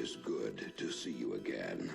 is good to see you again.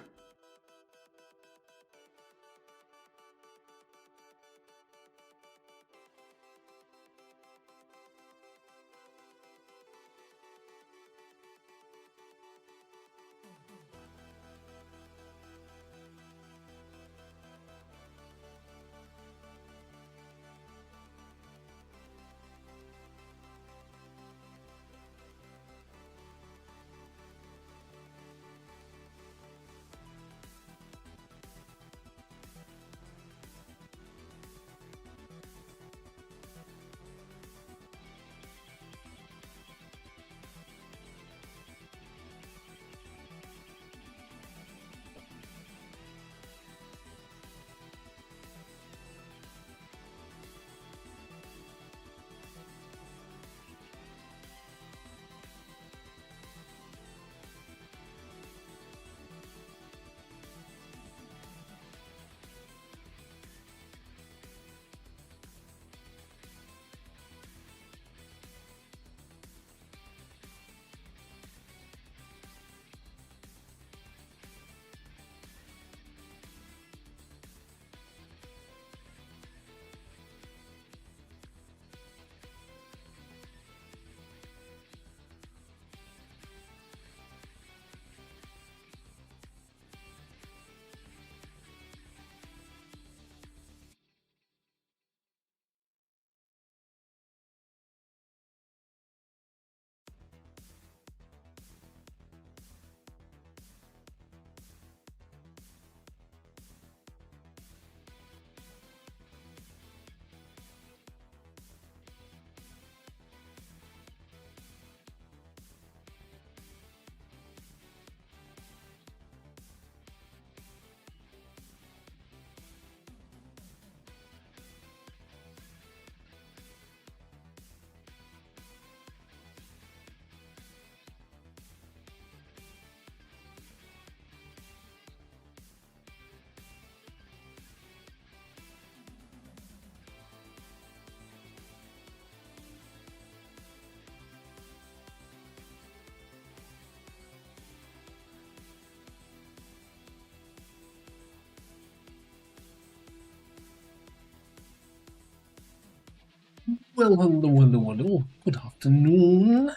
Well, hello. Good afternoon,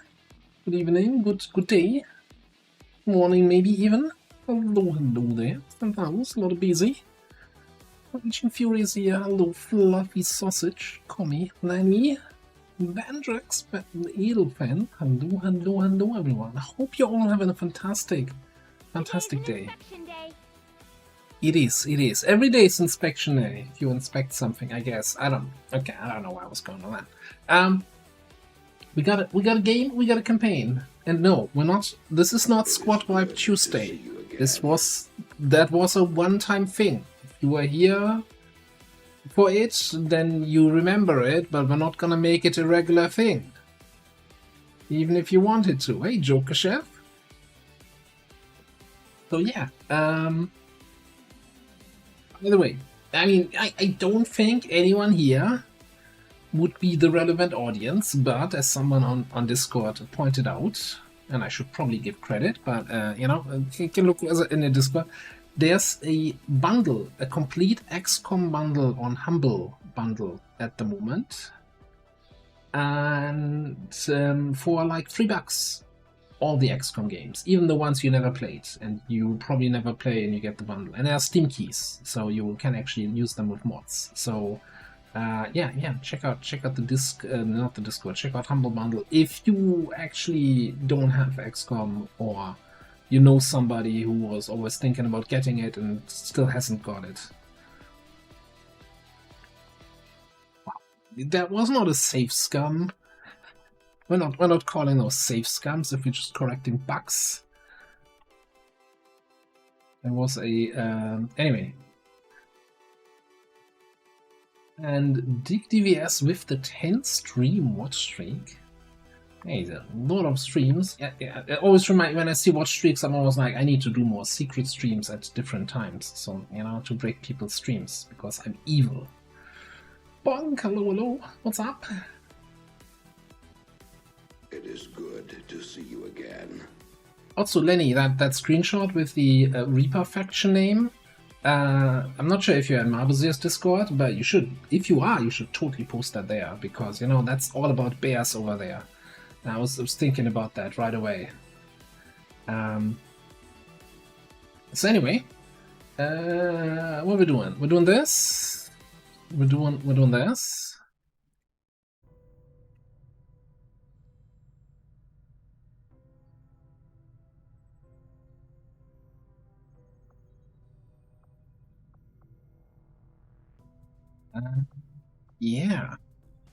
good evening, good day, morning, maybe even. Hello there. Sometimes a little busy. Reaching Furious here. Hello, Fluffy Sausage, Commie, Lanny, Vandrax, Edelfan. Hello, everyone. I hope you're all having a fantastic day. It is. Every day is inspection day. If you inspect something, I guess. I don't know why I was going on that. We got a game, we got a campaign. And no, we're not. This is not Squad Wipe Tuesday. That was a one-time thing. If you were here for it, then you remember it, but we're not gonna make it a regular thing. Even if you wanted to. Hey, Joker Chef. So yeah, by the way, I mean, I don't think anyone here would be the relevant audience, but as someone on Discord pointed out, and I should probably give credit, but you can look in the Discord, there's a bundle, a complete XCOM bundle on Humble Bundle at the moment, and for like $3, all the XCOM games, even the ones you never played and you probably never play, and you get the bundle. And there are Steam keys, so you can actually use them with mods. So yeah, check out not the Discord, check out Humble Bundle if you actually don't have XCOM, or you know somebody who was always thinking about getting it and still hasn't got it. Wow. That was not a safe scum. We're not calling those safe scums if we're just correcting bugs. There was a anyway. And Dick DVS with the 10 stream watch streak. Hey, a lot of streams. Yeah, I always remind, when I see watch streaks, I'm always like, I need to do more secret streams at different times. So, to break people's streams, because I'm evil. Bonk, hello, what's up? It is good to see you again. Also, Lenny, that screenshot with the Reaper faction name, I'm not sure if you're in Marbozir's Discord, but you should. If you are, you should totally post that there, because, you know, that's all about bears over there. And I was thinking about that right away. So anyway, what are we doing? We're doing this. We're doing this. Yeah.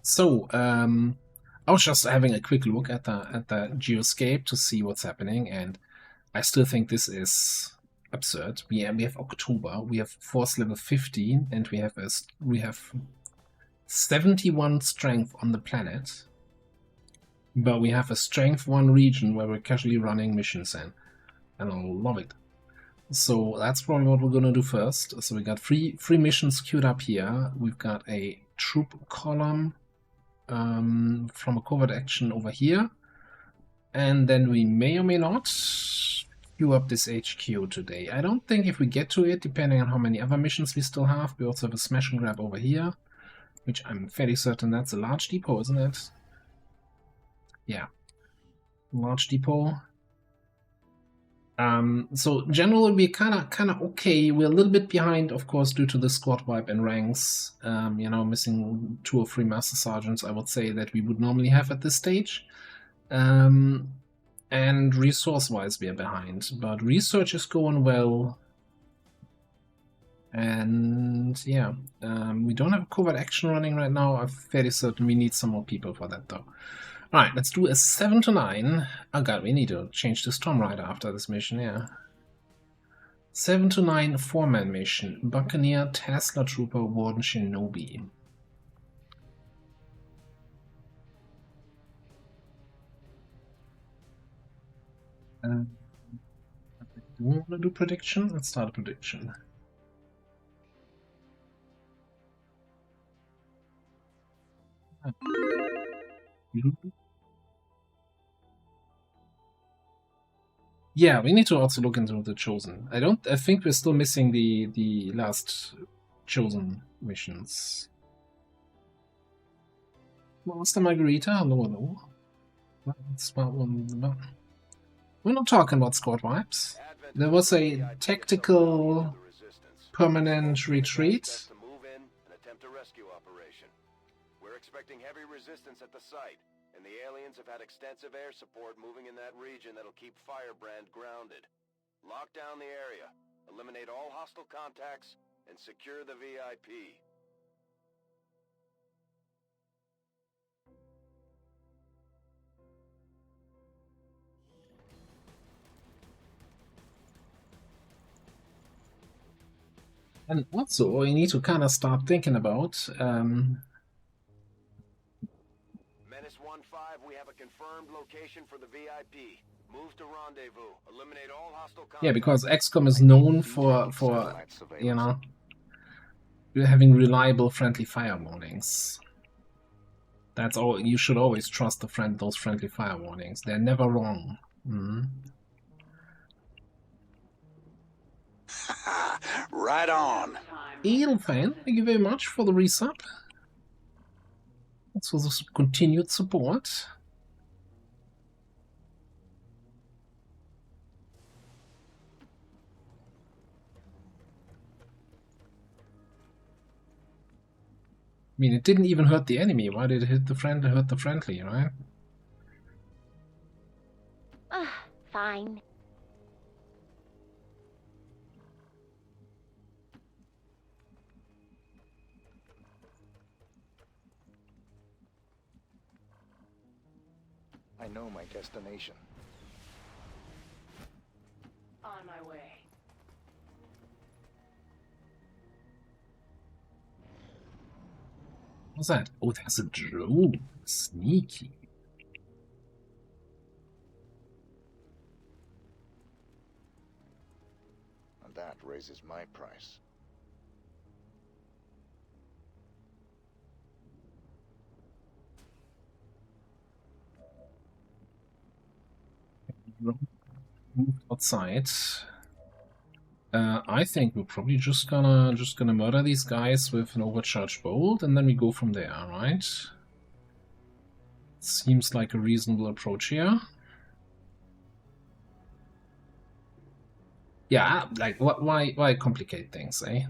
So I was just having a quick look at the geoscape to see what's happening, and I still think this is absurd. We have October, we have force level 15, and we have 71 strength on the planet, but we have a strength 1 region where we're casually running missions in, and I love it. So that's probably what we're gonna do first. So we got three missions queued up here. We've got a troop column from a covert action over here, and then we may or may not queue up this HQ today. I don't think if we get to it, depending on how many other missions we still have. We also have a smash and grab over here, which I'm fairly certain that's a large depot, isn't it? Yeah, large depot. So generally we're kind of okay. We're a little bit behind, of course, due to the squad wipe and ranks. You know, missing 2 or 3 master sergeants, I would say, that we would normally have at this stage. And resource-wise, we are behind. But research is going well. And yeah, we don't have a covert action running right now. I'm fairly certain we need some more people for that, though. Alright, let's do a 7 to 9. Oh god, we need to change the Storm Rider after this mission, yeah. 7 to 9 4-man mission. Buccaneer, Tesla Trooper, Warden, Shinobi. Do we want to do prediction? Let's start a prediction. Yeah, we need to also look into the Chosen. I think we're still missing the last Chosen missions. Master Margarita, hello. We're not talking about squad wipes. There was a tactical permanent retreat. We're expecting heavy resistance at the site, and the aliens have had extensive air support moving in that region that'll keep Firebrand grounded. Lock down the area, eliminate all hostile contacts, and secure the VIP. And also, we need to kind of start thinking about Menace 1-5, we have a confirmed location for the VIP. Move to rendezvous. Eliminate all hostile contacts. Yeah, because XCOM is known for you know, having reliable friendly fire warnings. That's all. You should always trust those friendly fire warnings. They're never wrong. Right on. Edelfan, thank you very much for the resub. Thanks for the continued support. I mean, it didn't even hurt the enemy. Why did it hurt the friendly, right? Fine. I know my destination. On my way. What's that? Oh, that's a drone. Sneaky. And that raises my price. moved outside. I think we're probably just gonna murder these guys with an overcharged bolt, and then we go from there, right? Seems like a reasonable approach here. Yeah, like why complicate things, eh?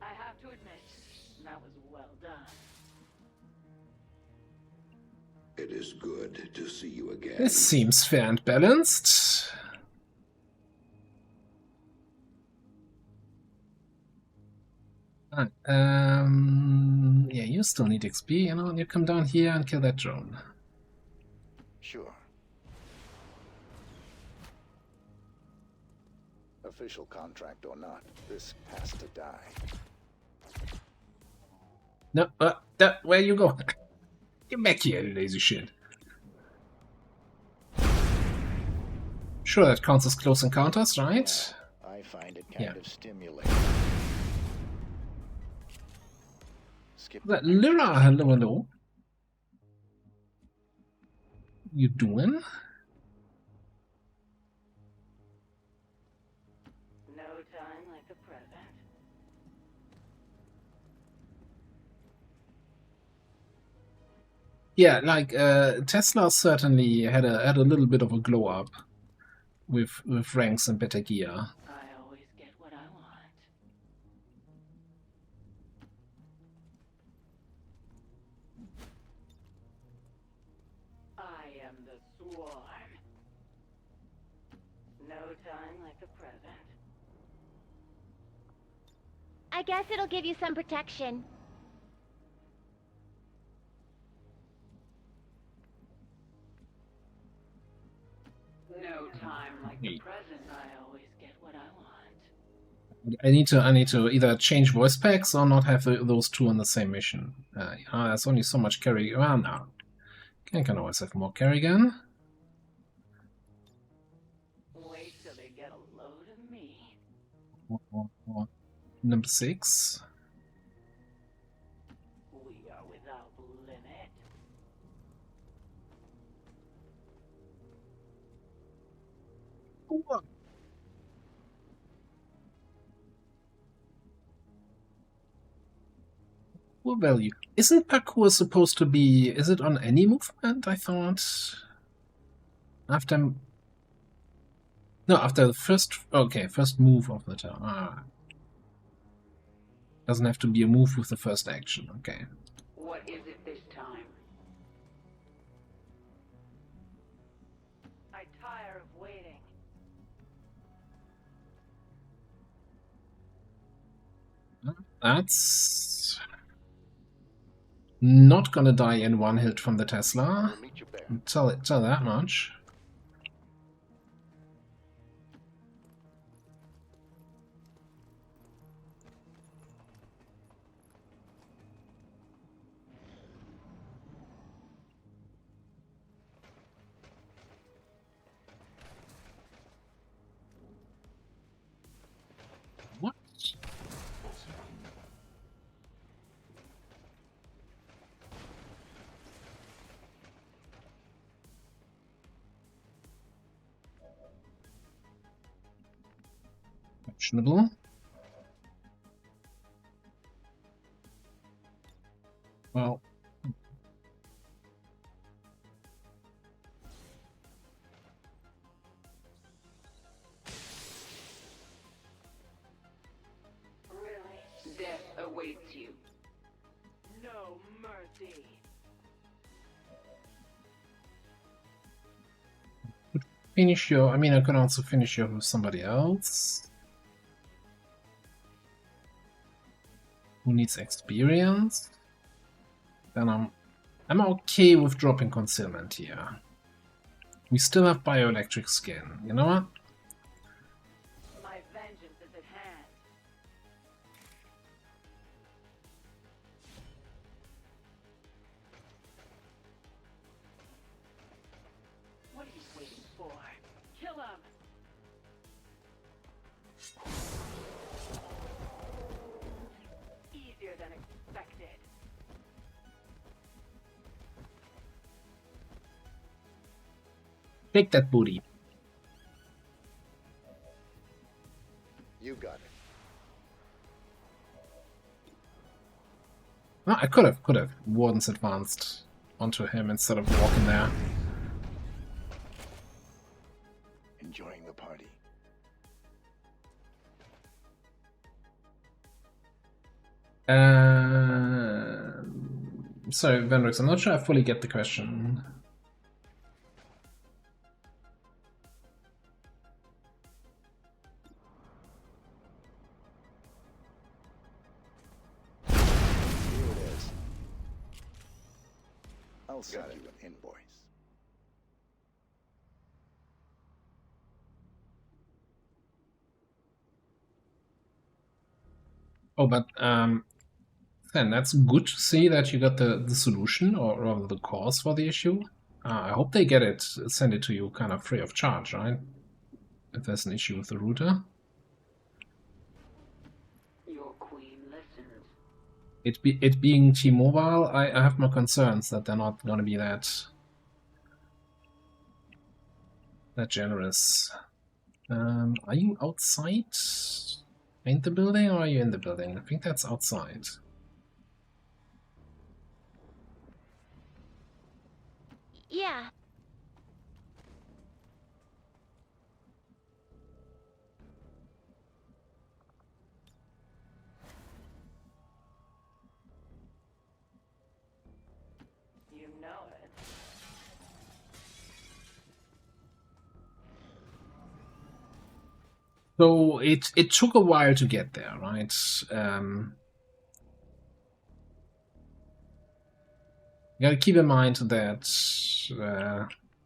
I have to admit, that was well done. It is good to see you again. This seems fair and balanced. Yeah, you still need XP, you know, you come down here and kill that drone. Sure. Official contract or not, this has to die. No, where you go? Get back here, you lazy shit. Sure, that counts as close encounters, right? I find it kind Yeah. of stimulating. Skip That Lyra, hello. You doing? No time like the present. Yeah, like Tesla certainly had a little bit of a glow up with ranks and better gear. I always get what I want. I am the swarm. No time like the present. I guess it'll give you some protection. No time like the present. I always get what I want. I need to either change voice packs or not have those two on the same mission. There's only so much carry. Well, no. I can always have more Kerrigan. Wait till they get a load of me. Number 6. We are without limit. Poor value. Isn't parkour supposed to be... Is it on any movement, I thought? After... No, after the first... Okay, first move of the turn. Doesn't have to be a move with the first action. Okay. What is it this time? I tire of waiting. That's... not gonna die in one hit from the Tesla. Meet you there. Tell that much. What? Questionable. Well, Really? Death awaits you. No mercy. finish your... I mean, I can also finish you with somebody else. Who needs experience? Then I'm okay with dropping concealment here. We still have bioelectric skin. You know what? My vengeance is at hand. What are you waiting for? Kill him! Easier than expected. Take that booty. You got it. Oh, I could have. Warden's advanced onto him instead of walking there. Enjoying the party. Sorry, Vendrix, I'm not sure I fully get the question. Here it is. I'll send you an invoice. Oh, but then that's good to see that you got the solution, or rather the cause for the issue. I hope they get it, send it to you kind of free of charge, right? If there's an issue with the router. Your queen listens. It being T-Mobile, I have my concerns that they're not gonna be that generous. Are you outside in the building, or are you in the building? I think that's outside. Yeah. You know it. So it took a while to get there, right? You gotta keep in mind that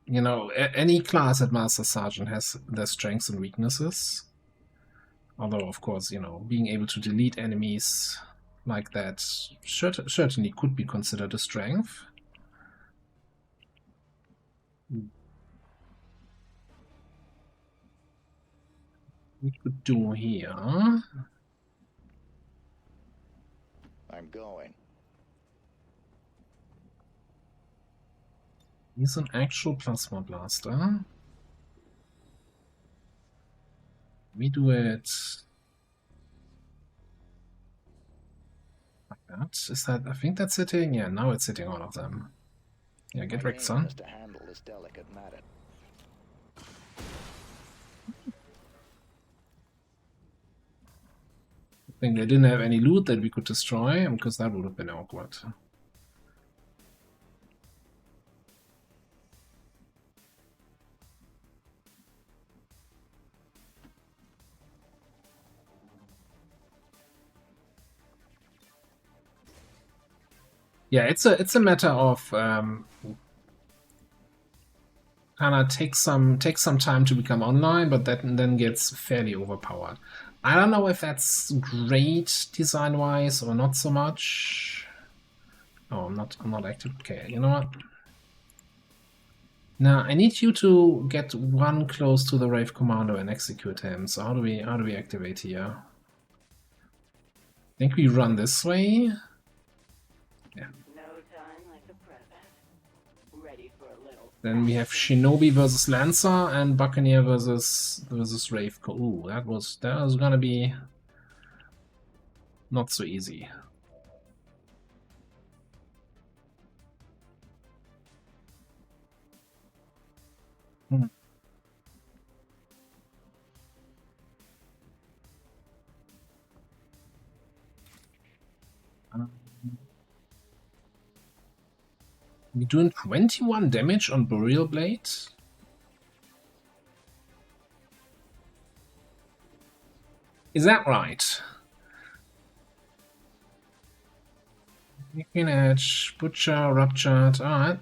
you know, any class at Master Sergeant has their strengths and weaknesses. Although, of course, you know, being able to delete enemies like that certainly could be considered a strength. We could do here. I'm going. Here's an actual plasma blaster. We do it like that. Is that? I think that's hitting. Yeah, now it's hitting all of them. Yeah, get wrecked, son. To handle this delicate matter. I think they didn't have any loot that we could destroy, because that would have been awkward. Yeah, it's a matter of kind of take some time to become online, but that then gets fairly overpowered. I don't know if that's great design wise or not so much. Oh, I'm not active. Okay, you know what? Now I need you to get one close to the Rave Commando and execute him. So how do we activate here? I think we run this way. Yeah. No time like the present. Ready for a little. Then we have Shinobi versus Lancer and Buccaneer versus Rave. Ooh, that was gonna be not so easy. We're doing 21 damage on Burial Blade. Is that right? Nicking Edge, Butcher, Ruptured. Alright.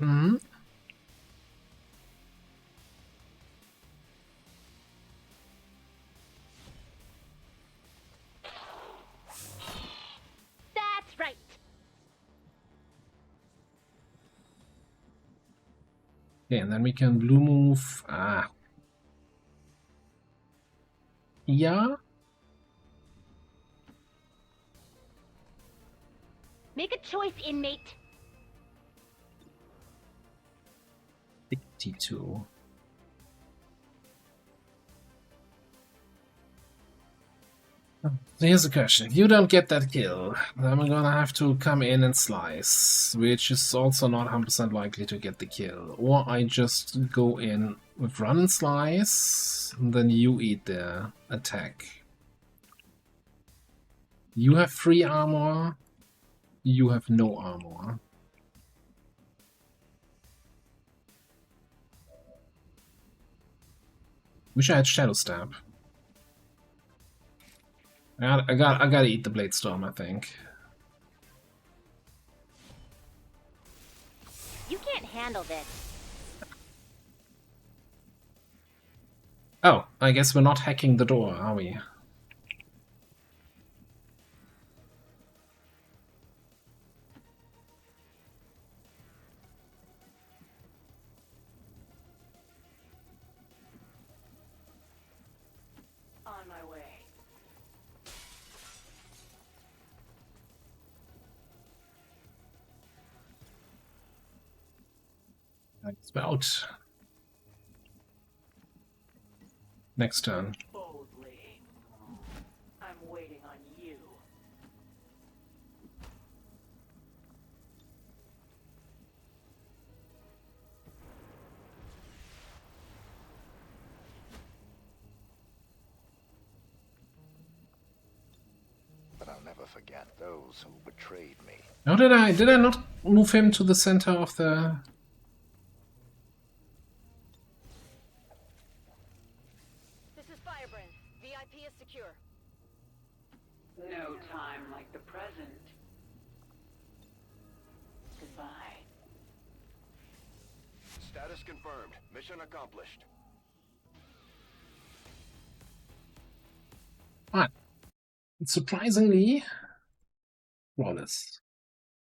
That's right. Okay, and then we can blue move. Yeah. Make a choice, inmate. 62. So here's the question. If you don't get that kill, then we're gonna have to come in and slice, which is also not 100% likely to get the kill. Or I just go in with run and slice, and then you eat the attack. You have 3 armor, you have no armor. Wish I had Shadow Stab. I gotta eat the Blade Storm, I think. You can't handle this. Oh, I guess we're not hacking the door, are we? On my way. It's about. Next turn. Boldly. I'm waiting on you. But I'll never forget those who betrayed me. Oh, did I not move him to the center of the... This is Firebrand. VIP is secure. No time like the present. Goodbye. Status confirmed. Mission accomplished. Ah, surprisingly flawless.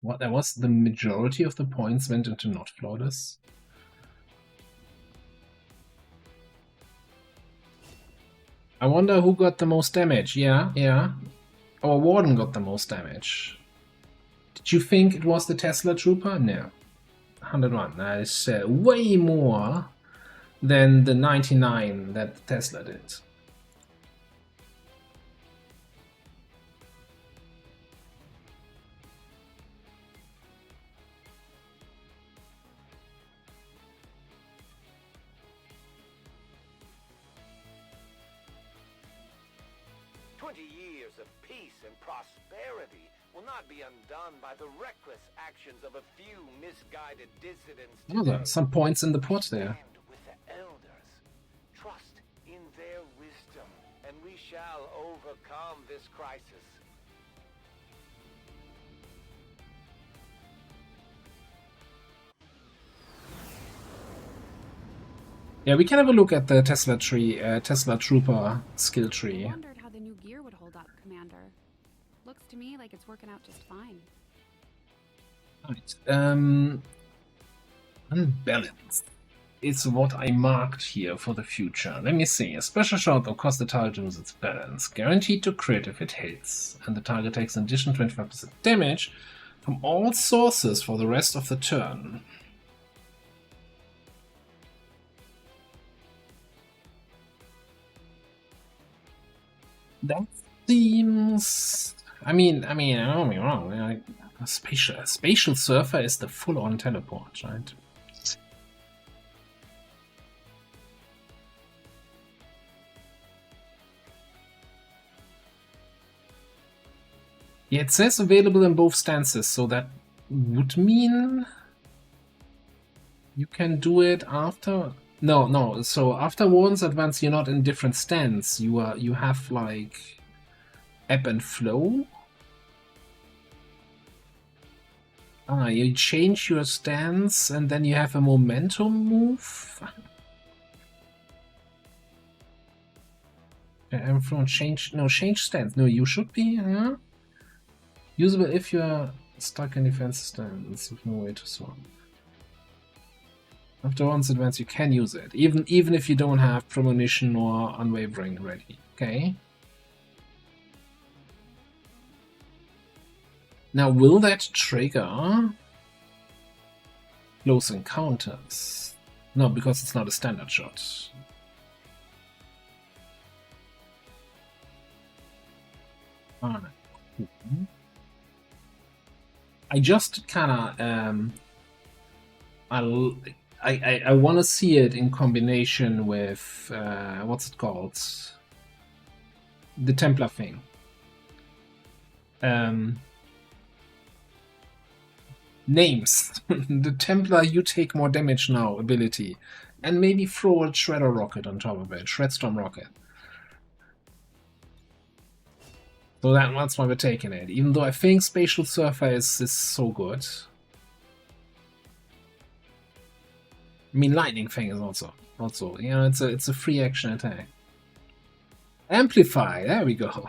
What, that was the majority of the points went into not flawless. I wonder who got the most damage. Yeah. Our Warden got the most damage. Did you think it was the Tesla Trooper? No. 101. That is way more than the 99 that Tesla did. Years of peace and prosperity will not be undone by the reckless actions of a few misguided dissidents. Oh, there are some points in the pot there. Stand with the elders. Trust in their wisdom, and we shall overcome this crisis. Yeah, we can have a look at the Tesla tree, Tesla Trooper skill tree. I wondered how the new gear would hold up, Commander. Looks to me like it's working out just fine. Right. Unbalanced is what I marked here for the future. Let me see. A special shot will cost the target to lose its balance. Guaranteed to crit if it hits. And the target takes an additional 25% damage from all sources for the rest of the turn. That seems... I mean, don't get me wrong. A spatial surfer is the full-on teleport, right? Yeah, it says available in both stances, so that would mean you can do it after. No. So after Warden's Advance, you're not in different stance. You have like ebb and flow. You change your stance, and then you have a momentum move. Change stance. No, you should be. Usable if you are stuck in defense stance with no way to swap. After Warden's Advance, you can use it, even if you don't have Premonition or Unwavering ready. Okay. Now, will that trigger close encounters? No, because it's not a standard shot. Alright. I just kinda I want to see it in combination with what's it called? The Templar thing. Names. The Templar, you take more damage now ability. And maybe throw a Shredder Rocket on top of it. Shredstorm Rocket. So that's why we're taking it. Even though I think Spatial Surfer is so good. I mean, Lightning Fang is also, you know, it's a free action attack. Amplify, there we go.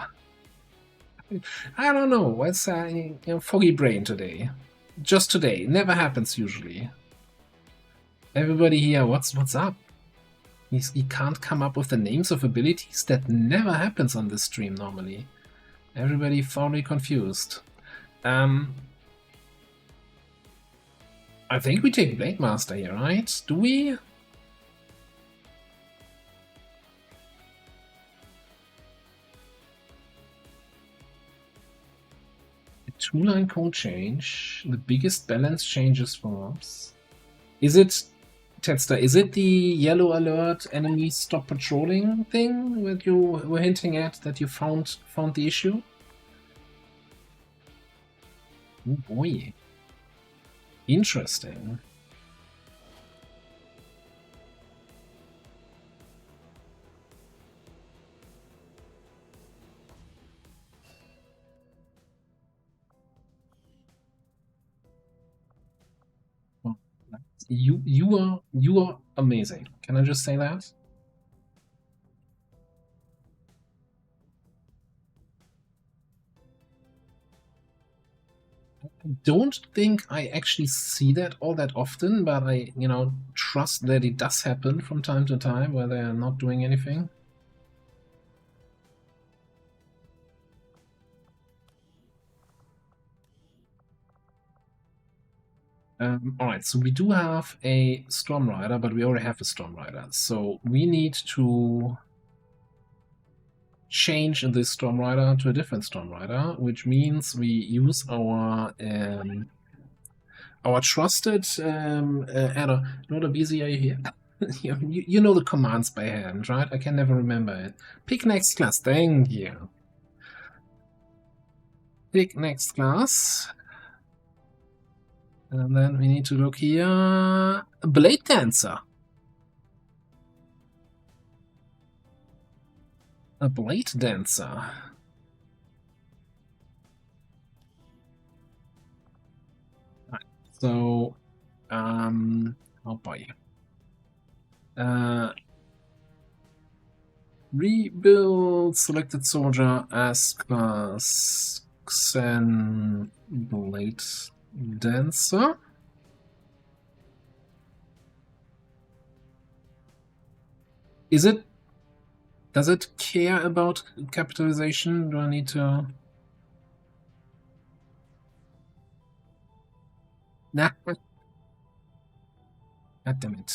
I don't know, it's you know, foggy brain today. Just today, never happens usually. Everybody here, what's up? He can't come up with the names of abilities? That never happens on this stream normally. Everybody thoroughly confused. I think we take Blade Master here, right? Do we? A 2-line code change. The biggest balance changes for mobs. Is it, Tetster, is it the yellow alert enemies stop patrolling thing that you were hinting at, that you found the issue? Oh boy. Interesting. You are amazing. Can I just say that? I don't think I actually see that all that often, but I, you know, trust that it does happen from time to time where they're not doing anything. Alright, so we do have a Storm Rider, but we already have a Storm Rider. So we need to change this Storm Rider to a different Storm Rider, which means we use our trusted adder. Not a busy, are you here? you know the commands by hand, right? I can never remember it. Pick next class, thank you. Pick next class. And then we need to look here. A Blade Dancer. A Blade Dancer. Right. So, oh boy. Rebuild selected soldier as class Xen Blade Dancer. Is it? Does it care about capitalization? Do I need to? Nah. God damn it.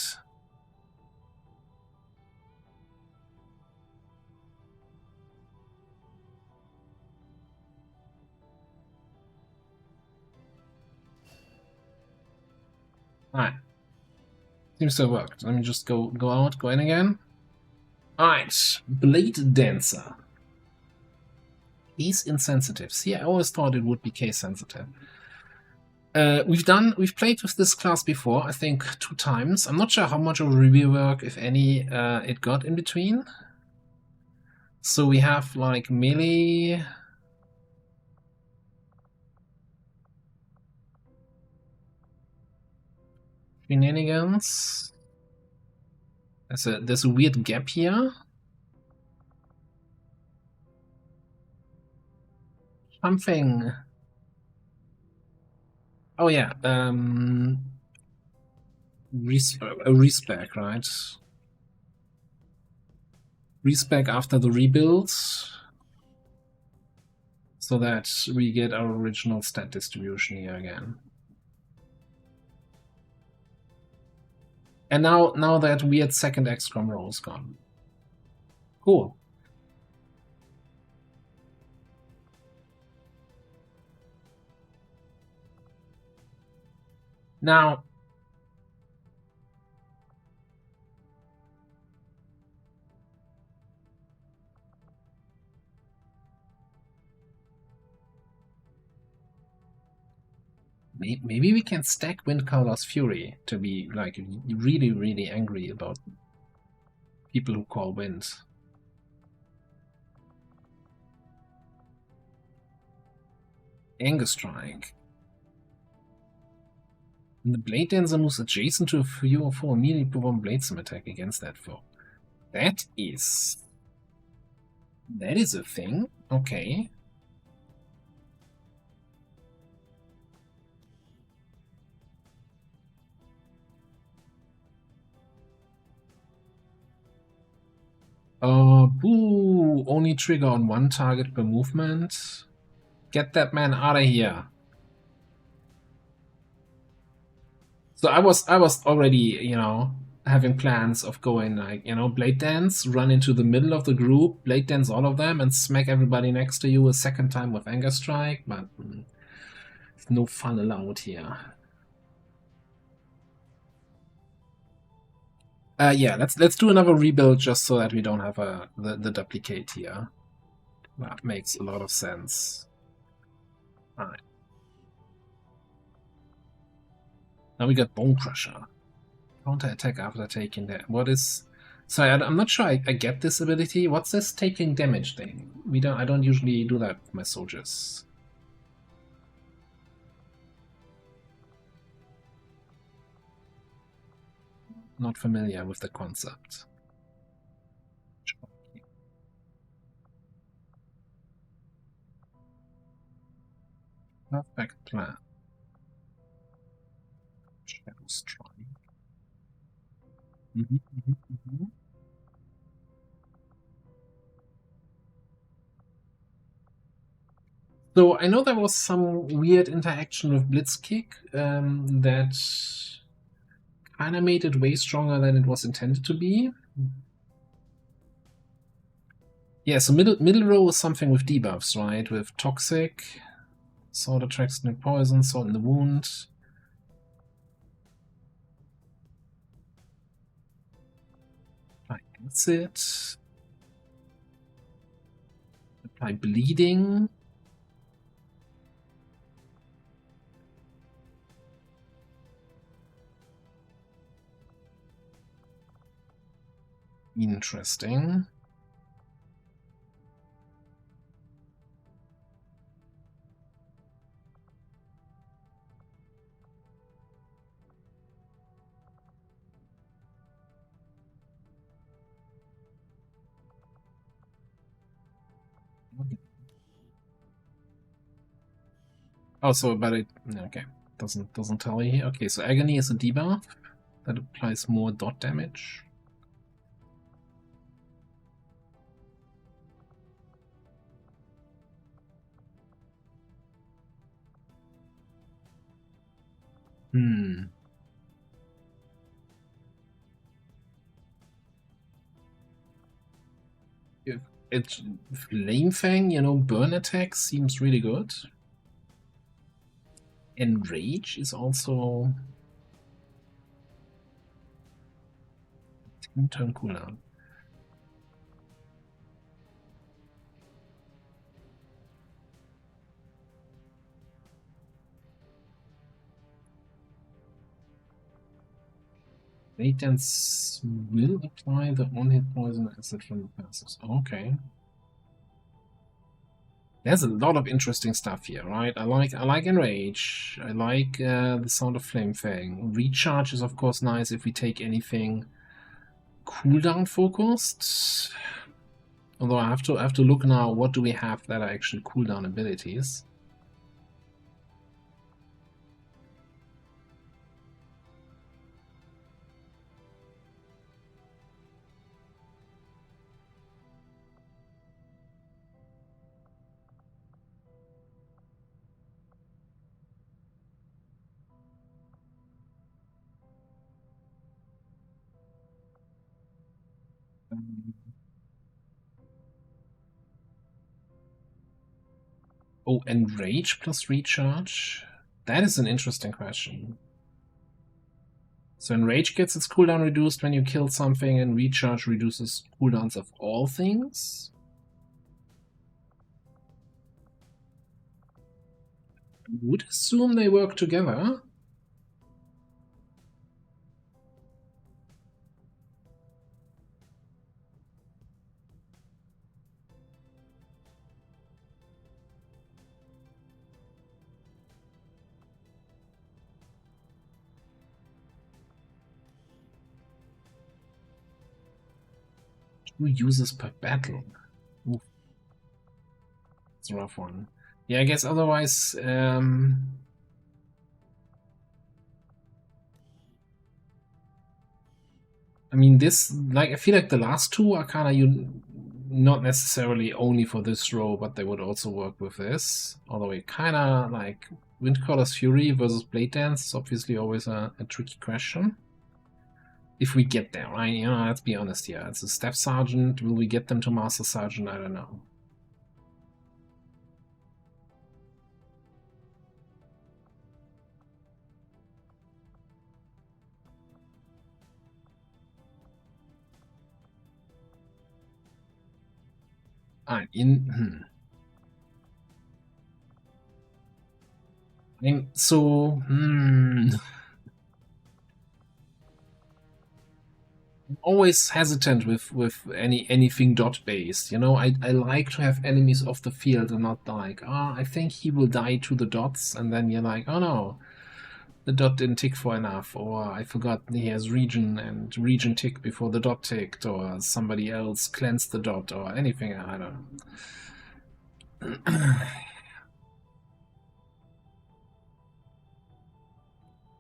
Alright. Seems to have worked. Let me just go out, go in again. Alright. Blade Dancer. Case insensitive. See, I always thought it would be case sensitive. We've played with this class before, I think 2 times. I'm not sure how much of a review work, if any, it got in between. So we have like melee. Shenanigans. There's a weird gap here. Something. Oh yeah, a respec, right? Respec after the rebuilds, so that we get our original stat distribution here again. And now that weird second XCOM roll is gone. Cool. Now, maybe we can stack Windcaller's Fury to be like really, really angry about people who call wind. Anger Strike. And the Blade Dancer moves adjacent to a few or four immediately perform Bladesome attack against that foe. That is a thing. Okay. Boo! Only trigger on one target per movement. Get that man out of here. So I was already, you know, having plans of going like, you know, Blade Dance, run into the middle of the group, Blade Dance all of them, and smack everybody next to you a second time with Anger Strike, but no fun allowed here. Yeah, let's do another rebuild just so that we don't have the duplicate here. That makes a lot of sense. Alright. Now we got Bone Crusher. Counter attack after taking that. What is? Sorry, I'm not sure I get this ability. What's this taking damage thing? I don't usually do that with my soldiers. Not familiar with the concept. Perfect plan. Shadow Strike. So I know there was some weird interaction with Blitzkick that kind of made it way stronger than it was intended to be. Yeah, so middle row is something with debuffs, right? With Toxic, Sword attracts new poison, Sword in the wound. Apply acid. Apply bleeding. Interesting. Oh, so but it okay doesn't tell you here. Okay, so agony is a debuff that applies more dot damage. If it's Flame Fang, you know, burn attack seems really good. Enrage is also 10-turn cooldown. Blade Dance will apply the on-hit poison acid from the passes. Okay. There's a lot of interesting stuff here, right? I like Enrage. I like the Sound of Flame Fang. Recharge is of course nice if we take anything cooldown focused. Although I have to look now, what do we have that are actually cooldown abilities? Oh, Enrage plus Recharge? That is an interesting question. So Enrage gets its cooldown reduced when you kill something, and Recharge reduces cooldowns of all things. I would assume they work together. Two uses per battle. Oof. It's a rough one. Yeah, I guess otherwise, I mean, this, like, I feel like the last two are kind of not necessarily only for this row, but they would also work with this. Although it kind of like Windcaller's Fury versus Blade Dance is obviously always a tricky question. If we get there, right? You know, let's be honest here. It's a Staff Sergeant. Will we get them to Master Sergeant? I don't know. I mean, so I'm always hesitant with anything dot based. You know, I like to have enemies off the field and not like, I think he will die to the dots, and then you're like, oh no, the dot didn't tick for enough, or I forgot he has region and region ticked before the dot ticked, or somebody else cleansed the dot, or anything. I don't know.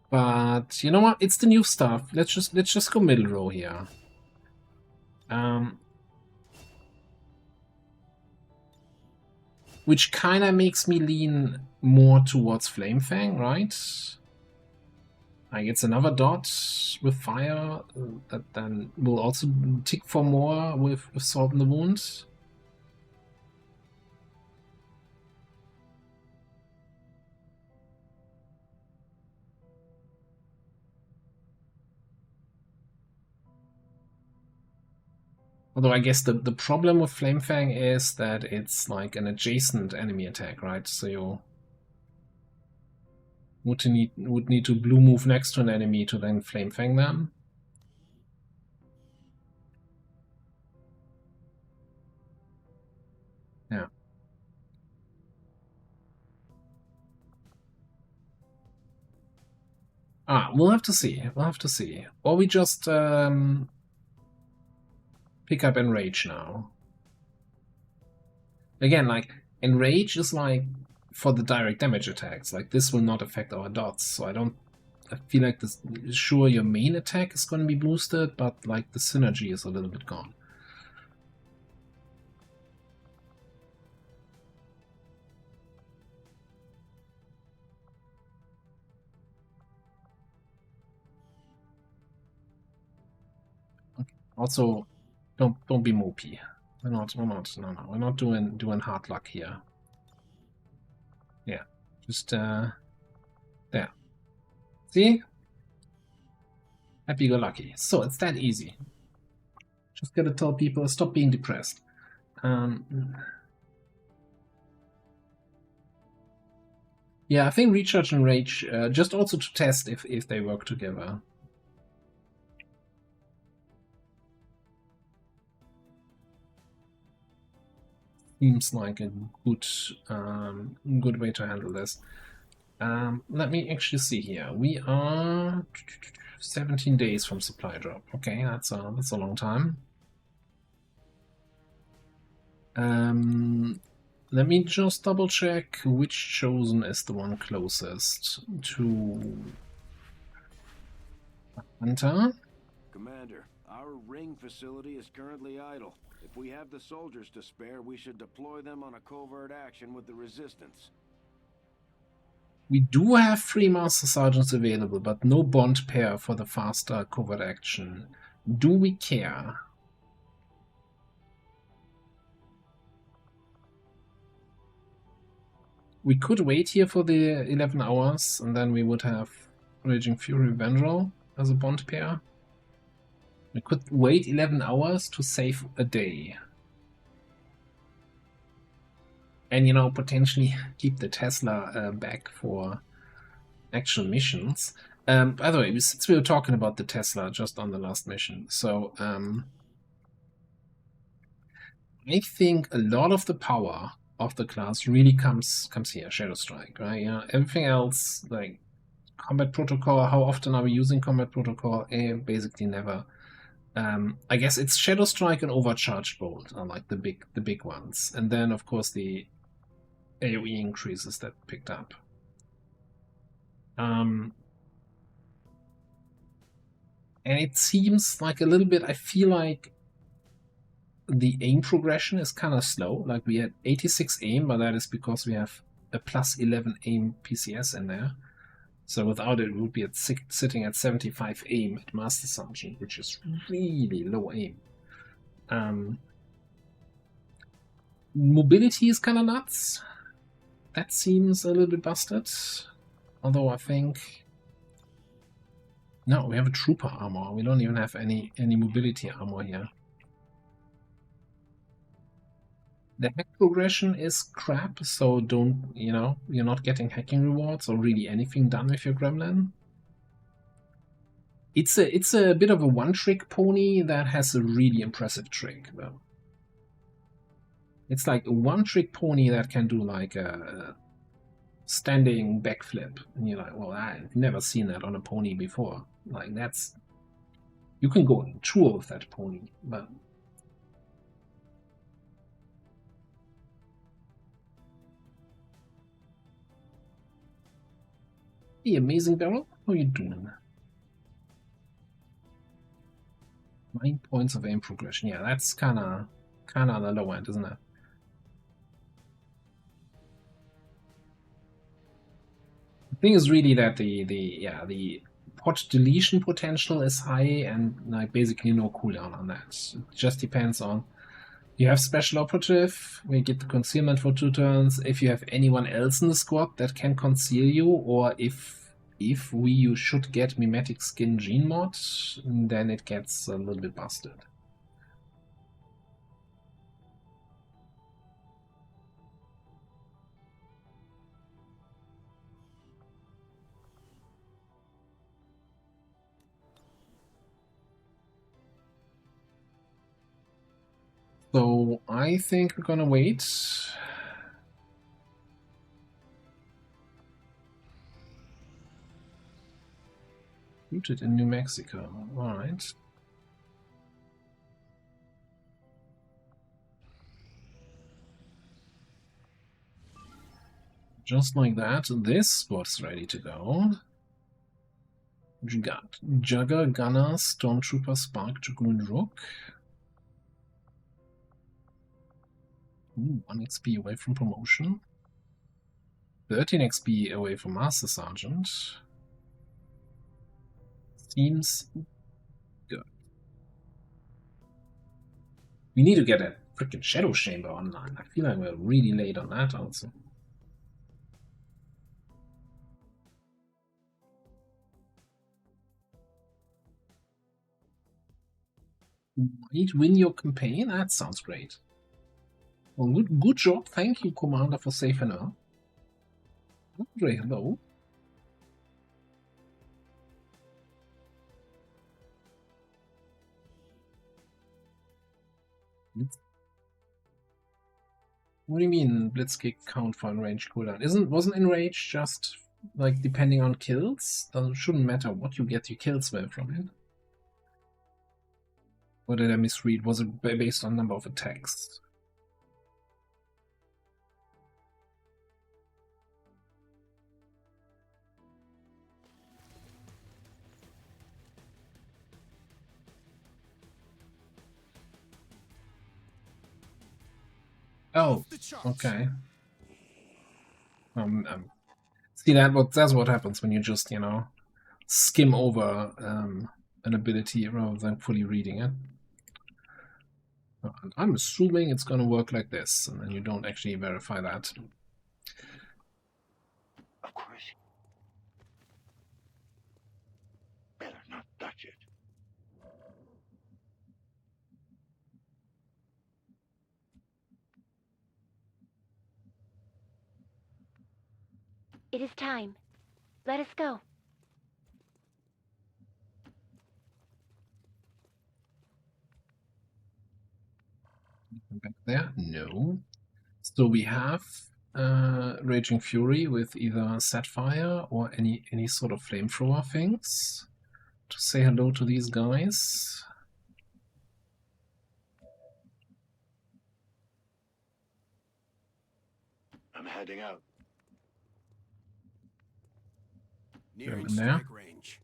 But you know what? It's the new stuff. Let's just go middle row here. Which kind of makes me lean more towards Flamefang, right? Like it's another dot with fire that then will also tick for more with Salt in the Wound. Although I guess the problem with Flamefang is that it's like an adjacent enemy attack, right? So you would need to blue move next to an enemy to then Flamefang them. Yeah. We'll have to see. We'll have to see. Or we just pick up Enrage now. Again, like, Enrage is like for the direct damage attacks. Like, this will not affect our dots, so I feel like this, sure, your main attack is going to be boosted, but like the synergy is a little bit gone. Okay. Also, don't be mopey. We're not doing hard luck here. Yeah, just there. See? Happy go lucky. So it's that easy. Just gotta tell people, stop being depressed. Yeah, I think Recharge and Rage, just also to test if they work together. Seems like a good way to handle this. Let me actually see here. We are 17 days from supply drop. Okay, that's a long time. Let me just double check which chosen is the one closest to Hunter. Commander, our ring facility is currently idle. If we have the soldiers to spare, we should deploy them on a covert action with the resistance. We do have 3 Master Sergeants available, but no bond pair for the faster covert action. Do we care? We could wait here for the 11 hours, and then we would have Raging Fury Vengeful. as a bond pair. We could wait 11 hours to save a day. And, you know, potentially keep the Tesla back for actual missions. By the way, since we were talking about the Tesla just on the last mission, so I think a lot of the power of the class really comes here, Shadow Strike, right? You know, everything else, like Combat Protocol, how often are we using Combat Protocol? Basically never. I guess it's Shadow Strike and Overcharged Bolt are like the big ones. And then of course the AoE increases that picked up. And it seems like a little bit, I feel like the aim progression is kind of slow. Like we had 86 aim, but that is because we have a plus 11 aim PCS in there. So without it, we would be at sitting at 75 aim at Master Sergeant, which is really low aim. Mobility is kind of nuts. That seems a little bit busted. Although I think... No, we have a trooper armor. We don't even have any mobility armor here. The hack progression is crap, so don't, you know, you're not getting hacking rewards or really anything done with your gremlin. It's a bit of a one-trick pony that has a really impressive trick, though. It's like a one-trick pony that can do like a standing backflip, and you're like, well, I've never seen that on a pony before. Like that's, you can go on tour with that pony, but. The amazing barrel, how are you doing? 9 points of aim progression. Yeah, that's kind of on the low end, isn't it? The thing is really that the pot deletion potential is high and like basically no cooldown on that. It just depends on. You have special operative, we get the concealment for 2 turns. If you have anyone else in the squad that can conceal you, or if you should get mimetic skin gene mod, then it gets a little bit busted. So I think we're gonna wait. Rooted in New Mexico. Alright. Just like that, this spot's ready to go. What you got? Jugger, Gunner, Stormtrooper, Spark, Dragoon, Rook. Ooh, 1 XP away from promotion. 13 XP away from Master Sergeant. Seems good. We need to get a freaking Shadow Chamber online. I feel like we're really late on that also. Might win your campaign? That sounds great. Well, good job. Thank you, Commander, for saving her. Andre, hello. What do you mean Blitzkick count for enraged cooldown? Wasn't enraged just like depending on kills? Shouldn't matter what you get your kills with from it. Or did I misread? Was it based on number of attacks? Oh, okay. See that's what happens when you just, you know, skim over an ability rather than fully reading it. And I'm assuming it's going to work like this, and then you don't actually verify that. Of course. Better not It is time. Let us go. Back there? No. So we have Raging Fury with either Sapphire or any sort of flamethrower things to say hello to these guys. I'm heading out. Nearing strike range.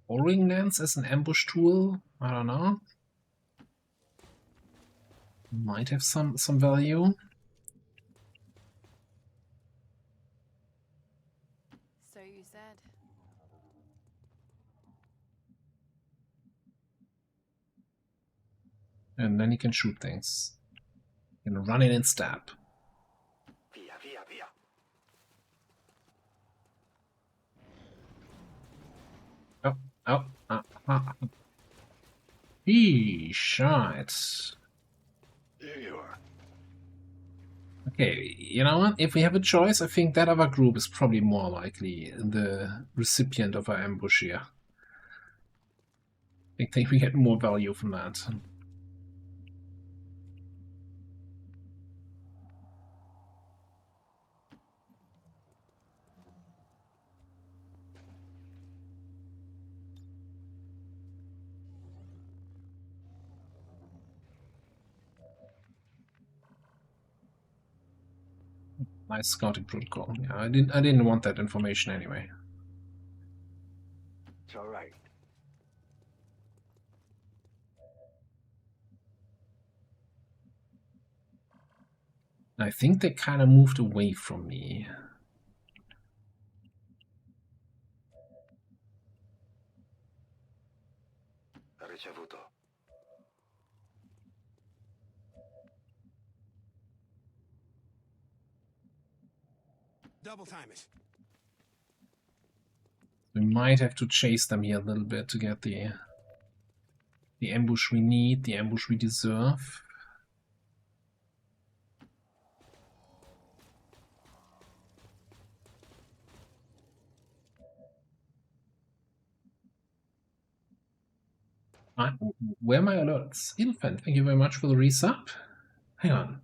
O-ring lens as an ambush tool. I don't know. Might have some value. So you said. And then he can shoot things. You can run in and stab. Via, via, via. Shite. There you are. Okay, you know what? If we have a choice, I think that other group is probably more likely the recipient of our ambush here. I think we get more value from that. Nice scouting protocol. Yeah, I didn't want that information anyway. It's all right. I think they kind of moved away from me. Ricevuto. Double time it. We might have to chase them here a little bit to get the ambush we need, the ambush we deserve. Where are my alerts? Infant, thank you very much for the resub. Hang on.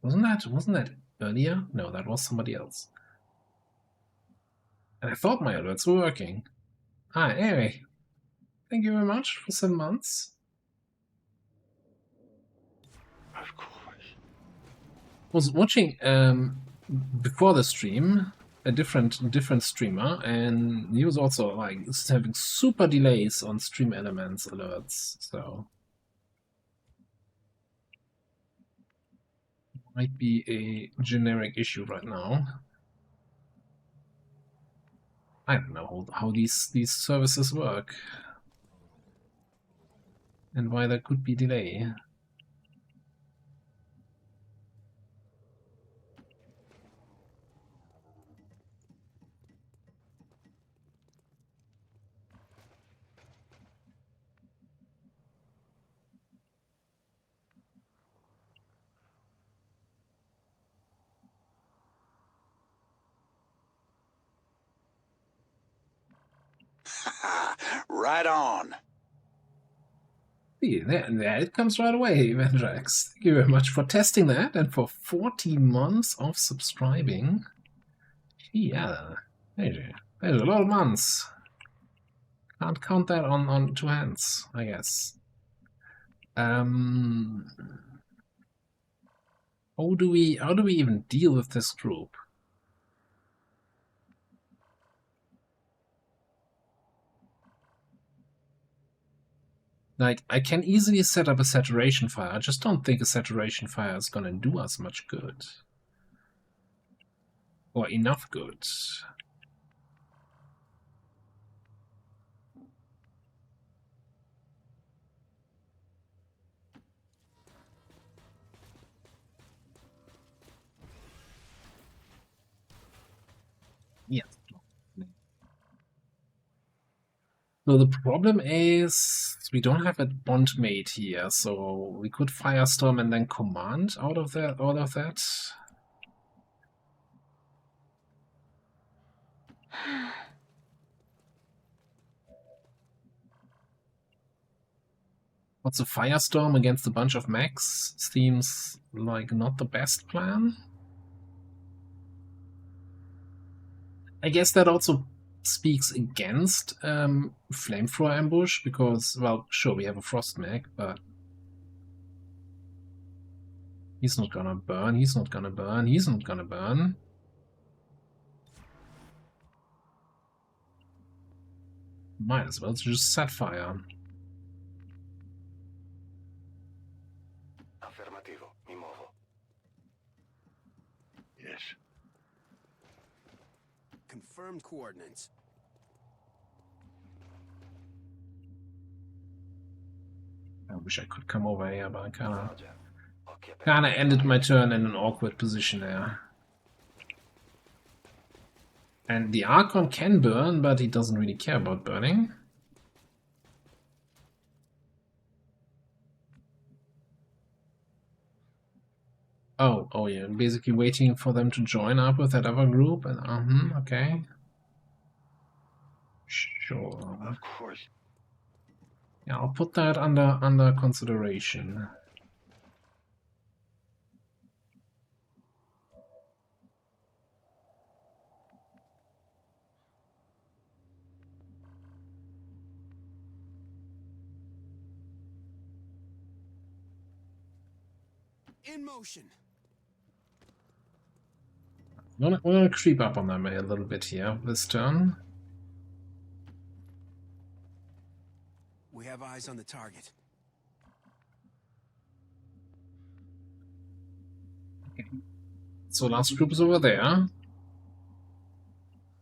Wasn't that earlier? No, that was somebody else. And I thought my alerts were working. Anyway. Thank you very much for 7 months. Of course. Was watching before the stream a different streamer, and he was also like having super delays on stream elements alerts, so might be a generic issue right now. I don't know how these services work and why there could be delay. Right on. See, there it comes right away, Vendrax. Thank you very much for testing that and for 14 months of subscribing. Yeah, there's a lot of months. Can't count that on 2 hands, I guess. How do we even deal with this group? Like, I can easily set up a saturation fire. I just don't think a saturation fire is gonna do us much good. Or enough good. Yes. So the problem is we don't have a bond mate here, so we could firestorm and then command out of that. What's a firestorm against a bunch of mechs? Seems like not the best plan. I guess that also speaks against flamethrower ambush because, well, sure, we have a frost mech, but he's not gonna burn, he's not gonna burn, he's not gonna burn. Might as well just set fire. Affermativo, mi muovo. Yes. Confirmed coordinates. I wish I could come over here, but I kinda Roger. I'll keep it. ended my turn in an awkward position there. And the Archon can burn, but he doesn't really care about burning. Oh yeah, basically waiting for them to join up with that other group, and okay. Sure. Of course. Yeah, I'll put that under consideration. In motion. We're gonna creep up on them a little bit here this turn. We have eyes on the target. Okay. So last group is over there.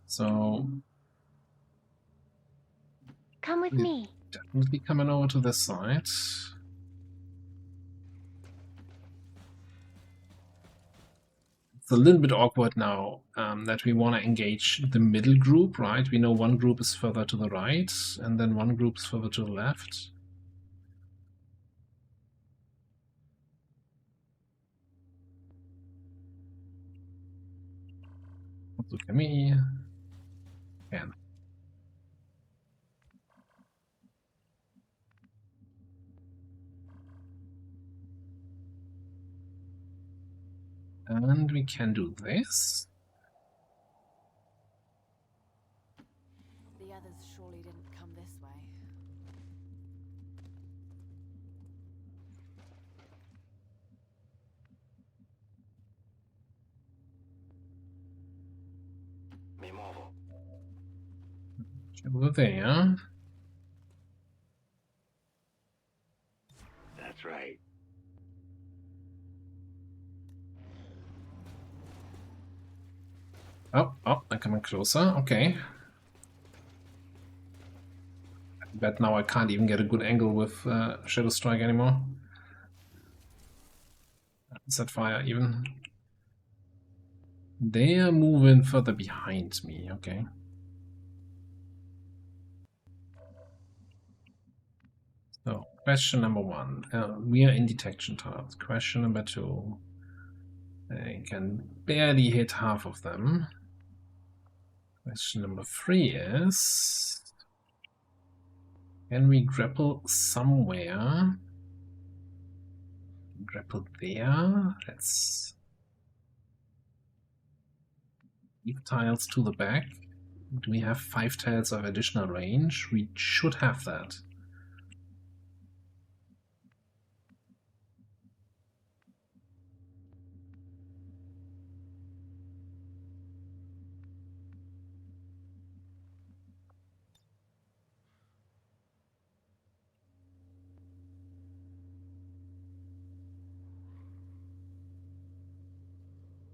So Come with me. definitely coming over to this side. It's a little bit awkward now that we want to engage the middle group, right? We know one group is further to the right, and then one group is further to the left. Look at me. And we can do this. The others surely didn't come this way. Mi muovo. Over there. That's right. Oh, they're coming closer. Okay. I bet now I can't even get a good angle with Shadow Strike anymore. Set fire even. They are moving further behind me. Okay. So, question number 1. We are in detection tiles. Question number 2. I can barely hit half of them. Question number 3 is... Can we grapple somewhere? Grapple there? Let's... leave tiles to the back. Do we have 5 tiles of additional range? We should have that.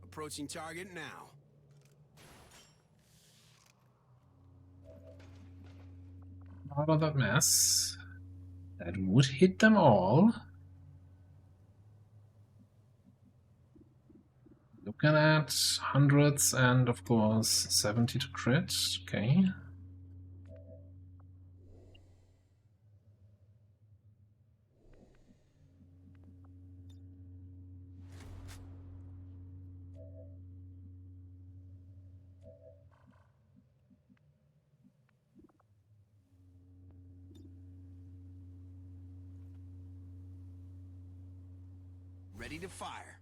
Approaching target now. Out of that mess. That would hit them all. Looking at hundreds and, of course, 70 to crit. Okay. ready to fire.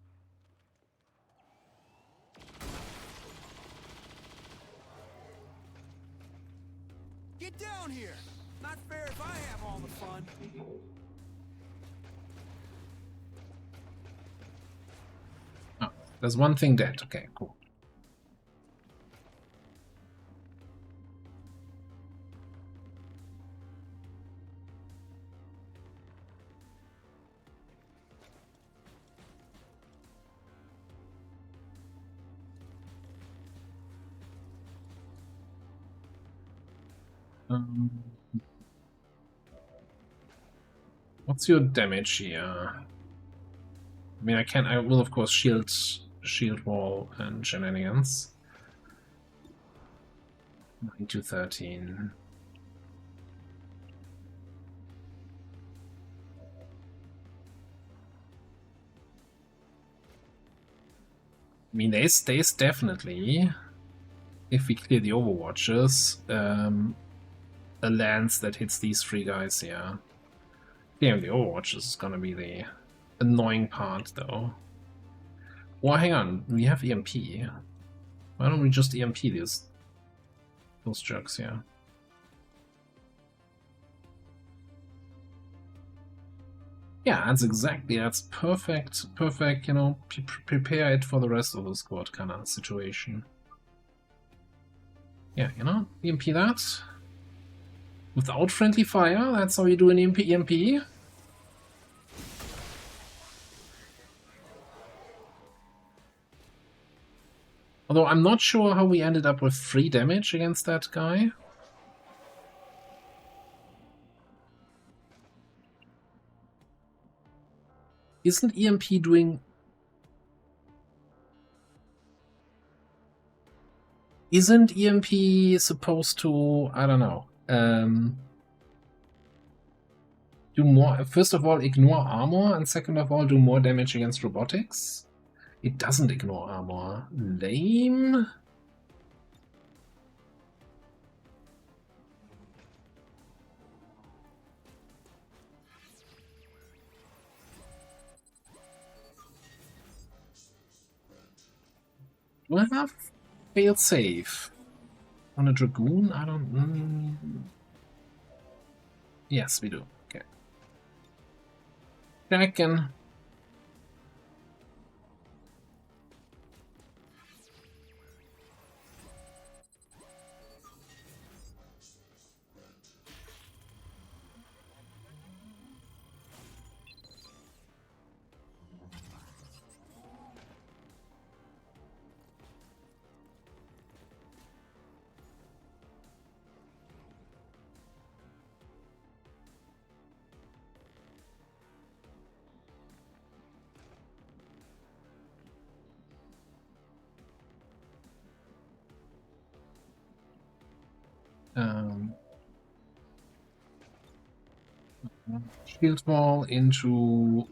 Get down here! Not fair if I have all the fun. Oh, there's one thing dead. Okay, cool. What's your damage here? I mean, I will of course shield wall and shenanigans. 9 to 13. I mean, there's definitely, if we clear the Overwatches, a lance that hits these three guys here. Clearing the Overwatches is gonna be the annoying part, though. Well, hang on, we have EMP. Why don't we just EMP those jerks here? Yeah, that's perfect, you know, prepare it for the rest of the squad kind of situation. Yeah, you know, EMP that. Without friendly fire, that's how you do an EMP. Although I'm not sure how we ended up with 3 damage against that guy. Isn't EMP doing... Isn't EMP supposed to, I don't know, do more... First of all, ignore armor, and second of all, do more damage against robotics? It doesn't ignore armor. Lame? Do I have fail safe on a Dragoon? I don't... Yes, we do. Okay. Checking. Shield wall into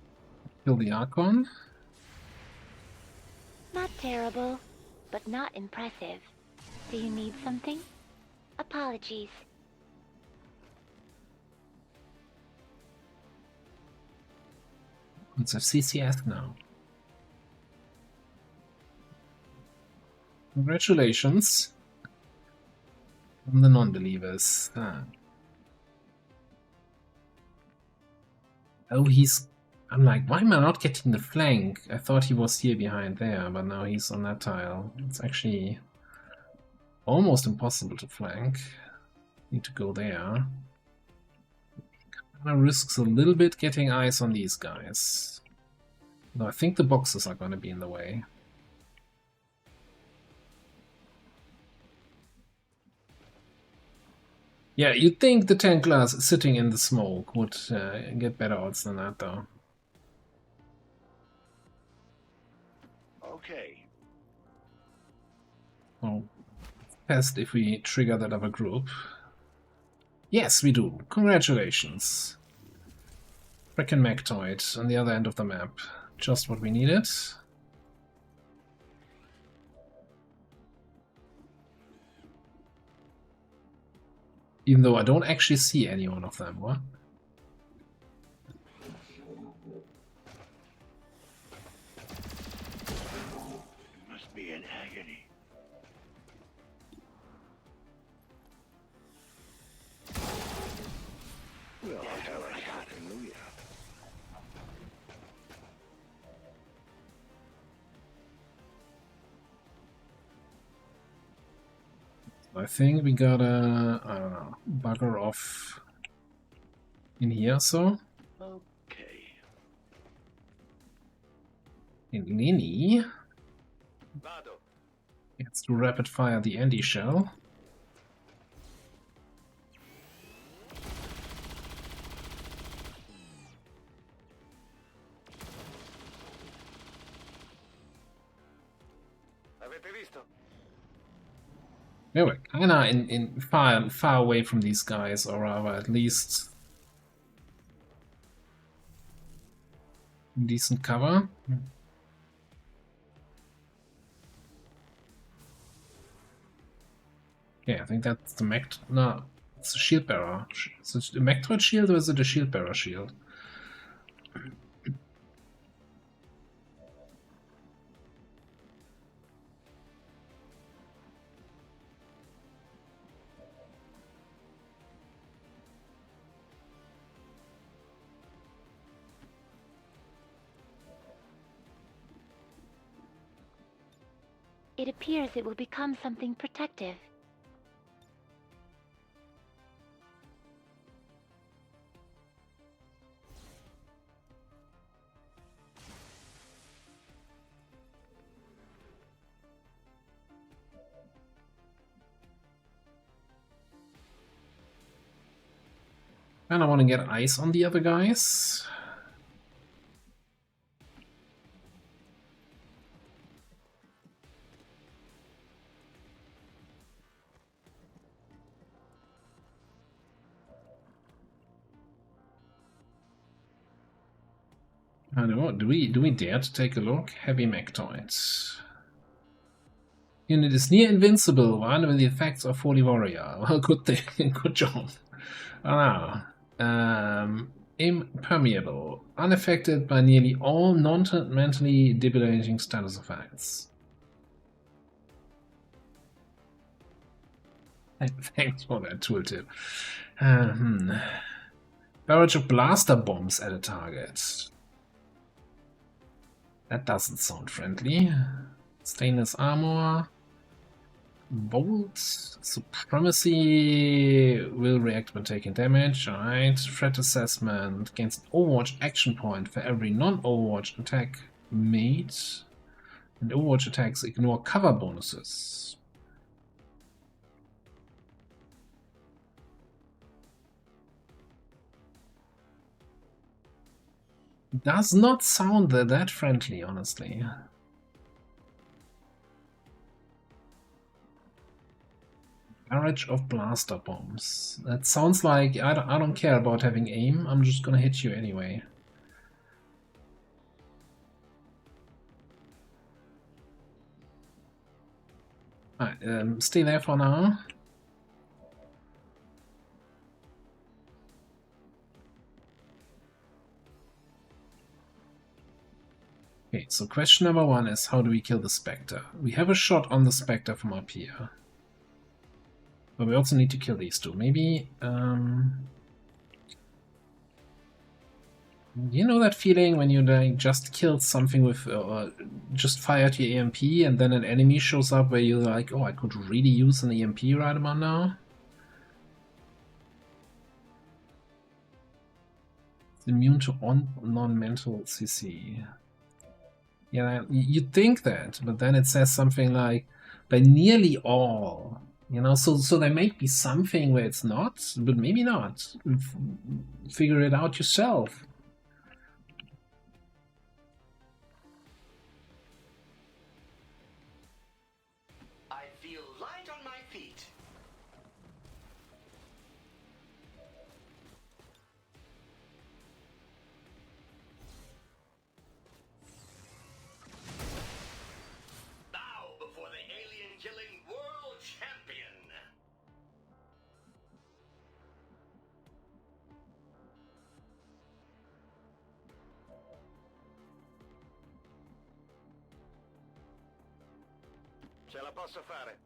kill the Archon. Not terrible, but not impressive. Do you need something? Apologies. It's a CCS now. Congratulations on the non-believers. Oh, I'm like, why am I not getting the flank? I thought he was here behind there, but now he's on that tile. It's actually almost impossible to flank. Need to go there. Kinda risks a little bit getting eyes on these guys. Though I think the boxes are going to be in the way. Yeah, you'd think the tank class sitting in the smoke would get better odds than that, though. Okay. Oh, best if we trigger that other group. Yes, we do. Congratulations. Frickin' Mechtoid on the other end of the map. Just what we needed. Even though I don't actually see any one of them, what? I think we gotta, I don't know, bugger off in here, so. Okay. In Nini, Vado. gets to rapid fire the anti-shell. Avete visto? Yeah, we're kinda in far away from these guys, or rather at least decent cover. Yeah, I think that's the mech. No, it's a shield bearer. Is it a mech shield or is it a shield bearer shield? It appears it will become something protective. And I want to get ice on the other guys. I don't know. Do we dare to take a look? Heavy mechtoids. Unit is near invincible, one with the effects of Holy Warrior. Well, good thing, good job. I don't know. Impermeable, unaffected by nearly all non-mentally debilitating status effects. Thanks for that tooltip. Barrage of blaster bombs at a target. That doesn't sound friendly. Stainless armor. Bolt. Supremacy will react when taking damage. Alright. Threat assessment. Gains an Overwatch action point for every non-Overwatch attack made. And Overwatch attacks ignore cover bonuses. Does not sound that friendly, honestly. Barrage of blaster bombs. That sounds like I don't care about having aim. I'm just gonna hit you anyway. Alright, stay there for now. Okay, so question number one is how do we kill the Spectre? We have a shot on the Spectre from up here. But we also need to kill these two. Maybe, you know that feeling when you just killed something with, just fired your EMP and then an enemy shows up where you're like, oh, I could really use an EMP right about now? It's immune to non-mental CC. Yeah, you'd think that, but then it says something like, by nearly all. You know, so there might be something where it's not, but maybe not. Figure it out yourself. I feel light on my feet. Bow before the alien-killing world champion. Ce la posso fare.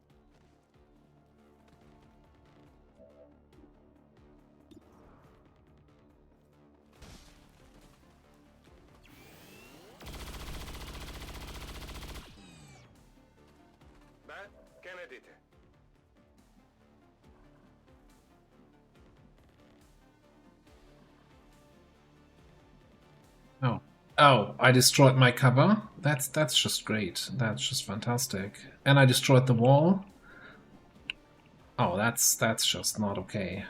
Beh, che ne dite? Oh. Oh, I destroyed my cover? That's just great. That's just fantastic. And I destroyed the wall? Oh, that's just not okay.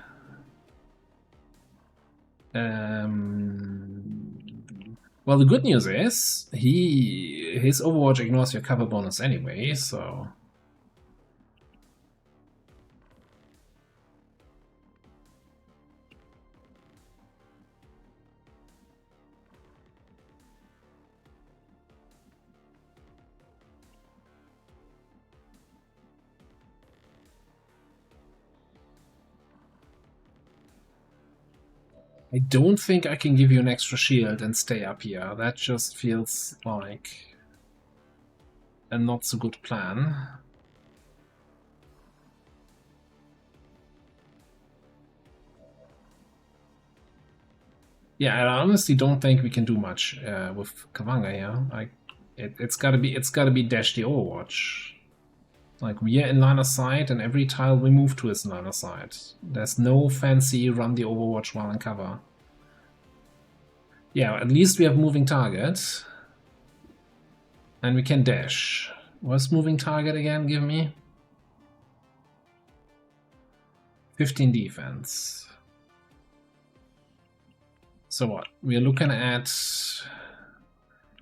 Well, the good news is his Overwatch ignores your cover bonus anyway, so... I don't think I can give you an extra shield and stay up here. That just feels like a not so good plan. Yeah, I honestly don't think we can do much with Kavanga here. It's gotta be dash the Overwatch. Like, we are in line of sight, and every tile we move to is in line of sight. There's no fancy run the Overwatch while in cover. Yeah, at least we have moving target. And we can dash. What's moving target again? Give me 15 defense. So what? We're looking at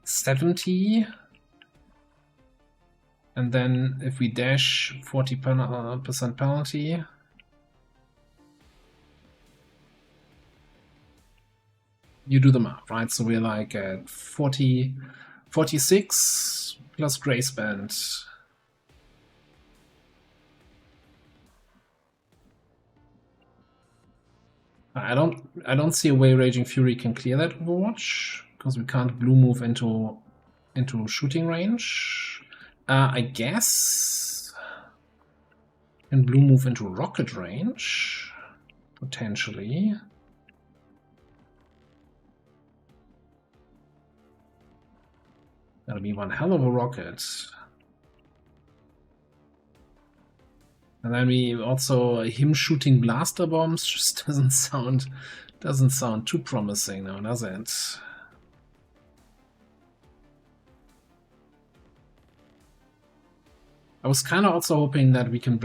70. And then if we dash, 40% penalty. You do the math, right? So we're like at 46 plus Grace Band. I don't see a way Raging Fury can clear that Overwatch, because we can't blue move into shooting range. I guess can blue move into rocket range, potentially. That'll be one hell of a rocket. And then we also him shooting blaster bombs just doesn't sound too promising now, does it? I was kind of also hoping that we can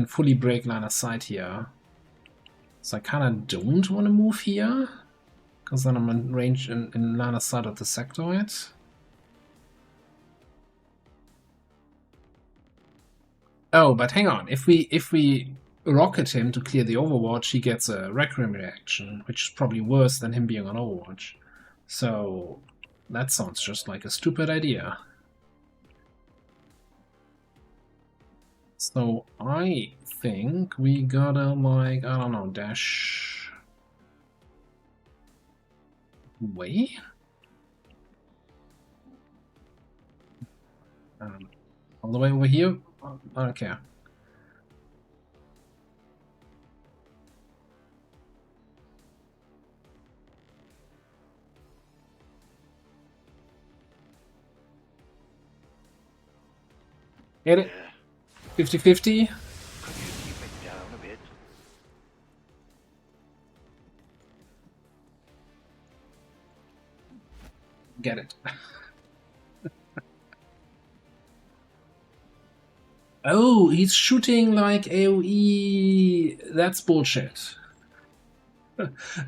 fully break line of sight here. So I kind of don't want to move here, because then I'm in range in line of sight of the sectoid. Oh, but hang on. If we rocket him to clear the Overwatch, he gets a Requiem reaction, which is probably worse than him being on Overwatch. So that sounds just like a stupid idea. So I think we gotta, like, I don't know, dash away? All the way over here? I don't care. Get it? 50-50? Could you keep it down a bit? Get it. Oh, he's shooting like AoE. That's bullshit.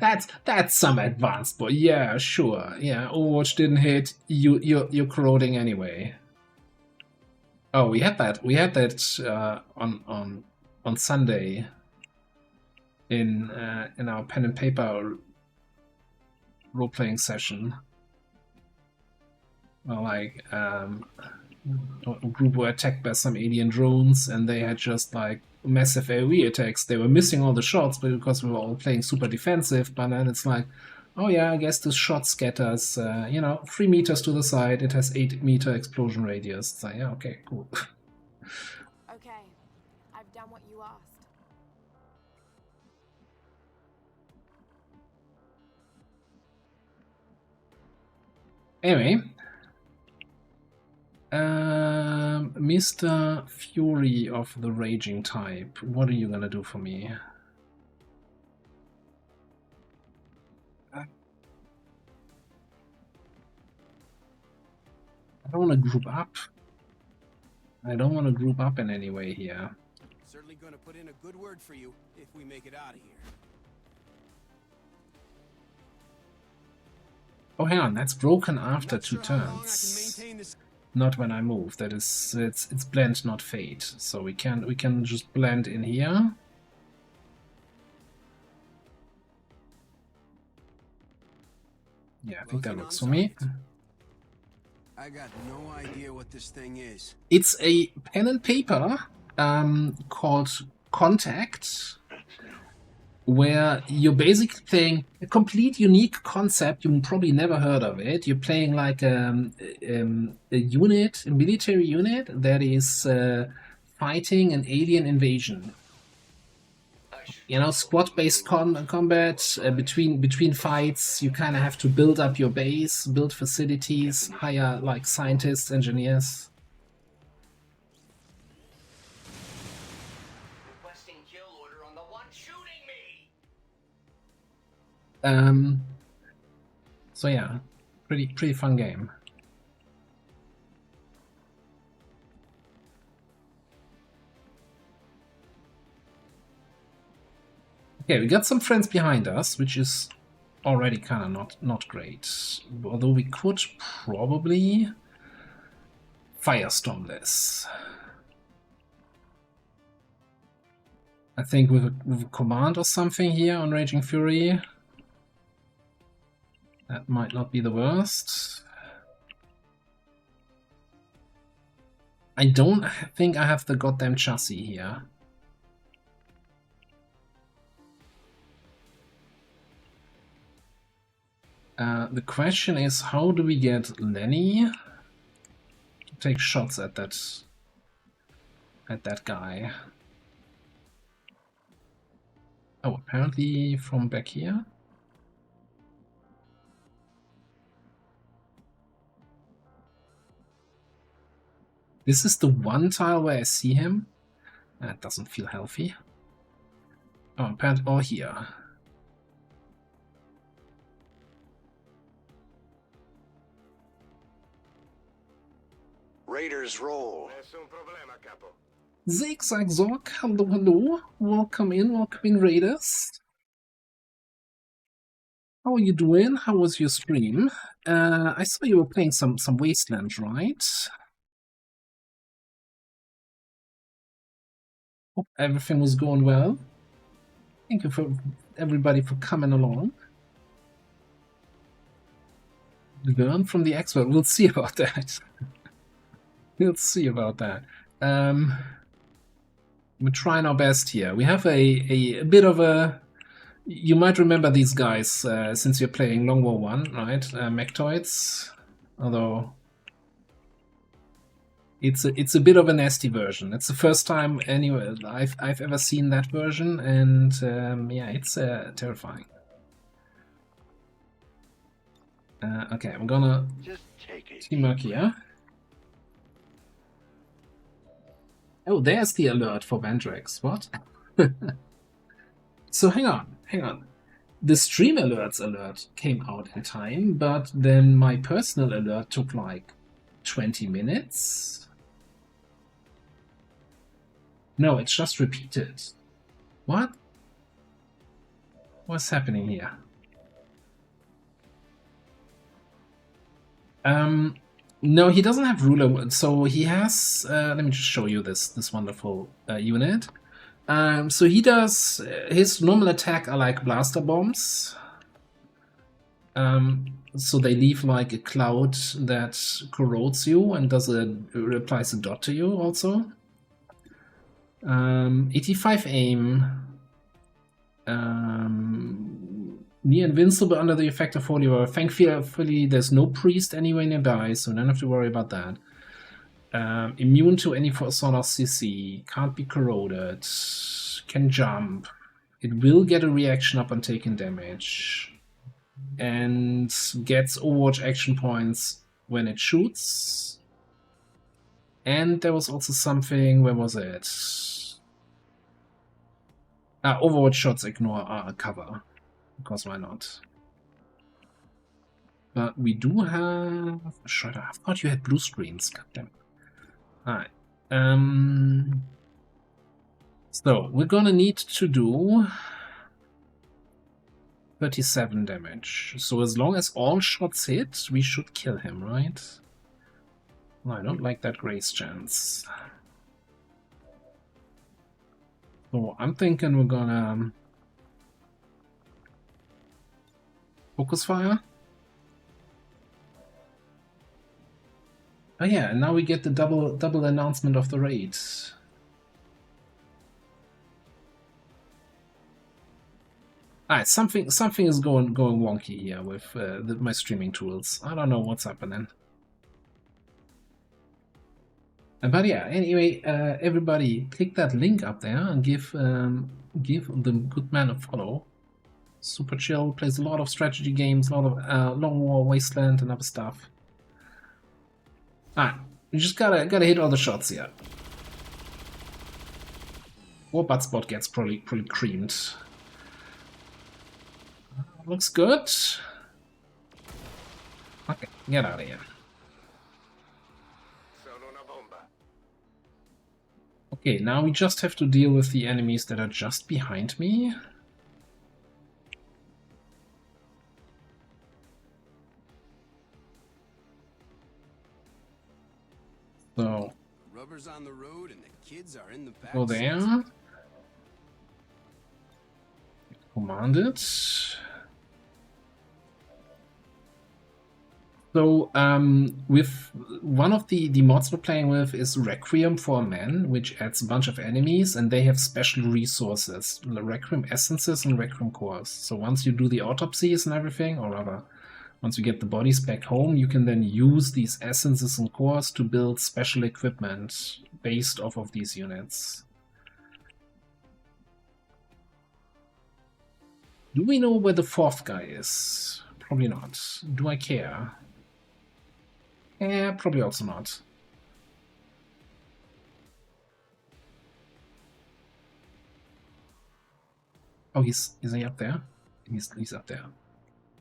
That's some advanced, but yeah, sure. Yeah, Overwatch didn't hit. You're corroding anyway. Oh, we had that on Sunday in our pen and paper role-playing session. Well, like a group were attacked by some alien drones, and they had just like massive AoE attacks. They were missing all the shots, but because we were all playing super defensive, but then it's like, oh yeah, I guess this shot scatters, 3 meters to the side, it has 8-meter explosion radius. So yeah, okay, cool. Okay, I've done what you asked. Anyway, Mr. Fury of the Raging type, what are you gonna do for me? I don't want to group up. I don't want to group up in any way here. Certainly gonna put in a good word for you if we make it out of here. Oh, hang on, that's broken after Not 2 sure how long I can turns. maintain this. Not when I move. That is, it's blend, not fade. So we can just blend in here. Yeah, I think that Closing works on for me. target. I got no idea what this thing is. It's a pen and paper called Contact, where you're basically playing a complete unique concept. You probably never heard of it. You're playing like a unit, a military unit that is fighting an alien invasion. You know, squad-based combat. Between fights, you kind of have to build up your base, build facilities, hire like scientists, engineers. Requesting kill order on the one shooting me. So yeah, pretty fun game. Okay, we got some friends behind us, which is already kind of not great. Although we could probably firestorm this. I think with a command or something here on Raging Fury, that might not be the worst. I don't think I have the goddamn chassis here. The question is, how do we get Lenny to take shots at that guy? Oh, apparently from back here. This is the one tile where I see him. That doesn't feel healthy. Oh, apparently, oh, here. Raiders roll. Zigzag Zork, hello. Welcome in, Raiders. How are you doing? How was your stream? I saw you were playing some Wasteland, right? Hope everything was going well. Thank you for everybody for coming along. Learn from the expert. We'll see about that. We'll see about that. We're trying our best here. We have a bit of a... You might remember these guys since you're playing Long War 1, right? Mechtoids. Although... It's a bit of a nasty version. It's the first time anyway I've ever seen that version, and yeah, it's terrifying. Okay, I'm gonna teamwork here. Oh, there's the alert for Vandrex. What? So hang on. The stream alerts alert came out in time, but then my personal alert took like 20 minutes. No, it's just repeated. What? What's happening here? No, he doesn't have ruler. So he has. Let me just show you this wonderful unit. So he does. His normal attack are like blaster bombs. So they leave like a cloud that corrodes you and applies a dot to you also. 85 aim. Near invincible under the effect of holy war. Thankfully, there's no priest anywhere nearby, so don't have to worry about that. Immune to any sort of CC. Can't be corroded. Can jump. It will get a reaction upon taking damage. And gets Overwatch action points when it shoots. And there was also something, where was it? Overwatch shots ignore cover. Because why not? But we do have a shredder. I thought you had blue screens. Goddamn. Alright. So we're gonna need to do 37 damage. So as long as all shots hit, we should kill him, right? No, I don't like that grace chance. So I'm thinking we're gonna focus fire. Oh yeah, and now we get the double announcement of the raid. Alright, something is going wonky here with my streaming tools. I don't know what's happening. But yeah, anyway, everybody click that link up there and give the good man a follow. Super chill, plays a lot of strategy games, a lot of Long War, Wasteland, and other stuff. Alright, you just gotta hit all the shots here. Or butt spot gets probably creamed. Looks good. Okay, get out of here. Okay, now we just have to deal with the enemies that are just behind me. So, Rubber's on the road and the kids are in the back. go there. Command it. So, with one of the mods we're playing with is Requiem for a Man, which adds a bunch of enemies, and they have special resources, Requiem essences and Requiem cores. So once you do the autopsies and everything, or rather, once you get the bodies back home, you can then use these essences and cores to build special equipment based off of these units. Do we know where the fourth guy is? Probably not. Do I care? Probably also not. Oh, is he up there? He's up there.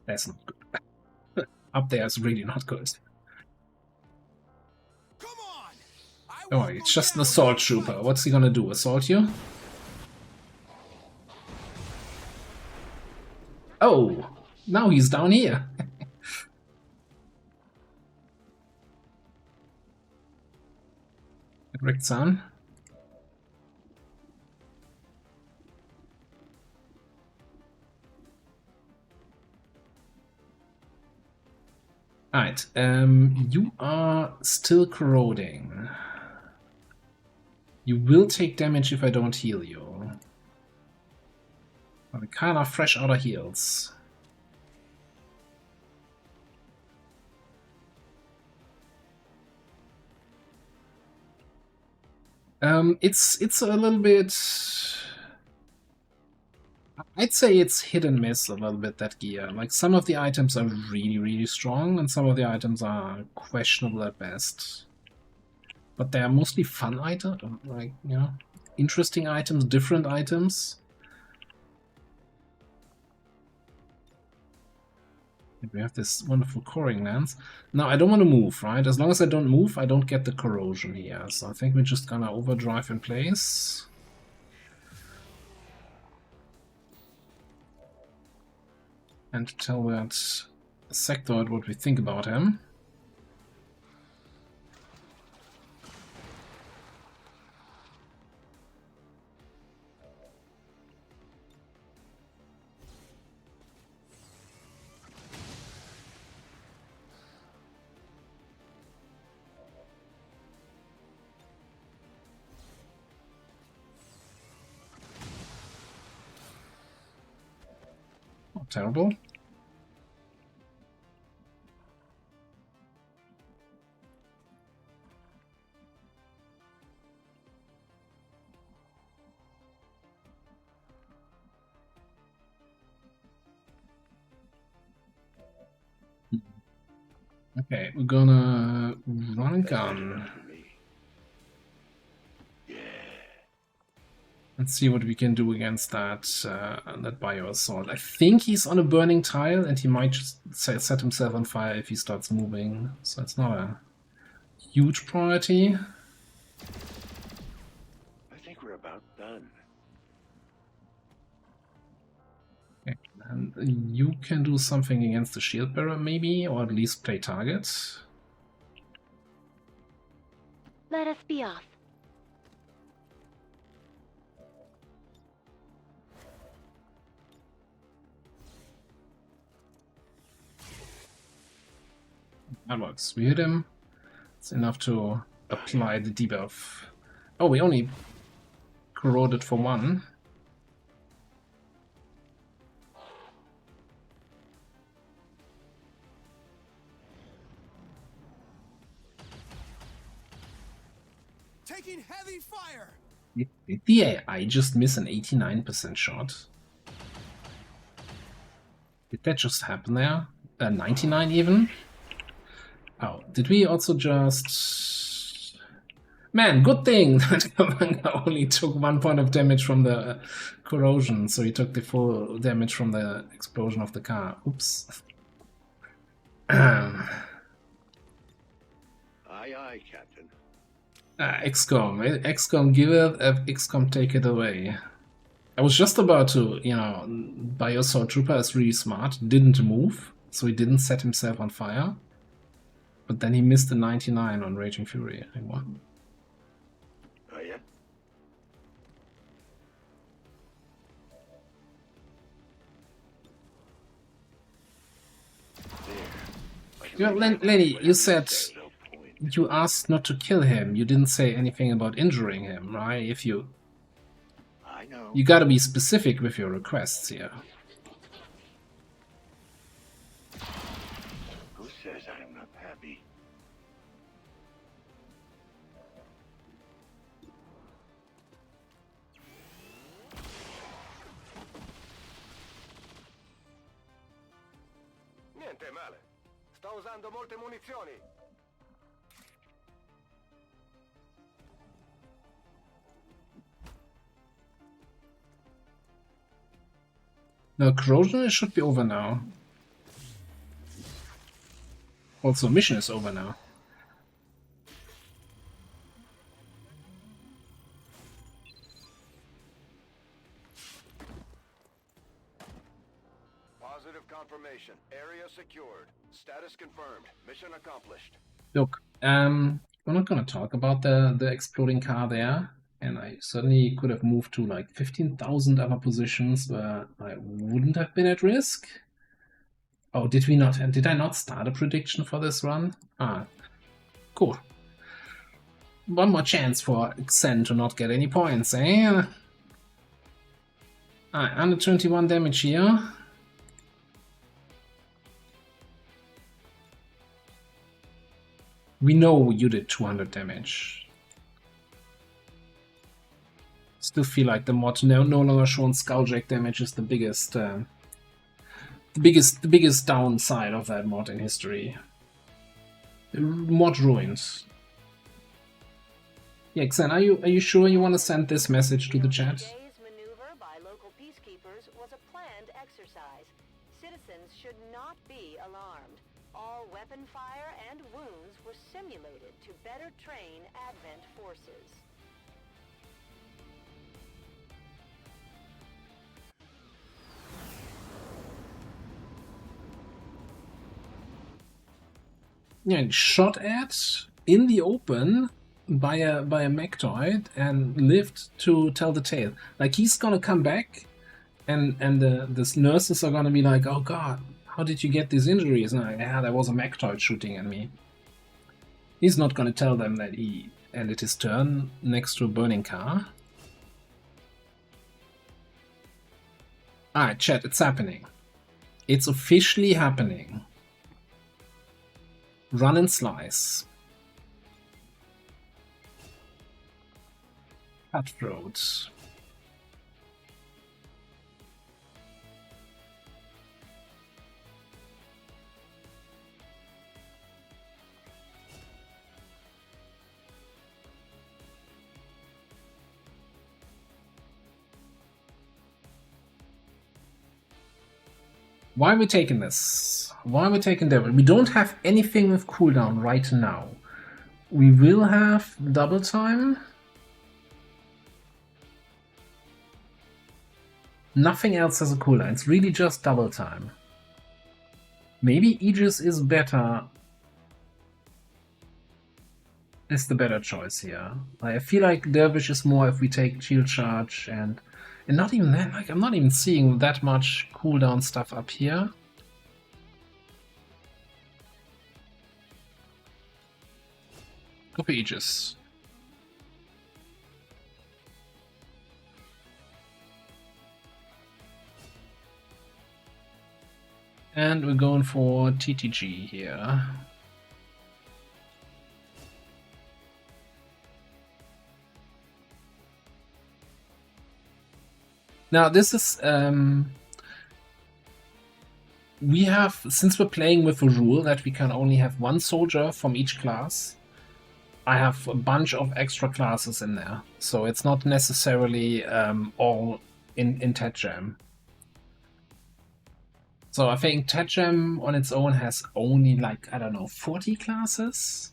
That's not good. Up there is really not good. Come on! Oh, it's just an assault trooper. What's he gonna do? Assault you? Oh, now he's down here. Correct, son. Alright, you are still corroding. You will take damage if I don't heal you. But we kind of fresh out of heals. It's a little bit... I'd say it's hit and miss a little bit, that gear. Like, some of the items are really, really strong, and some of the items are questionable at best. But they are mostly fun items, like, you know, interesting items, different items. We have this wonderful coring lens. Now, I don't want to move, right? As long as I don't move, I don't get the corrosion here. So I think we're just gonna overdrive in place. And tell that sectoid what we think about him. Not terrible. Okay, we're gonna run a gun. And Let's see what we can do against that that bio assault. I think he's on a burning tile, and he might just set himself on fire if he starts moving. So it's not a huge priority. I think we're about done. Okay. And you can do something against the shield bearer, maybe, or at least play target. Let us be off. That works. We hit him. It's enough to apply the debuff. Oh, we only corroded for one. Taking heavy fire. Did the AI just miss an 89% shot? Did that just happen there? 99 even? Oh, did we also just... Man, good thing that Kavanga only took 1 point of damage from the corrosion, so he took the full damage from the explosion of the car. Oops. Aye, aye, Captain. XCOM. XCOM give it, XCOM take it away. I was just about to, you know, Biosaur Trooper is really smart, didn't move, so he didn't set himself on fire. But then he missed the 99 on Raging Fury. I think what? Oh, yeah? You know, Lenny, you said you asked not to kill him. You didn't say anything about injuring him, right? If you... I know. You gotta be specific with your requests here. Who says I'm not happy? Niente male. Sto usando molte munizioni. No, corrosion, it should be over now. Also, mission is over now. Positive confirmation. Area secured. Status confirmed. Mission accomplished. Look, we're not gonna talk about the exploding car there, and I certainly could have moved to like 15,000 other positions where I wouldn't have been at risk. Oh, did we not? Did I not start a prediction for this run? Ah, cool. One more chance for Xen to not get any points, eh? Alright, 121 damage here. We know you did 200 damage. Still feel like the mod no longer showing Skulljack damage is the biggest downside of that mod in history. The mod ruins. Yeah, Xen, are you sure you want to send this message to the chat? Today's maneuver by local peacekeepers was a planned exercise. Citizens should not be alarmed. All weapon fire and wounds were simulated to better train Advent forces. Yeah, shot at in the open by a Mechtoid and lived to tell the tale. Like, he's gonna come back and the nurses are gonna be like, oh god, how did you get these injuries? And like, yeah, there was a Mechtoid shooting at me. He's not gonna tell them that he ended his turn next to a burning car. Alright, chat, it's happening. It's officially happening. Run and slice. Cutthroat. Why are we taking this? Why are we taking Devil? We don't have anything with cooldown right now. We will have double time. Nothing else has a cooldown. It's really just double time. Maybe Aegis is better. Is the better choice here. I feel like Dervish is more if we take shield charge and not even that. Like I'm not even seeing that much cooldown stuff up here. Go for Aegis. And we're going for TTG here. Now this is we have, since we're playing with a rule that we can only have one soldier from each class, I have a bunch of extra classes in there, so it's not necessarily all in Tetgem. So I think Tetgem on its own has only like, I don't know, 40 classes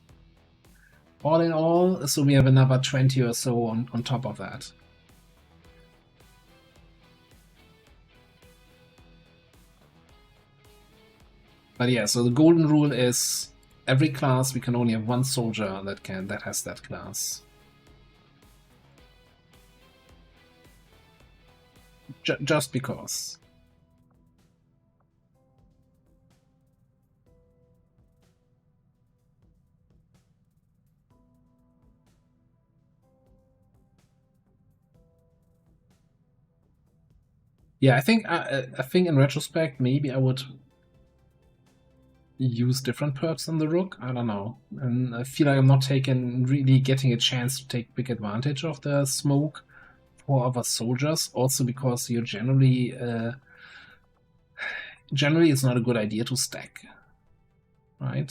all in all, so we have another 20 or so on top of that. But yeah, so the golden rule is every class we can only have one soldier that has that class. Just because. Yeah, I think in retrospect maybe I would use different perks on the Rook. I don't know, and I feel like I'm not really getting a chance to take big advantage of the smoke for other soldiers. Also because you're generally it's not a good idea to stack, right?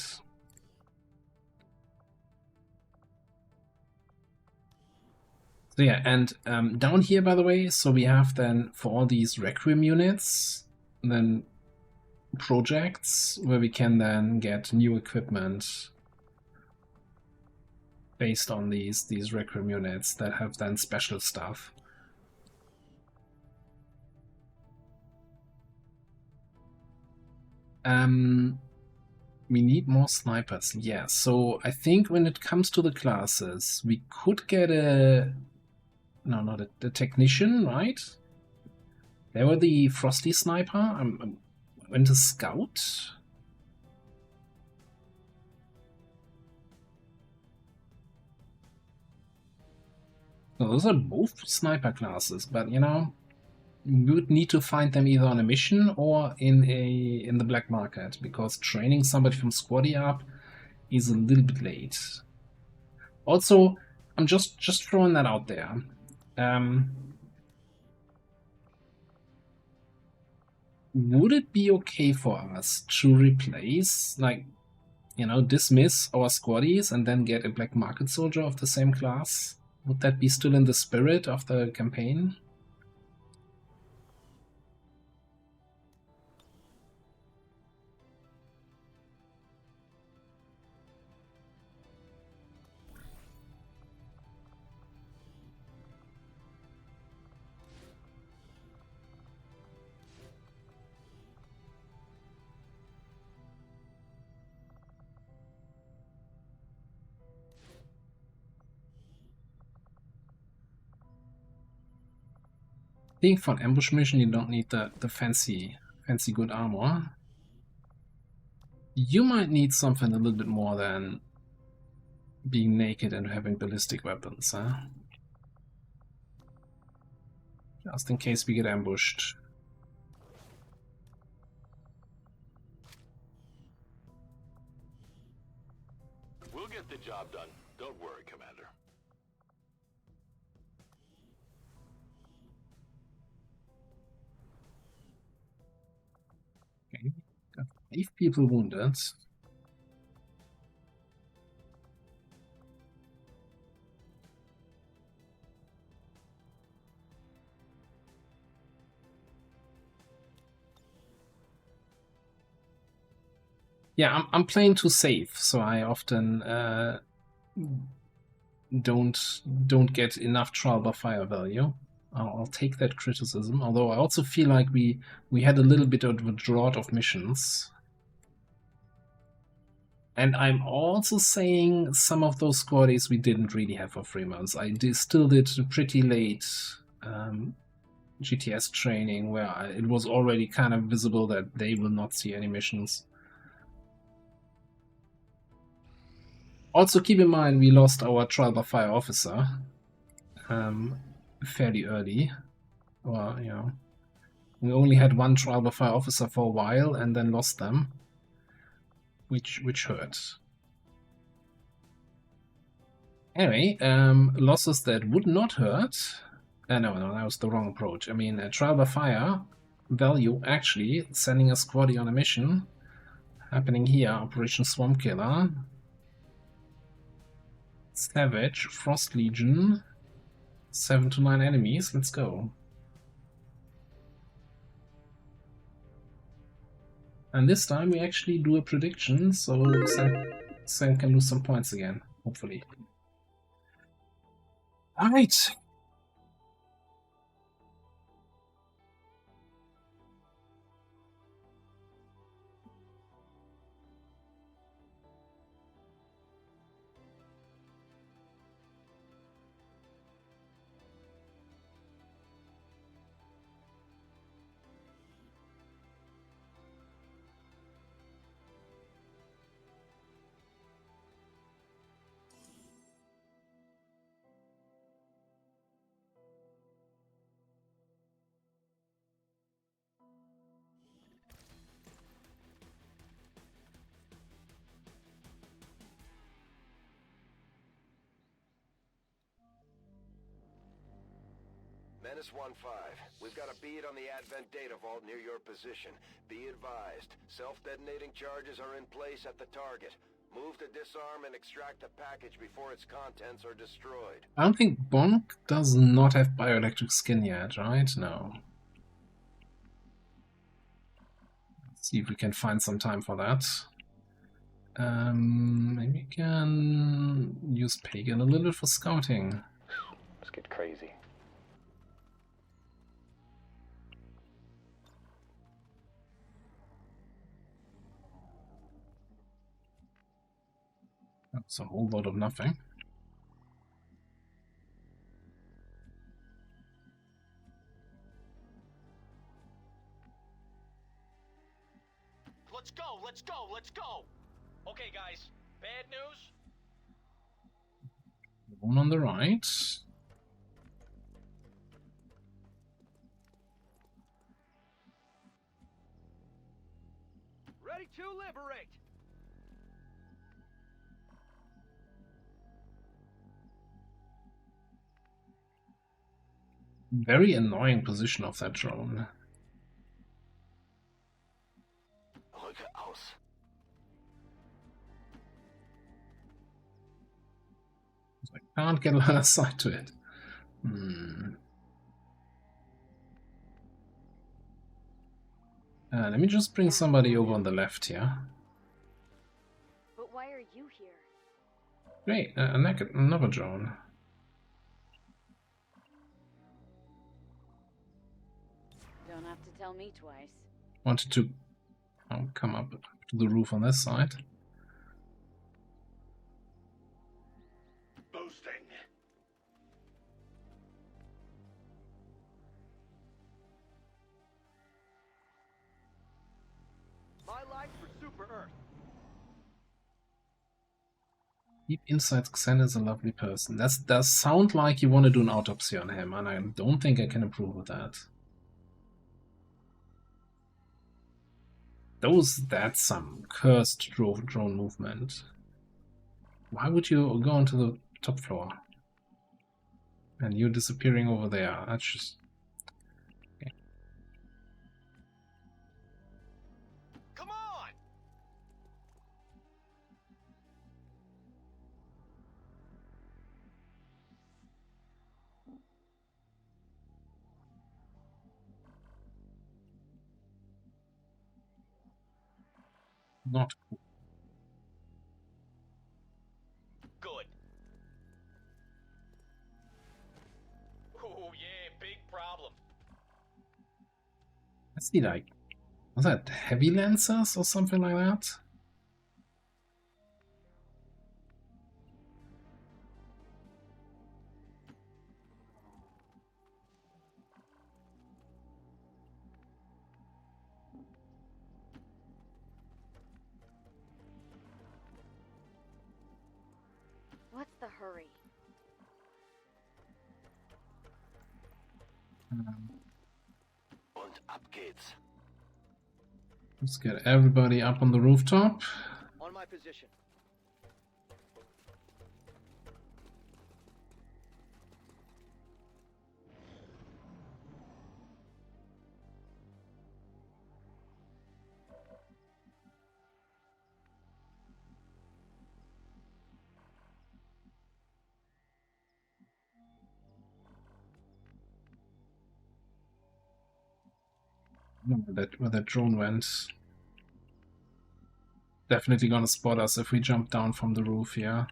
So yeah, and down here, by the way, so we have then for all these Requiem units, then projects where we can then get new equipment based on these Requiem units that have then special stuff. We need more snipers. Yeah, so I think when it comes to the classes, we could get a... No, not the technician, right? There were the Frosty Sniper. I went to Scout. So those are both sniper classes, but you know, we would need to find them either on a mission or in the black market, because training somebody from Squaddy up is a little bit late. Also, I'm just throwing that out there. Would it be okay for us to replace, like, you know, dismiss our Squaddies and then get a black market soldier of the same class? Would that be still in the spirit of the campaign? I think for an ambush mission you don't need the fancy good armor. You might need something a little bit more than being naked and having ballistic weapons, huh? Just in case we get ambushed. We'll get the job done. Don't worry, Commander. Okay, got 5 people wounded. Yeah, I'm playing too safe, so I often don't get enough trial by fire value. I'll take that criticism, although I also feel like we had a little bit of a drought of missions. And I'm also saying some of those squaddies we didn't really have for 3 months. I still did pretty late GTS training where it was already kind of visible that they will not see any missions. Also, keep in mind we lost our trial by fire officer fairly early. Well, you know, we only had one trial by fire officer for a while and then lost them, which hurt. Anyway, losses that would not hurt. No, that was the wrong approach. I mean, a trial by fire value actually sending a squaddy on a mission happening here. Operation Swamp Killer. Savage, Frost Legion, 7 to 9 enemies, let's go. And this time we actually do a prediction, so Sam can lose some points again, hopefully. Alright. Menace 1-5. We've got a bead on the Advent data vault near your position. Be advised, self-detonating charges are in place at the target. Move to disarm and extract the package before its contents are destroyed. I don't think Bonk does not have bioelectric skin yet, right? No. Let's see if we can find some time for that. Maybe we can use Pagan a little bit for scouting. Let's get crazy. That's a whole lot of nothing. Let's go, let's go, let's go! Okay, guys, bad news? One on the right. Ready to liberate! Very annoying position of that drone. I can't get a line of sight to it. Let me just bring somebody over on the left here. But why are you here? Great, another drone. Don't have to tell me twice. Wanted to come up to the roof on this side. Boosting. My life for Super Earth. Deep inside, Xen is a lovely person. That does sound like you want to do an autopsy on him, and I don't think I can approve of that. That's some cursed drone movement. Why would you go onto the top floor? And you disappearing over there. That's just... Okay. Come on! Not cool. see, like, was that heavy lancers or something like that? What's the hurry? Und ab geht's. Let's get everybody up on the rooftop. On my position. I don't know where that drone went. Definitely gonna spot us if we jump down from the roof here.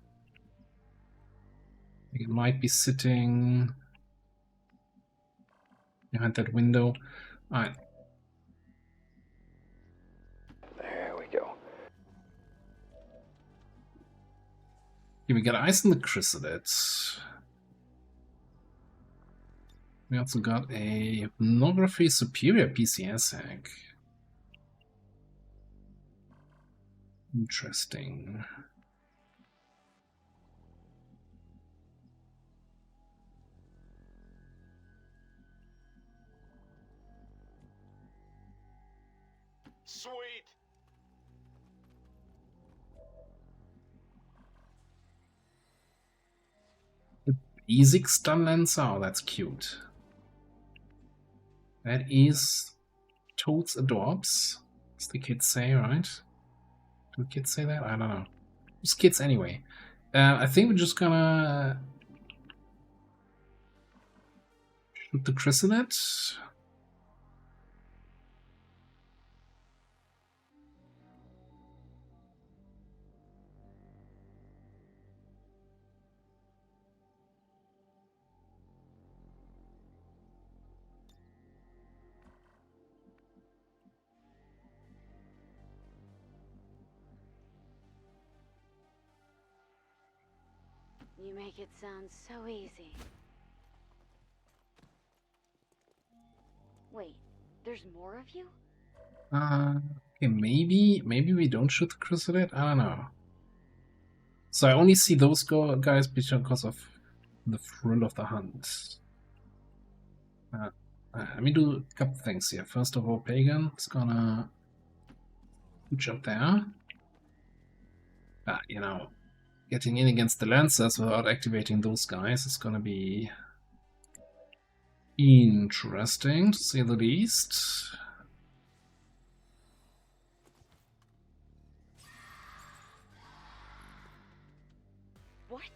It might be sitting behind that window. Alright. There we go. Here we got ice in the chrysalid. We also got a Hypnography Superior PCS hack. Interesting. Sweet. The basic stun lancer. Oh, that's cute. That is totes adorbs, as the kids say, right? Do kids say that? I don't know. Who's kids anyway? I think we're just gonna shoot the chrysalid. You make it sound so easy. Wait, there's more of you? Okay, maybe we don't shoot the chrysalid. I don't know. So I only see those guys because of the thrill of the hunt. Let me do a couple things here. First of all, Pagan is gonna jump there. You know, getting in against the Lancers without activating those guys is gonna be interesting, to say the least. What?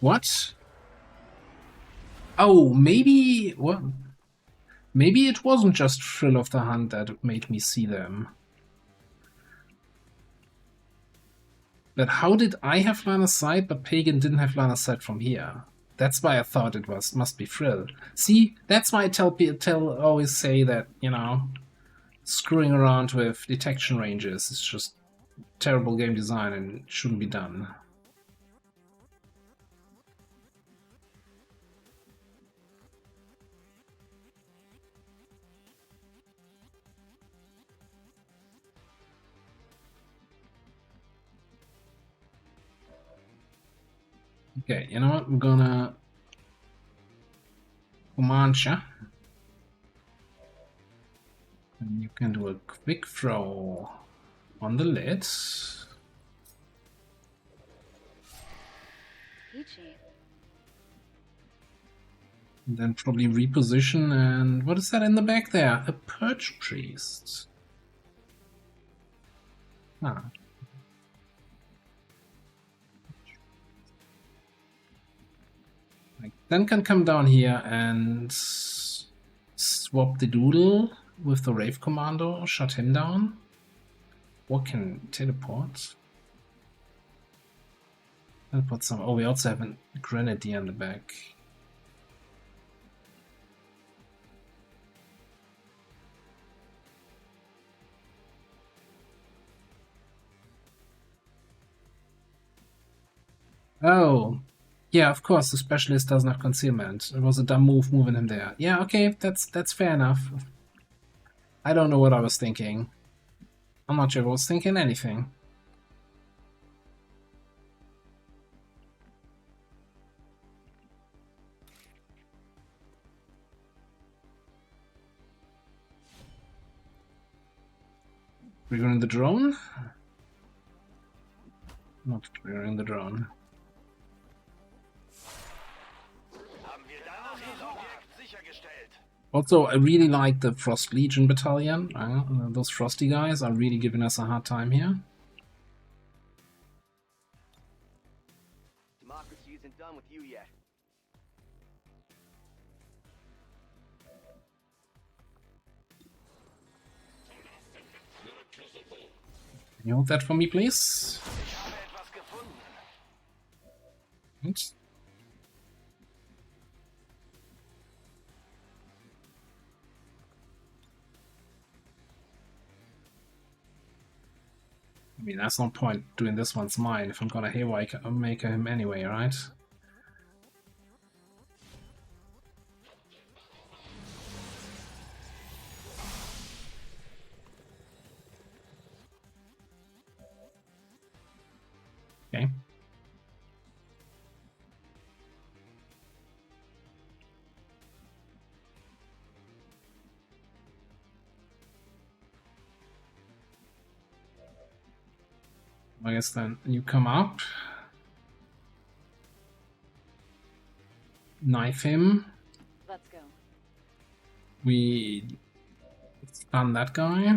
What? Oh, maybe... what? Maybe it wasn't just thrill of the hunt that made me see them. But how did I have line of sight, but Pagan didn't have line of sight from here? That's why I thought it must be thrill. See, that's why I always say that, you know, screwing around with detection ranges is just terrible game design and shouldn't be done. Okay, you know what? I'm gonna command you. And you can do a quick throw on the lid. Peachy. And then probably reposition, and what is that in the back there? A Purge Priest. Ah. I then can come down here and swap the doodle with the Rave Commando, shut him down. Or can teleport. I'll put some. Oh, we also have a grenadier in the back. Oh, yeah, of course, the specialist doesn't have concealment. It was a dumb move moving him there. Yeah, okay, that's fair enough. I don't know what I was thinking. I'm not sure if I was thinking anything. Triggering the drone? Not triggering the drone. Also, I really like the Frost Legion battalion. Those frosty guys are really giving us a hard time here. Democracy isn't done with you yet. Can you hold that for me, please? Thanks. I mean, that's no point doing this one's mine if I'm gonna Haywire make him anyway, right? Okay. I guess then you come up, knife him. Let's go. We stun that guy.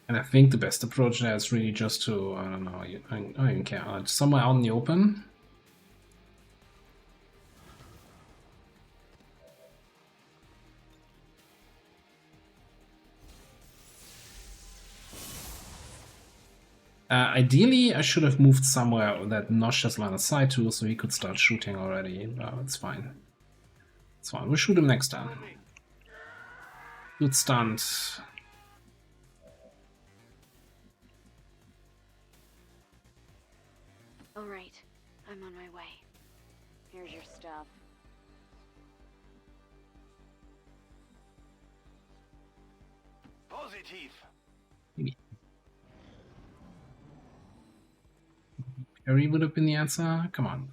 And I think the best approach there is really just to, I don't know, I don't even care, somewhere out in the open. Ideally, I should have moved somewhere that Nosh has line of sight to, so he could start shooting already. No, it's fine. It's fine. We'll shoot him next time. Good stunt. All right, I'm on my way. Here's your stuff. Positive. Maybe. Harry would have been the answer. Come on.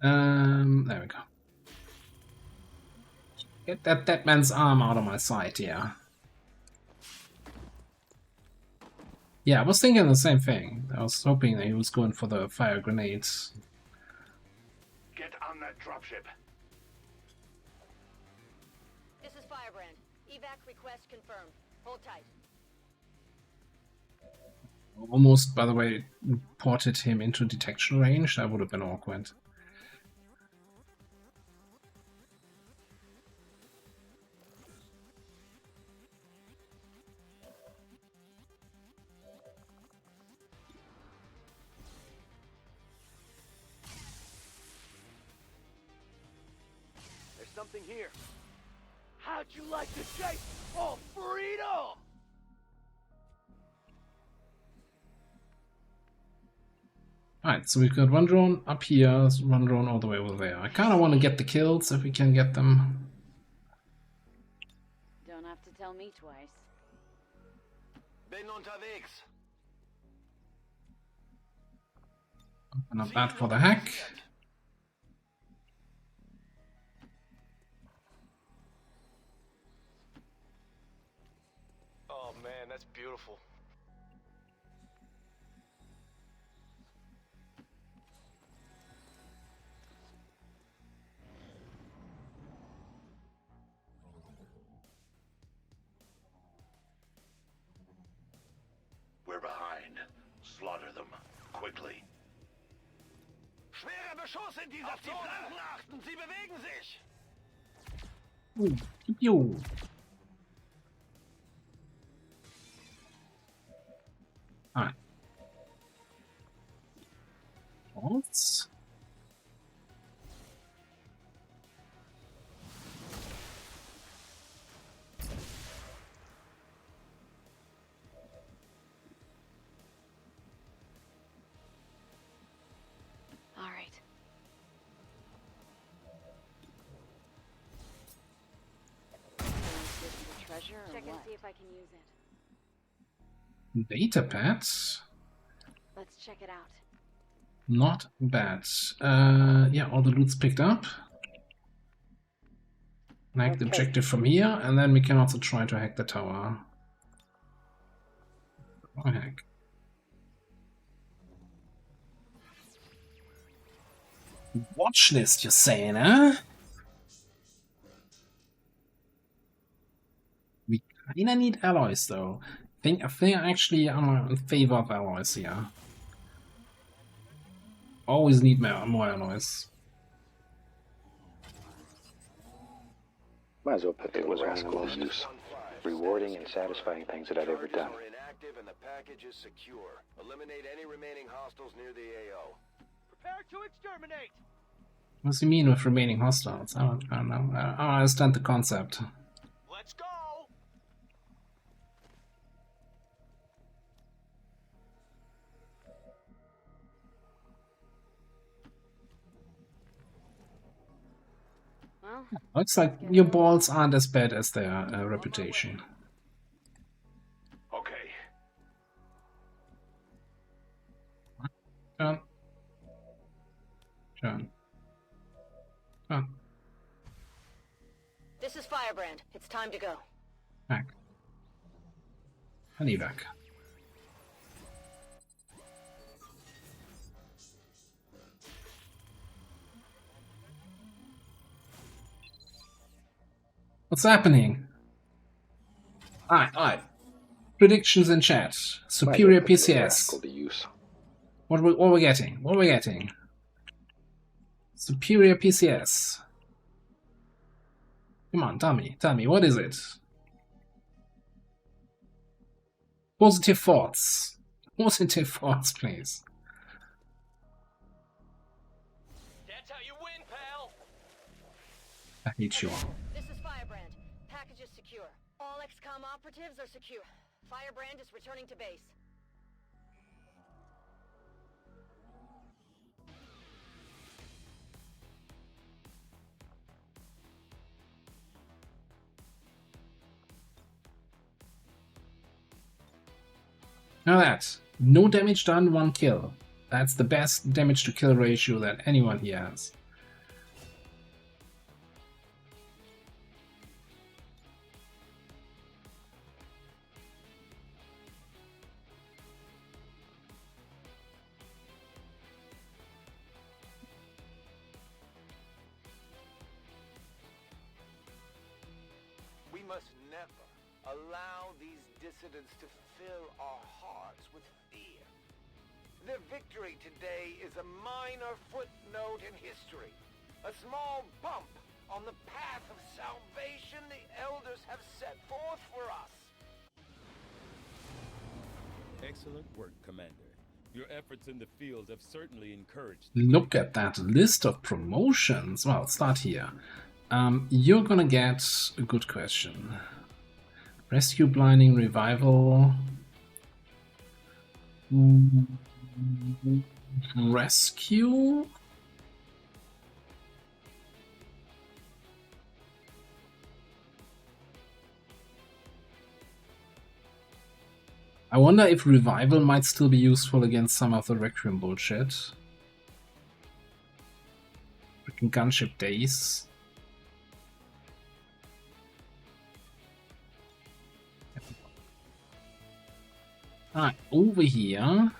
There we go. Get that dead man's arm out of my sight, yeah. Yeah, I was thinking the same thing. I was hoping that he was going for the fire grenades. Get on that dropship. This is Firebrand. Evac request confirmed. Hold tight. Almost, by the way, ported him into detection range. That would have been awkward. There's something here. How'd you like to chase? Oh, freedom! Alright, so we've got one drone up here, one drone all the way over there. I kind of want to get the kills if we can get them. Don't have to tell me twice. Ben unterwegs. Not bad for the hack. Oh man, that's beautiful. quickly. Schwerer Beschuss in dieser Zone. Auf die Flanken achten, sie bewegen sich. Pew. Alright. Bolts. All right. Treasure or Check and what? see if I can use it. Data pads. Let's check it out. Not bad. Yeah, all the loot's picked up. Hack the objective from here, and then we can also try to hack the tower. Or hack. Watch list, you're saying, huh? We kinda need alloys, though. I think actually I'm in favor of alloys here. Always need more alloys. Might as well put the rascal to use. Rewarding and satisfying things that I've ever done. Inactive and the package is secure. Eliminate any remaining hostiles near the AO. Prepare to exterminate. What does he mean with remaining hostiles? I don't know. I don't understand the concept. Let's go. Well, Looks like your balls aren't as bad as their reputation. Okay. Turn. Turn. Turn. This is Firebrand. It's time to go. Back. Honey back. What's happening? Alright. Predictions in chat. Superior PCS. What are we getting? What are we getting? Superior PCS. Come on, tell me, what is it? Positive thoughts. Positive thoughts, please. That's how you win, pal. I hate you all. This is Firebrand. Package is secure. All XCOM operatives are secure. Firebrand is returning to base. Now that. No damage done, 1 kill. That's the best damage to kill ratio that anyone here has. We must never allow these dissidents to fill our hearts with fear. Their victory today is a minor footnote in history. A small bump on the path of salvation the elders have set forth for us. Excellent work, Commander. Your efforts in the field have certainly encouraged. Look at that list of promotions. Well, start here. You're gonna get a good question. Rescue, blinding, revival. Rescue? I wonder if revival might still be useful against some of the Requiem bullshit. Freaking gunship days. Alright, over here.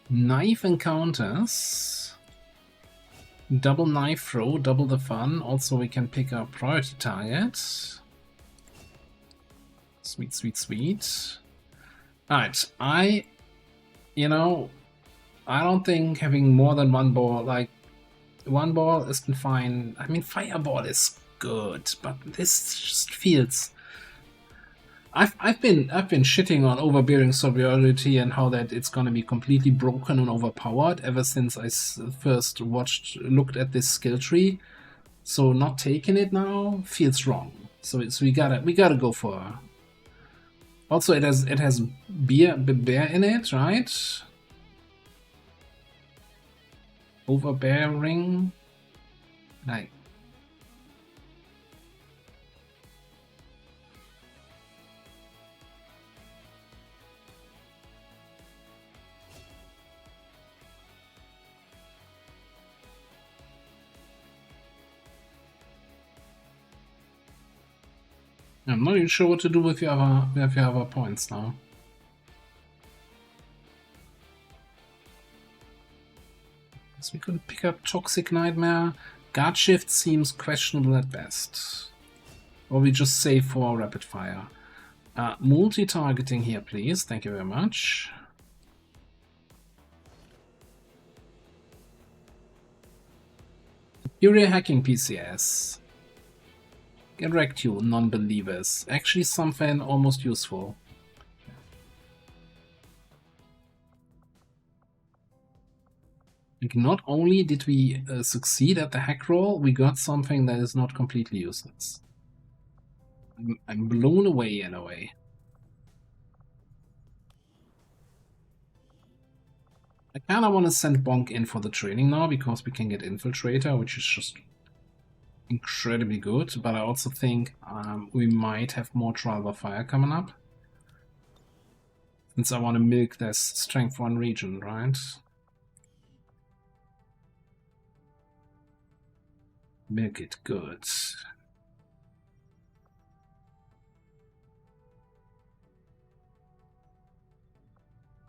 Knife encounters. Double knife throw, double the fun. Also we can pick up priority target. Sweet, sweet, sweet. Alright, I I don't think having more than one ball, like one ball is fine. I mean, fireball is good, but this just feels. I've been shitting on overbearing superiority and how that it's gonna be completely broken and overpowered ever since I first looked at this skill tree. So not taking it now feels wrong. So we gotta go for her. Also, it has bear in it, right? Overbearing, like. I'm not even sure what to do with your other points now. So we could pick up Toxic Nightmare. Guard Shift seems questionable at best. Or we just save for Rapid Fire. Multi-targeting here, please. Thank you very much. Fury Hacking PCS. Get wrecked, you non-believers. Actually something almost useful. Like, not only did we succeed at the hack roll, we got something that is not completely useless. I'm blown away in a way. I kind of want to send Bonk in for the training now because we can get Infiltrator, which is just incredibly good. But I also think we might have more Trial by Fire coming up. Since I want to milk this Strength 1 region, right? Milk it good.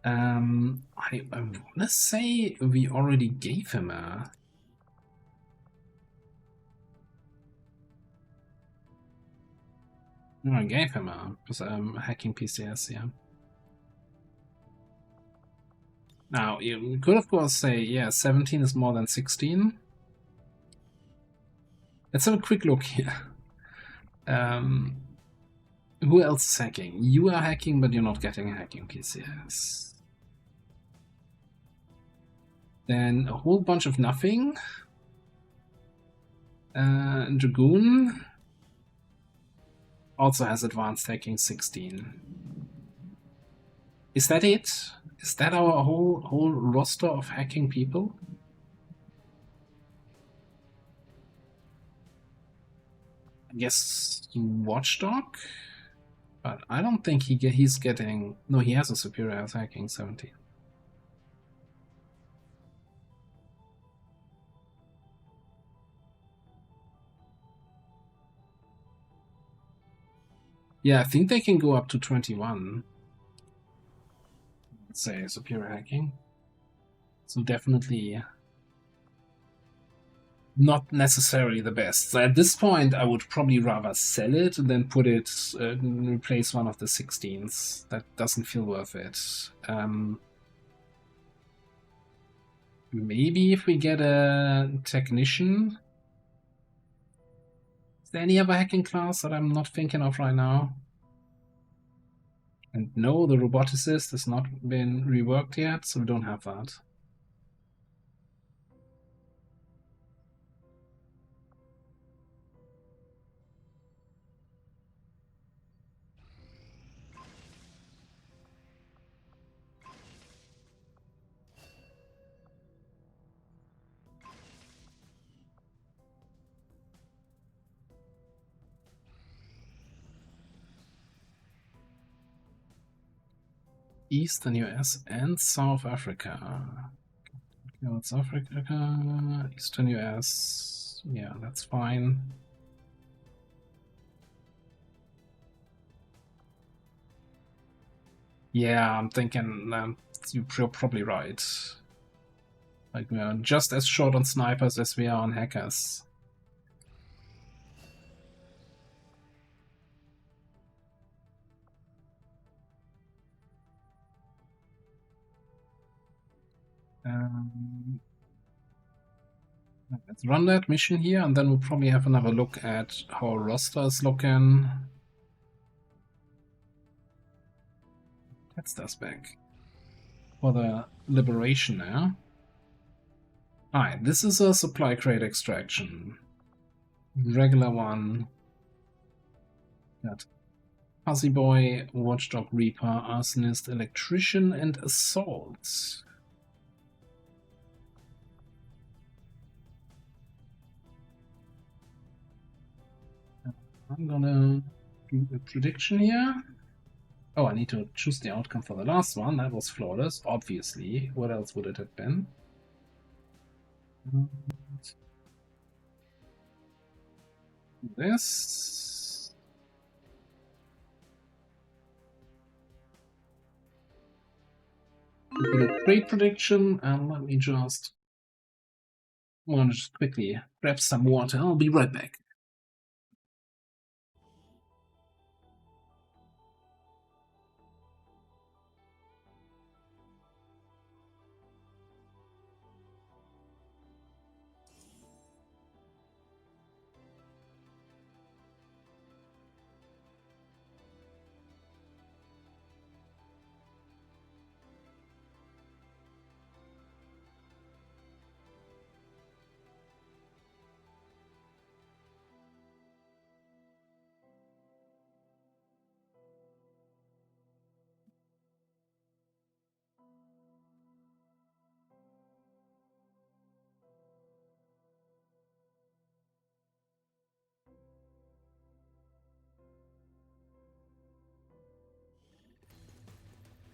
I wanna say we already gave him a. No, I gave him a hacking PCS, yeah. Now, you could of course say, yeah, 17 is more than 16. Let's have a quick look here. Who else is hacking? You are hacking, but you're not getting a hacking PCS. Then a whole bunch of nothing. Dragoon also has advanced hacking 16. Is that it? Is that our whole roster of hacking people? I guess Watchdog? But I don't think he's getting... No, he has a superior hacking 17. Yeah, I think they can go up to 21. Let's say superior hacking. So definitely not necessarily the best. So at this point, I would probably rather sell it than put it, replace one of the 16s. That doesn't feel worth it. Maybe if we get a technician. Is there any other hacking class that I'm not thinking of right now? And no, the roboticist has not been reworked yet, so we don't have that. Eastern US and South Africa. Okay, South Africa, Eastern US. Yeah, that's fine. Yeah, I'm thinking you're probably right. Like, we are just as short on snipers as we are on hackers. Let's run that mission here, and then we'll probably have another look at how our roster is looking. That's us back for the liberation now. Alright, this is a supply crate extraction. Regular one. Got Fuzzy Boy, Watchdog Reaper, Arsonist, Electrician, and Assault. I'm gonna do a prediction here. Oh, I need to choose the outcome for the last one. That was flawless, obviously. What else would it have been? This. Do a great prediction, and let me just. I want to just quickly grab some water. I'll be right back.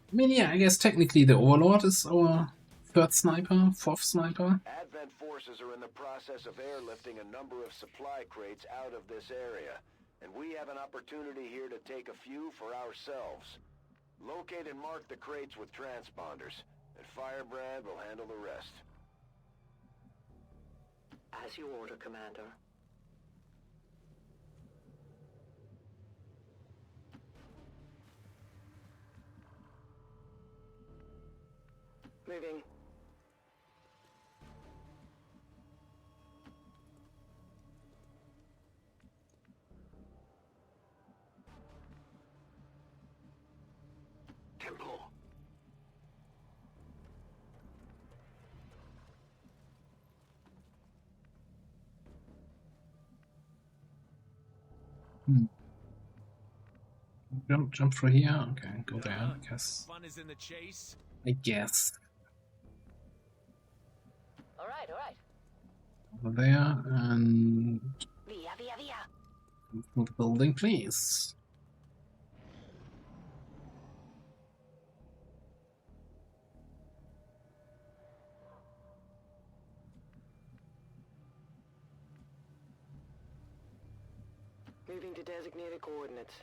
I mean, yeah, I guess technically the Overlord is our third sniper, fourth sniper. Advent forces are in the process of airlifting a number of supply crates out of this area, and we have an opportunity here to take a few for ourselves. Locate and mark the crates with transponders, and Firebrand will handle the rest. As you order, Commander. Moving. Temple. Jump through here. Okay, go there. I guess. Fun is in the chase. I guess. All right. Over there and Via. move the building, please. Moving to designated coordinates.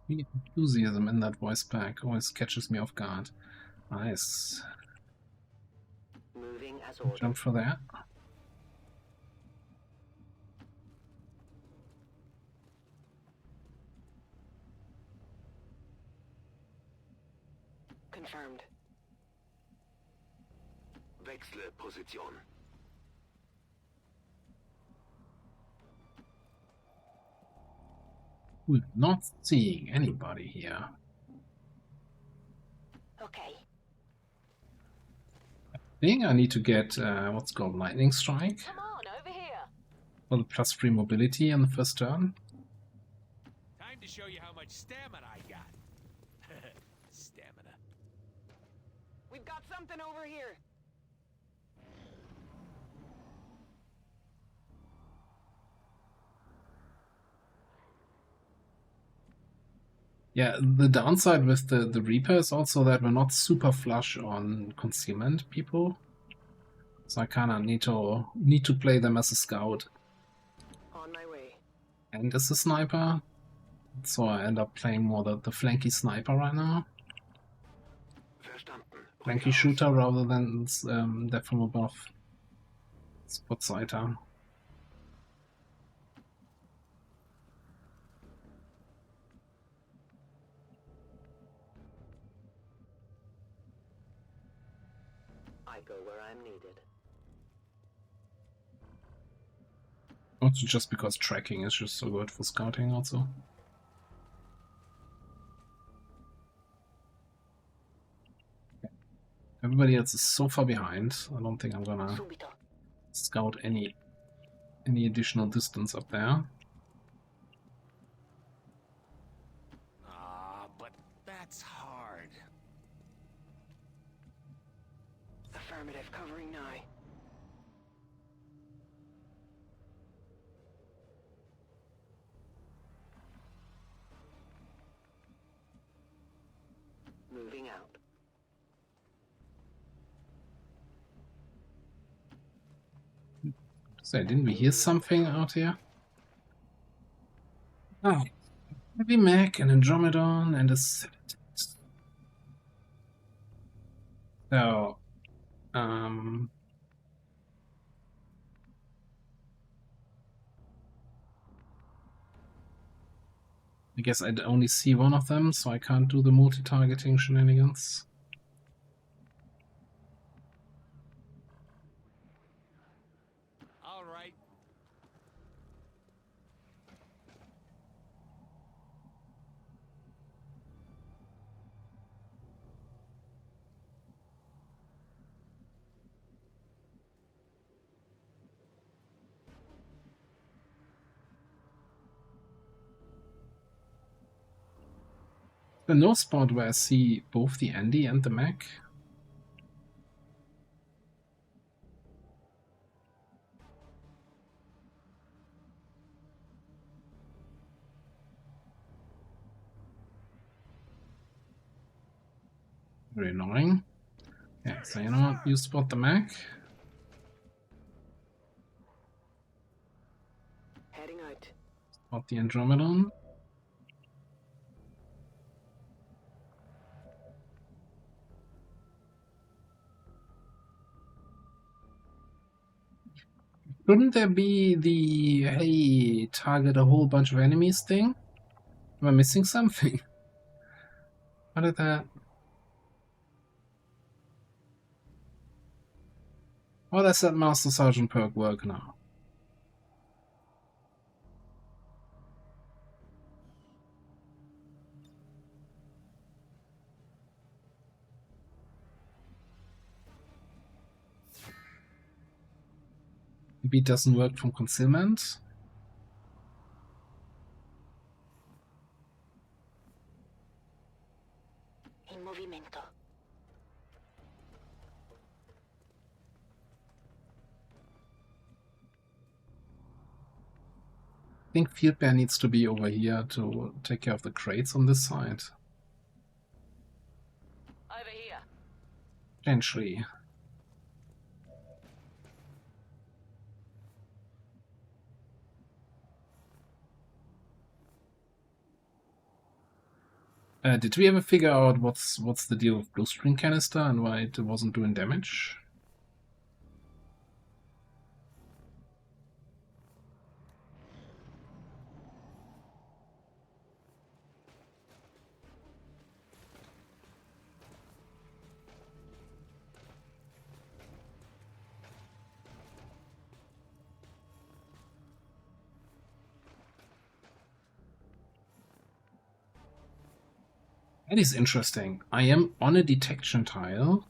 Enthusiasm in that voice pack always catches me off guard. Nice. Moving as ordered. Jump for that. Confirmed. Wechsle Position. We're not seeing anybody here. Okay. I think I need to get what's called Lightning Strike. Come on, over here. For the +3 mobility on the first turn. Time to show you how much stamina I got. Stamina. We've got something over here. Yeah, the downside with the Reaper is also that we're not super flush on concealment people. So I kinda need to play them as a scout. On my way. And as a sniper. So I end up playing more the flanky sniper right now. Flanky shooter rather than that from above. Spotsighter. I go where I'm needed. Also just because tracking is just so good for scouting also. Everybody else is so far behind. I don't think I'm gonna scout any additional distance up there. But that's hard. Affirmative, covering nigh. Moving out. So didn't we hear something out here? Oh, Heavy Mech and Andromedon and a Citadel. So, I guess I'd only see one of them, so I can't do the multi-targeting shenanigans. All right. There's no spot where I see both the Andy and the Mech. Very annoying. Yeah, so you know what? You spot the Mech. Heading out. Spot the Andromedon. Shouldn't there be the, hey, target a whole bunch of enemies thing? Am I missing something? How did that... How does that Master Sergeant perk work now? Maybe it doesn't work from concealment? En movimiento. I think Field Bear needs to be over here to take care of the crates on this side. Over here. Potentially. Did we ever figure out what's the deal with Blue Screen Canister and why it wasn't doing damage? That is interesting. I am on a detection tile,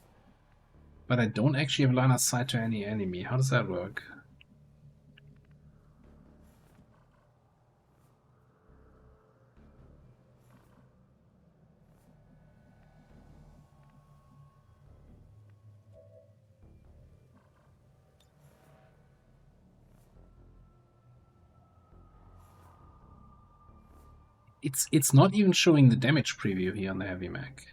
but I don't actually have line of sight to any enemy. How does that work? It's not even showing the damage preview here on the Heavy Mech.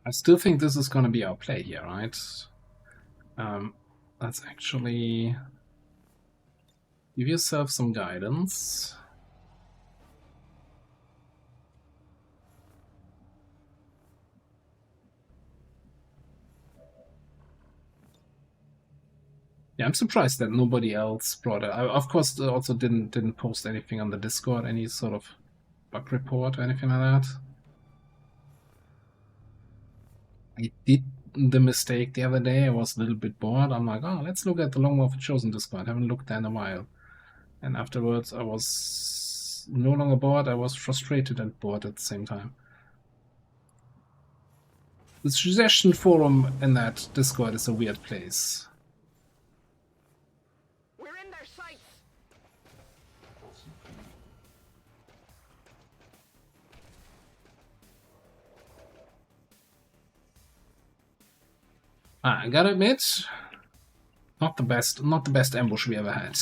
I still think this is going to be our play here, right? Let's actually give yourself some guidance. Yeah, I'm surprised that nobody else brought it. I, of course, also didn't post anything on the Discord, any sort of bug report or anything like that. I did the mistake the other day. I was a little bit bored. I'm like, oh, let's look at the Long War for Chosen Discord. I haven't looked there in a while. And afterwards, I was no longer bored. I was frustrated and bored at the same time. The suggestion forum in that Discord is a weird place. We're in their sights. I gotta admit, not the best ambush we ever had.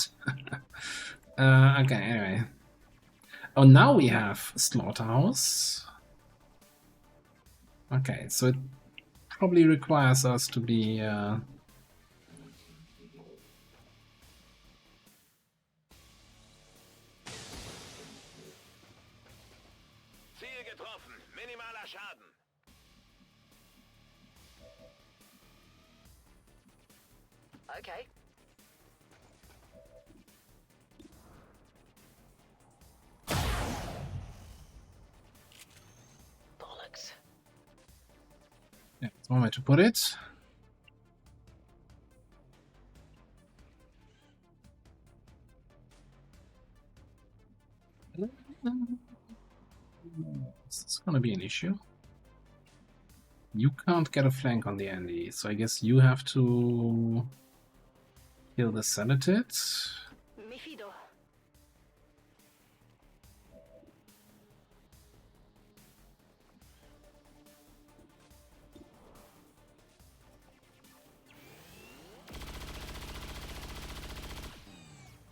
Okay, anyway. Oh, now we have Slaughterhouse. Okay, so it probably requires us to be Ziel getroffen. Minimaler Schaden. Okay. Bollocks. yeah, that's one way to put it. Is this gonna be an issue? You can't get a flank on the Andy, so I guess you have to kill the Senated. Mi fido.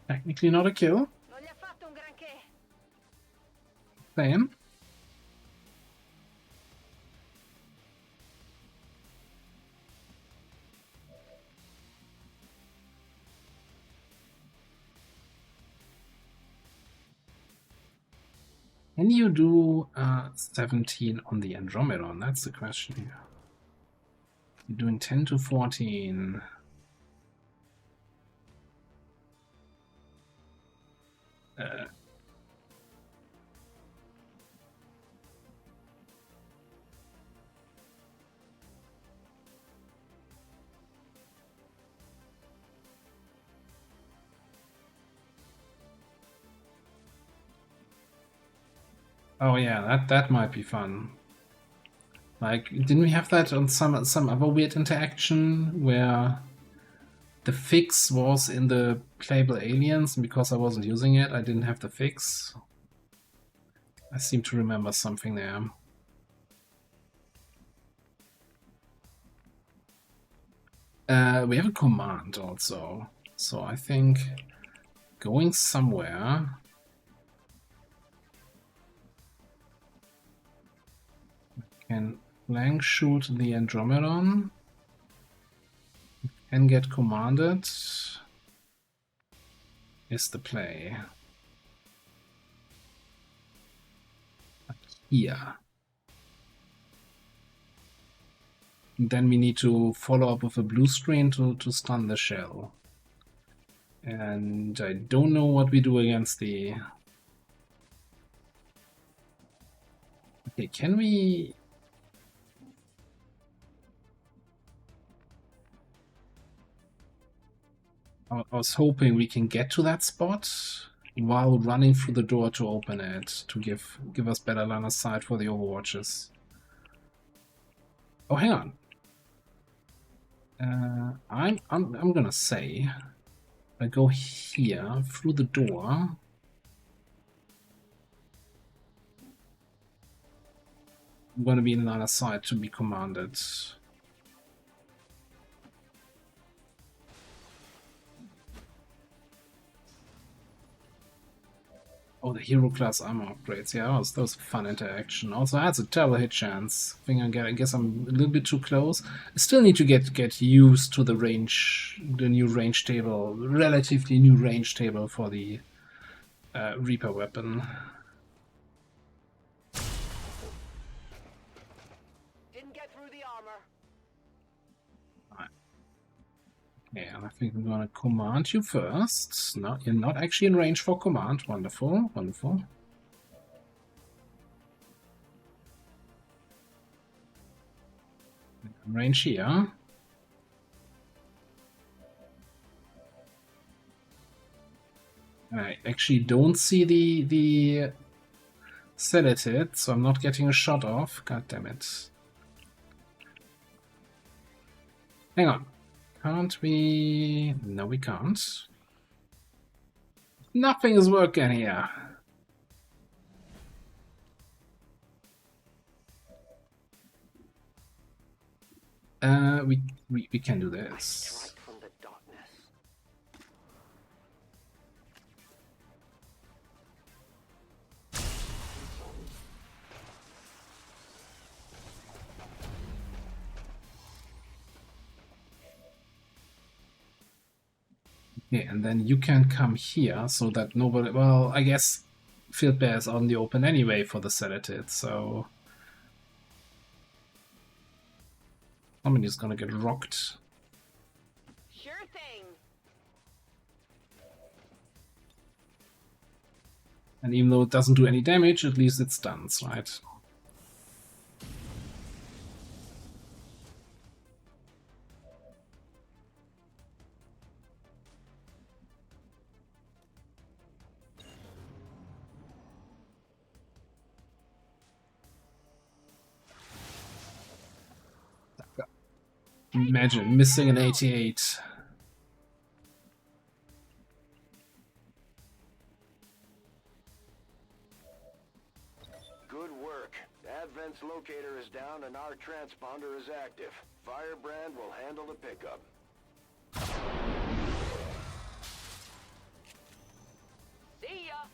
Technically not a kill. Non gli ha fatto un granché. Same. Can you do 17 on the Andromedon? That's the question here. You're doing 10 to 14. Oh yeah, that might be fun. Like, didn't we have that on some other weird interaction where the fix was in the playable aliens, and because I wasn't using it, I didn't have the fix? I seem to remember something there. We have a command also, so I think going somewhere. Can flank shoot the Andromedon. Can get commanded. Is the play. Here. Then we need to follow up with a blue screen to stun the shell. And I don't know what we do against the... Okay, can we... I was hoping we can get to that spot while running through the door to open it, to give us better line of sight for the overwatches. Oh, hang on. I'm gonna say I go here through the door. I'm gonna be in line of sight to be commanded. Oh, the hero class armor upgrades. Yeah, that was a fun interaction. Also, that's a terrible hit chance. I guess I'm a little bit too close. I still need to get used to the range, the new range table, relatively new range table for the Reaper weapon. Didn't get through the armor. Yeah, I think I'm gonna command you first. No, you're not actually in range for command. Wonderful, wonderful. Range here. I actually don't see the sedative, so I'm not getting a shot off. God damn it. Hang on. Can't we... No, we can't. Nothing is working here. We can do this. From the darkness. Okay, and then you can come here so that nobody... Well, I guess Field Bear is on the open anyway for the sedative, so... Somebody's gonna get rocked. Sure thing. And even though it doesn't do any damage, at least it stuns, right? Imagine missing an 88. Good work. Advent's locator is down and our transponder is active. Firebrand will handle the pickup. See ya.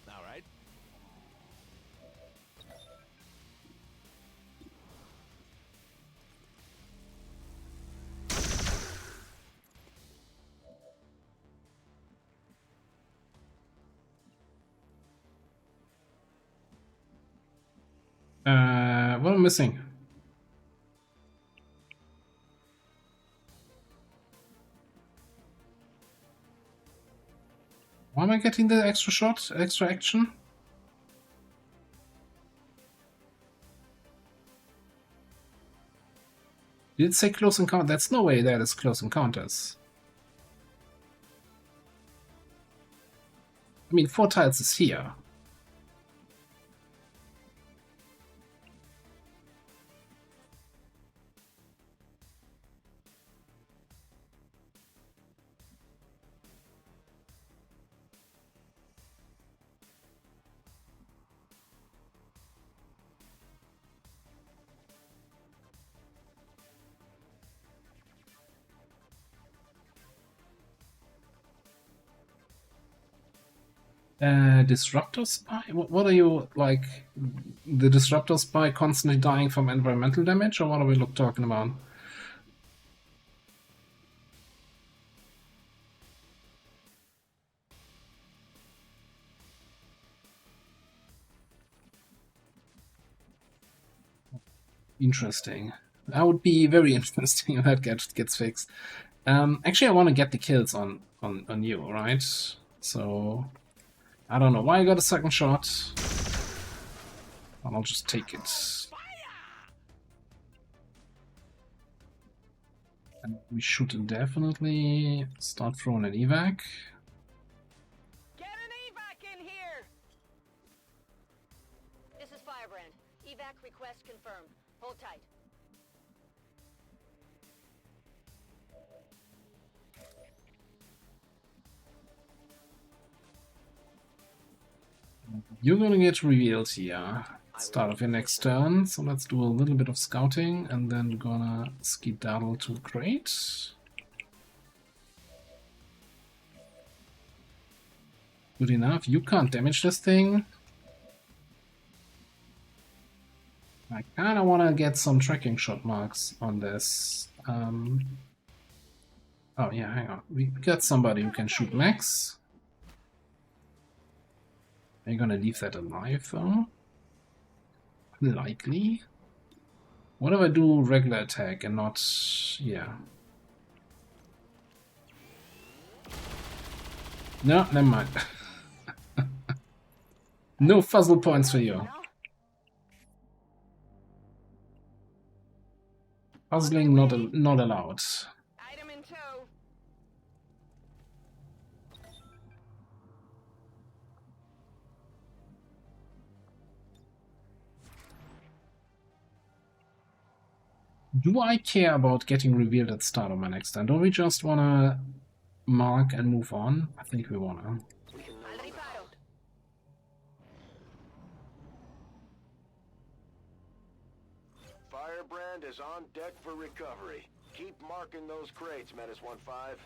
All right. What am I missing? Why am I getting the extra shot, extra action? Did it say close encounter? That's no way that is close encounters. I mean, 4 tiles is here. Disruptor spy? What are you, like, the disruptor spy constantly dying from environmental damage, or what are we talking about? Interesting. That would be very interesting if that gets fixed. Actually, I want to get the kills on you, right? So... I don't know why I got a second shot. I'll just take it. And we should definitely start throwing an evac. Get an evac in here! This is Firebrand. Evac request confirmed. Hold tight. You're gonna get revealed here. Start of your next turn, so let's do a little bit of scouting and then gonna skedaddle to crate. Good enough. You can't damage this thing. I kinda wanna get some tracking shot marks on this. Oh yeah, hang on. We got somebody who can shoot max. Are you gonna leave that alive though? Likely. What if I do regular attack and not... yeah. No, never mind. No fuzzle points for you. Puzzling not allowed. Item in tow. Do I care about getting revealed at the start of my next turn? Don't we just wanna mark and move on? I think we wanna. Firebrand is on deck for recovery. Keep marking those crates, Menace 1-5.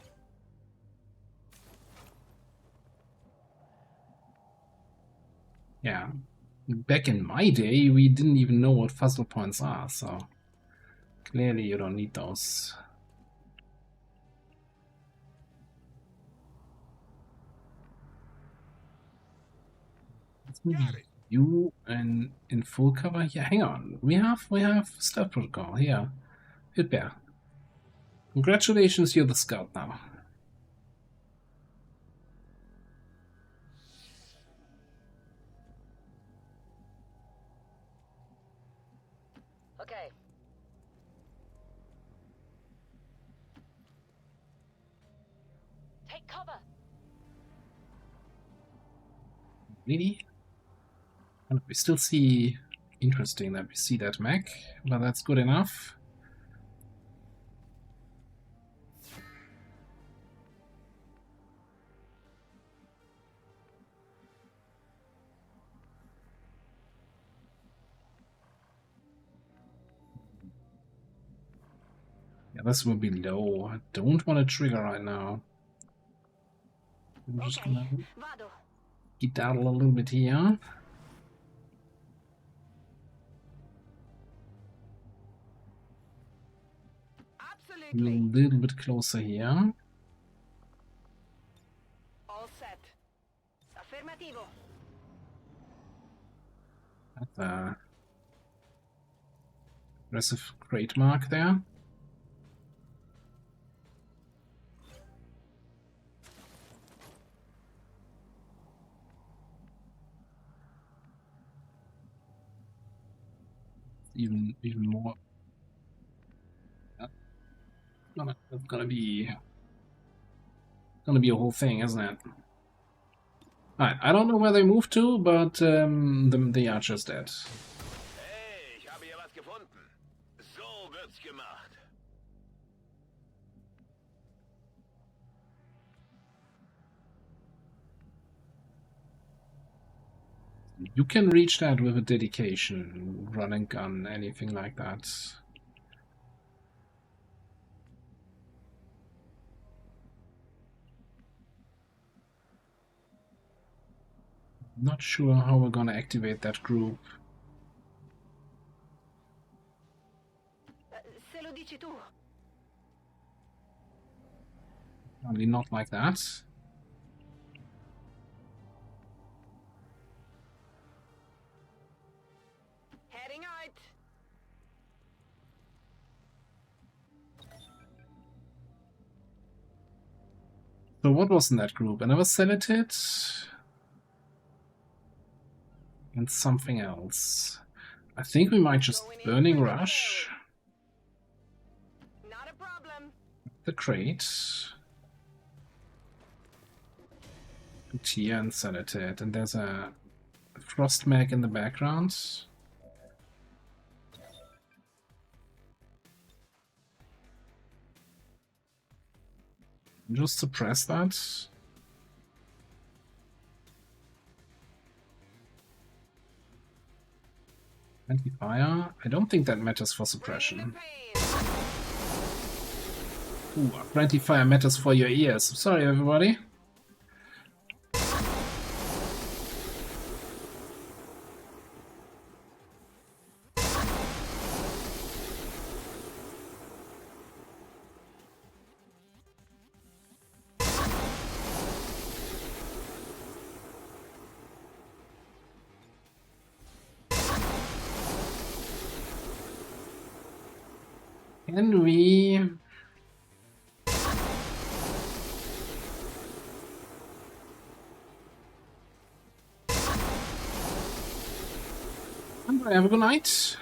Yeah. Back in my day, we didn't even know what fuzzle points are, so clearly you don't need those. You and in full cover? Yeah, hang on. We have stealth protocol here. Hit bear. Congratulations, you're the scout now. Okay. Take cover. Really? And we still see... interesting that we see that mech, but that's good enough. Yeah, this will be low. I don't want to trigger right now. I'm just gonna get out a little bit here. A little bit closer here. All set. Affirmativo. That's a aggressive crate mark there. Even more. Yeah. It's gonna be a whole thing, isn't it? Alright, I don't know where they moved to, but the archer's dead. Hey, ich habe hier was gefunden. So wird's gemacht. You can reach that with a dedication, run and gun, anything like that. Not sure how we're gonna activate that group. Se lo dici tu. Only not like that. Heading out. So what was in that group? I never selected it. And something else. I think we might just Burning Rush. Not a problem. The crate. Put here and select it. And there's a Frost Mag in the background. Just suppress that. Anti-fire? I don't think that matters for suppression. Ooh, anti-fire matters for your ears. Sorry, everybody. Can we... Have a good night.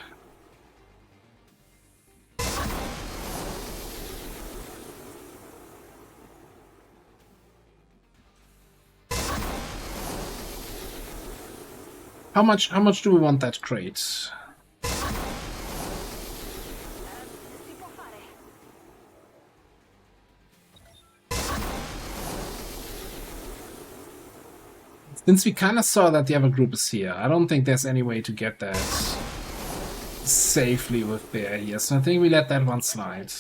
How much do we want that crate? Since we kind of saw that the other group is here, I don't think there's any way to get that safely with Bear here, so I think we let that one slide.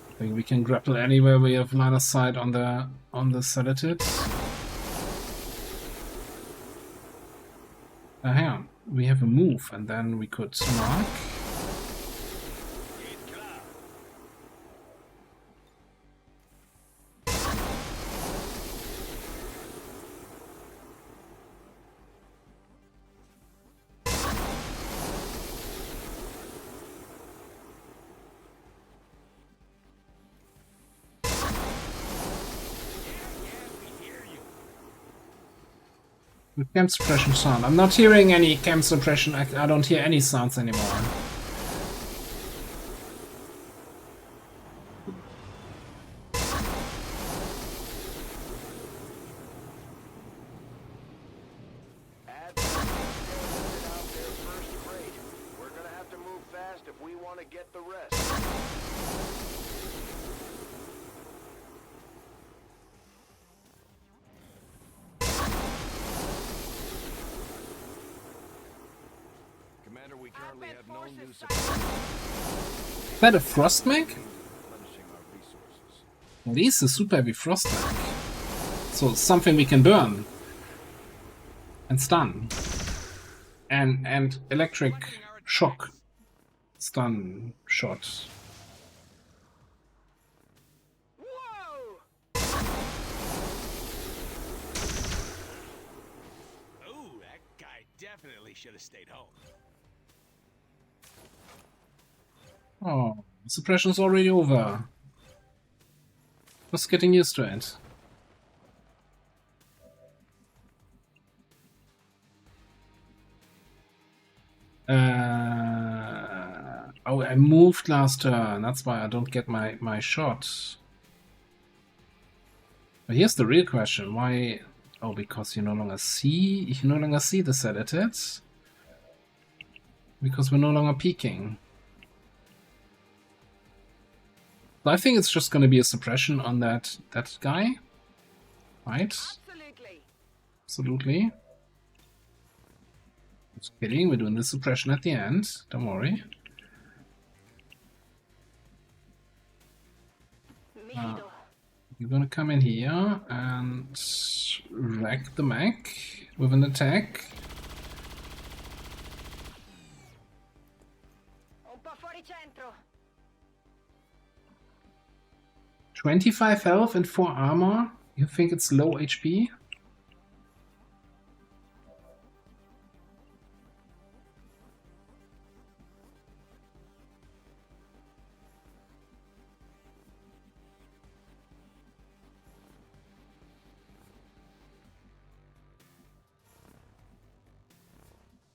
I think we can grapple anywhere we have line of sight on the sedatives. Hang on, we have a move, and then we could mark. With camp suppression sound. I'm not hearing any camp suppression. I don't hear any sounds anymore. Add out their first crate. We're gonna have to move fast if we want to get the rest. We currently have no new supply. Is that a frost mech? Well, this is a super heavy frost mech. So something we can burn. And stun. And electric shock. Stun shot. Whoa! Oh, that guy definitely should have stayed home. Oh, suppression's already over. Just getting used to it. Oh, I moved last turn. That's why I don't get my shot. But here's the real question: why? Oh, because you no longer see the sedatives. Because we're no longer peeking. I think it's just going to be a suppression on that guy, right? Absolutely. Just kidding. We're doing the suppression at the end. Don't worry. You're going to come in here and wreck the mech with an attack. 25 health and 4 armor? You think it's low HP?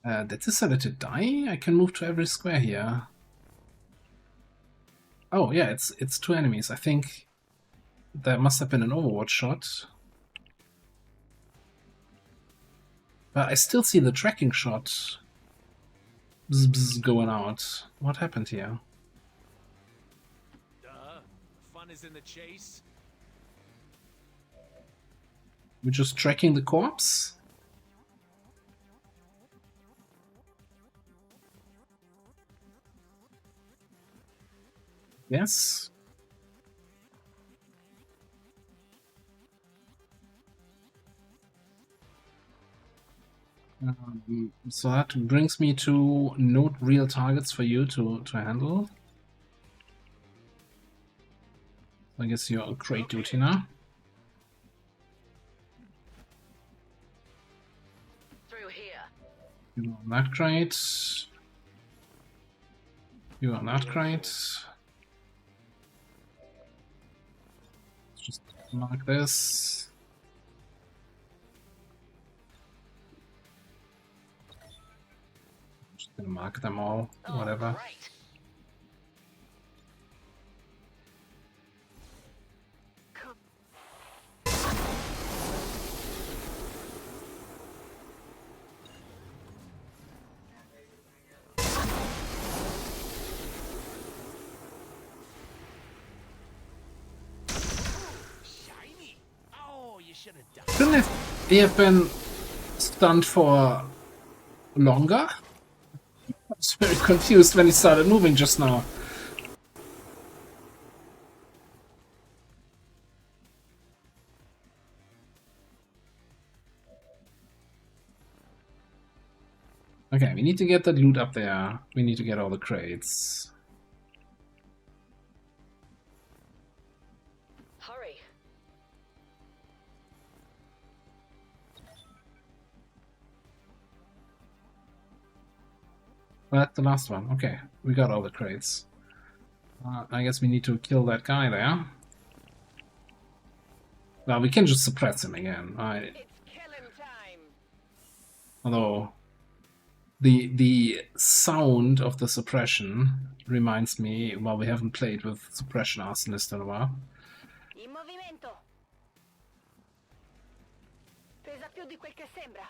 That decided to die? I can move to every square here. Oh yeah, it's 2 enemies. I think that must have been an Overwatch shot. But I still see the tracking shot bzz, bzz, going out. What happened here? Fun is in the chase. We're just tracking the corpse? Yes. So that brings me to note real targets for you to handle. I guess you're on crate duty now. Through here. You on that crate. You on that crate. Let's just mark this. Just gonna mark them all, whatever. Right. Shouldn't he have been stunned for longer? I was very confused when he started moving just now. Okay, we need to get that loot up there. We need to get all the crates. Hurry. Well, that's the last one. Okay, we got all the crates. I guess we need to kill that guy there. Well, we can just suppress him again. It's killing time. Although the sound of the suppression reminds me, well, we haven't played with suppression arsonist in a while. In movimento. Pesa più di quel che sembra.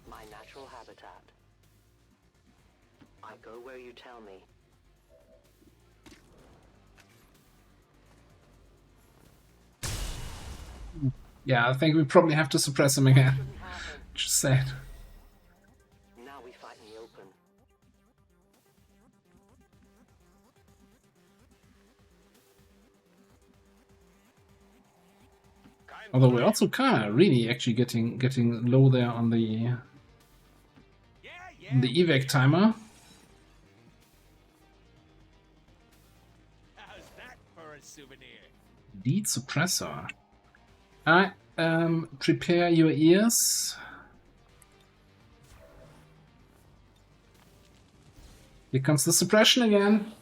My natural habitat. I go where you tell me. Yeah, I think we probably have to suppress him again. Just sad. Now we fight in the open. Although we're also kind of really actually getting low there on the evac timer. How's that for a souvenir? Lead suppressor. Alright, prepare your ears. Here comes the suppression again.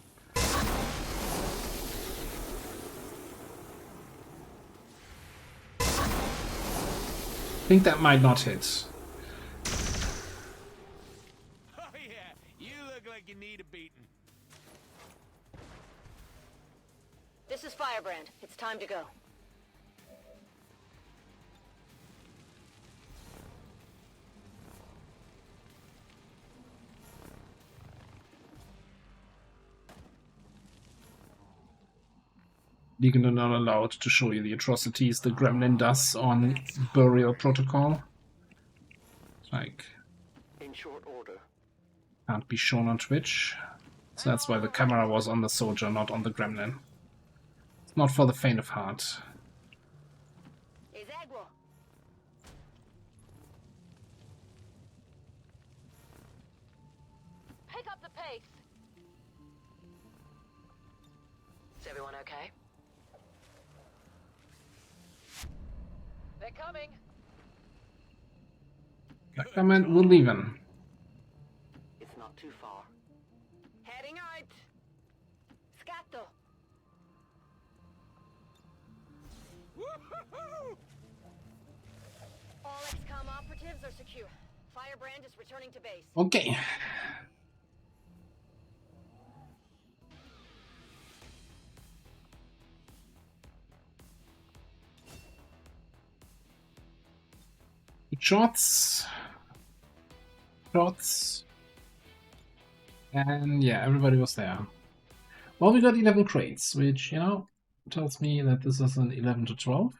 I think that might not hit. Oh yeah, you look like you need a beating. This is Firebrand. It's time to go. Legal are not allowed to show you the atrocities the Gremlin does on Burial Protocol. Like, In short order. can't be shown on Twitch. So that's why the camera was on the soldier, not on the Gremlin. It's not for the faint of heart. Pick up the pace. Is everyone okay? They're coming. Comment, we're leaving. It's not too far. Heading out. Scatto. All XCOM operatives are secure. Firebrand is returning to base. Okay. Shots. And yeah, everybody was there. Well, we got 11 crates, which, you know, tells me that this is an 11 to 12.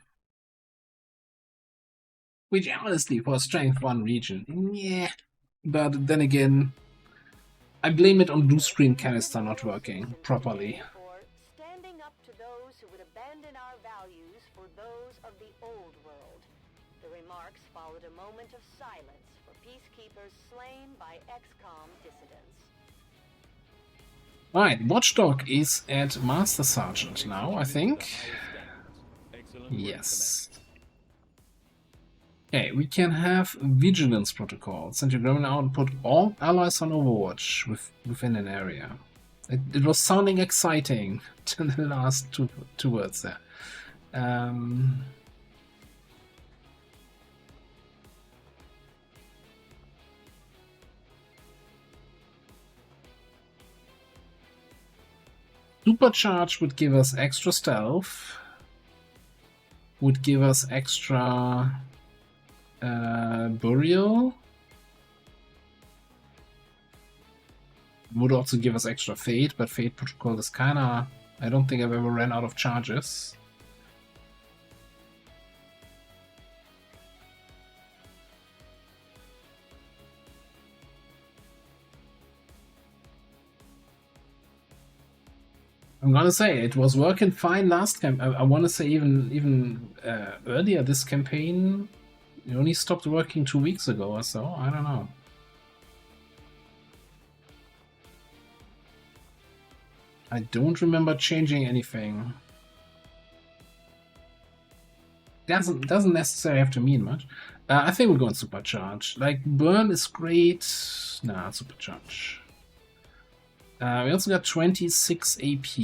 Which, honestly, for a Strength 1 region, yeah. But then again, I blame it on blue screen canister not working properly. Standing up to those who would abandon our values for those of the old world. The remarks followed a moment of silence for peacekeepers slain by XCOM dissidents. Right, Watchdog is at Master Sergeant now, I think. Yes. Okay, we can have Vigilance Protocol. Central Government output all allies on Overwatch within an area. It was sounding exciting to the last two words there. Supercharge would give us extra stealth, would give us extra burial, would also give us extra fate, but fate protocol is kinda... I don't think I've ever ran out of charges. I'm gonna say it was working fine last camp. I want to say even earlier this campaign. It only stopped working 2 weeks ago or so. I don't know. I don't remember changing anything. Doesn't necessarily have to mean much. I think we're going supercharge. Like burn is great. Nah, supercharge. We also got 26 AP.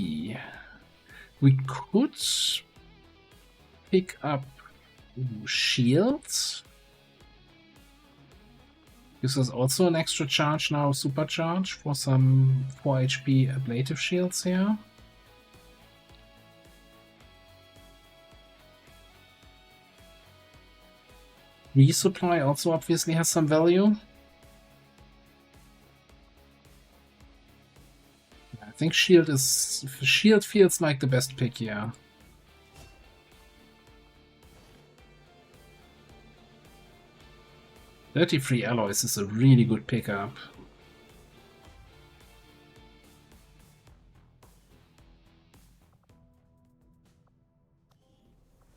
We could pick up shields. This is also an extra charge now, supercharge, for some 4 HP ablative shields here. Resupply also obviously has some value. I think shield feels like the best pick here. $33 alloys is a really good pickup.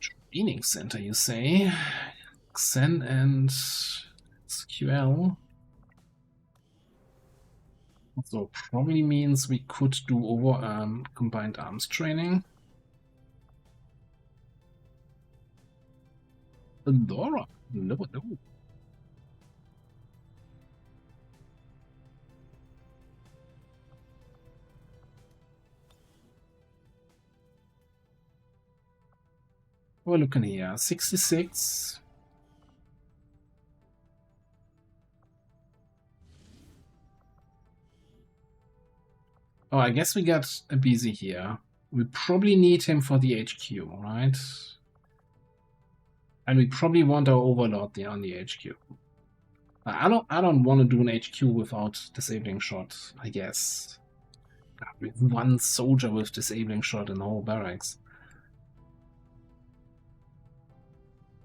Training center, you say? Xen and SQL. So probably means we could do over combined arms training. Pandora. No. We're looking here. 66. Oh, I guess we got a busy here. We probably need him for the HQ, right? And we probably want our overlord there on the HQ. I don't want to do an HQ without disabling shot, I guess. We have one soldier with disabling shot in the whole barracks.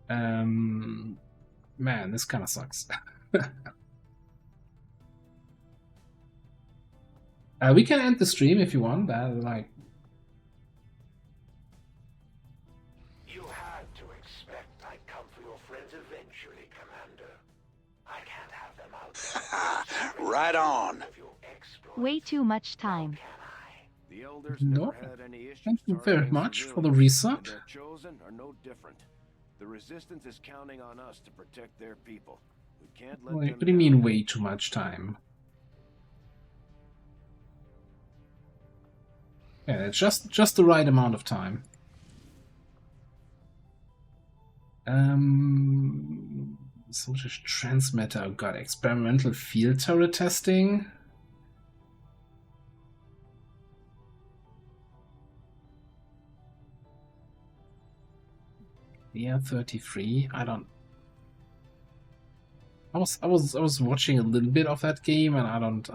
Man, this kind of sucks. We can end the stream if you want. Like, you had to expect I'd come for your friends eventually, Commander. I can't have them out. Right on. Way too much time. The elders no, never had any issues thank you very targeting much for the civilians, resub. and their chosen are no different. The resistance is counting on us to protect their people. We can't let Wait, them what do you down. mean way too much time? Yeah, it's just the right amount of time. Social transmitter. Oh god, experimental field turret testing. Yeah, 33. I was watching a little bit of that game, and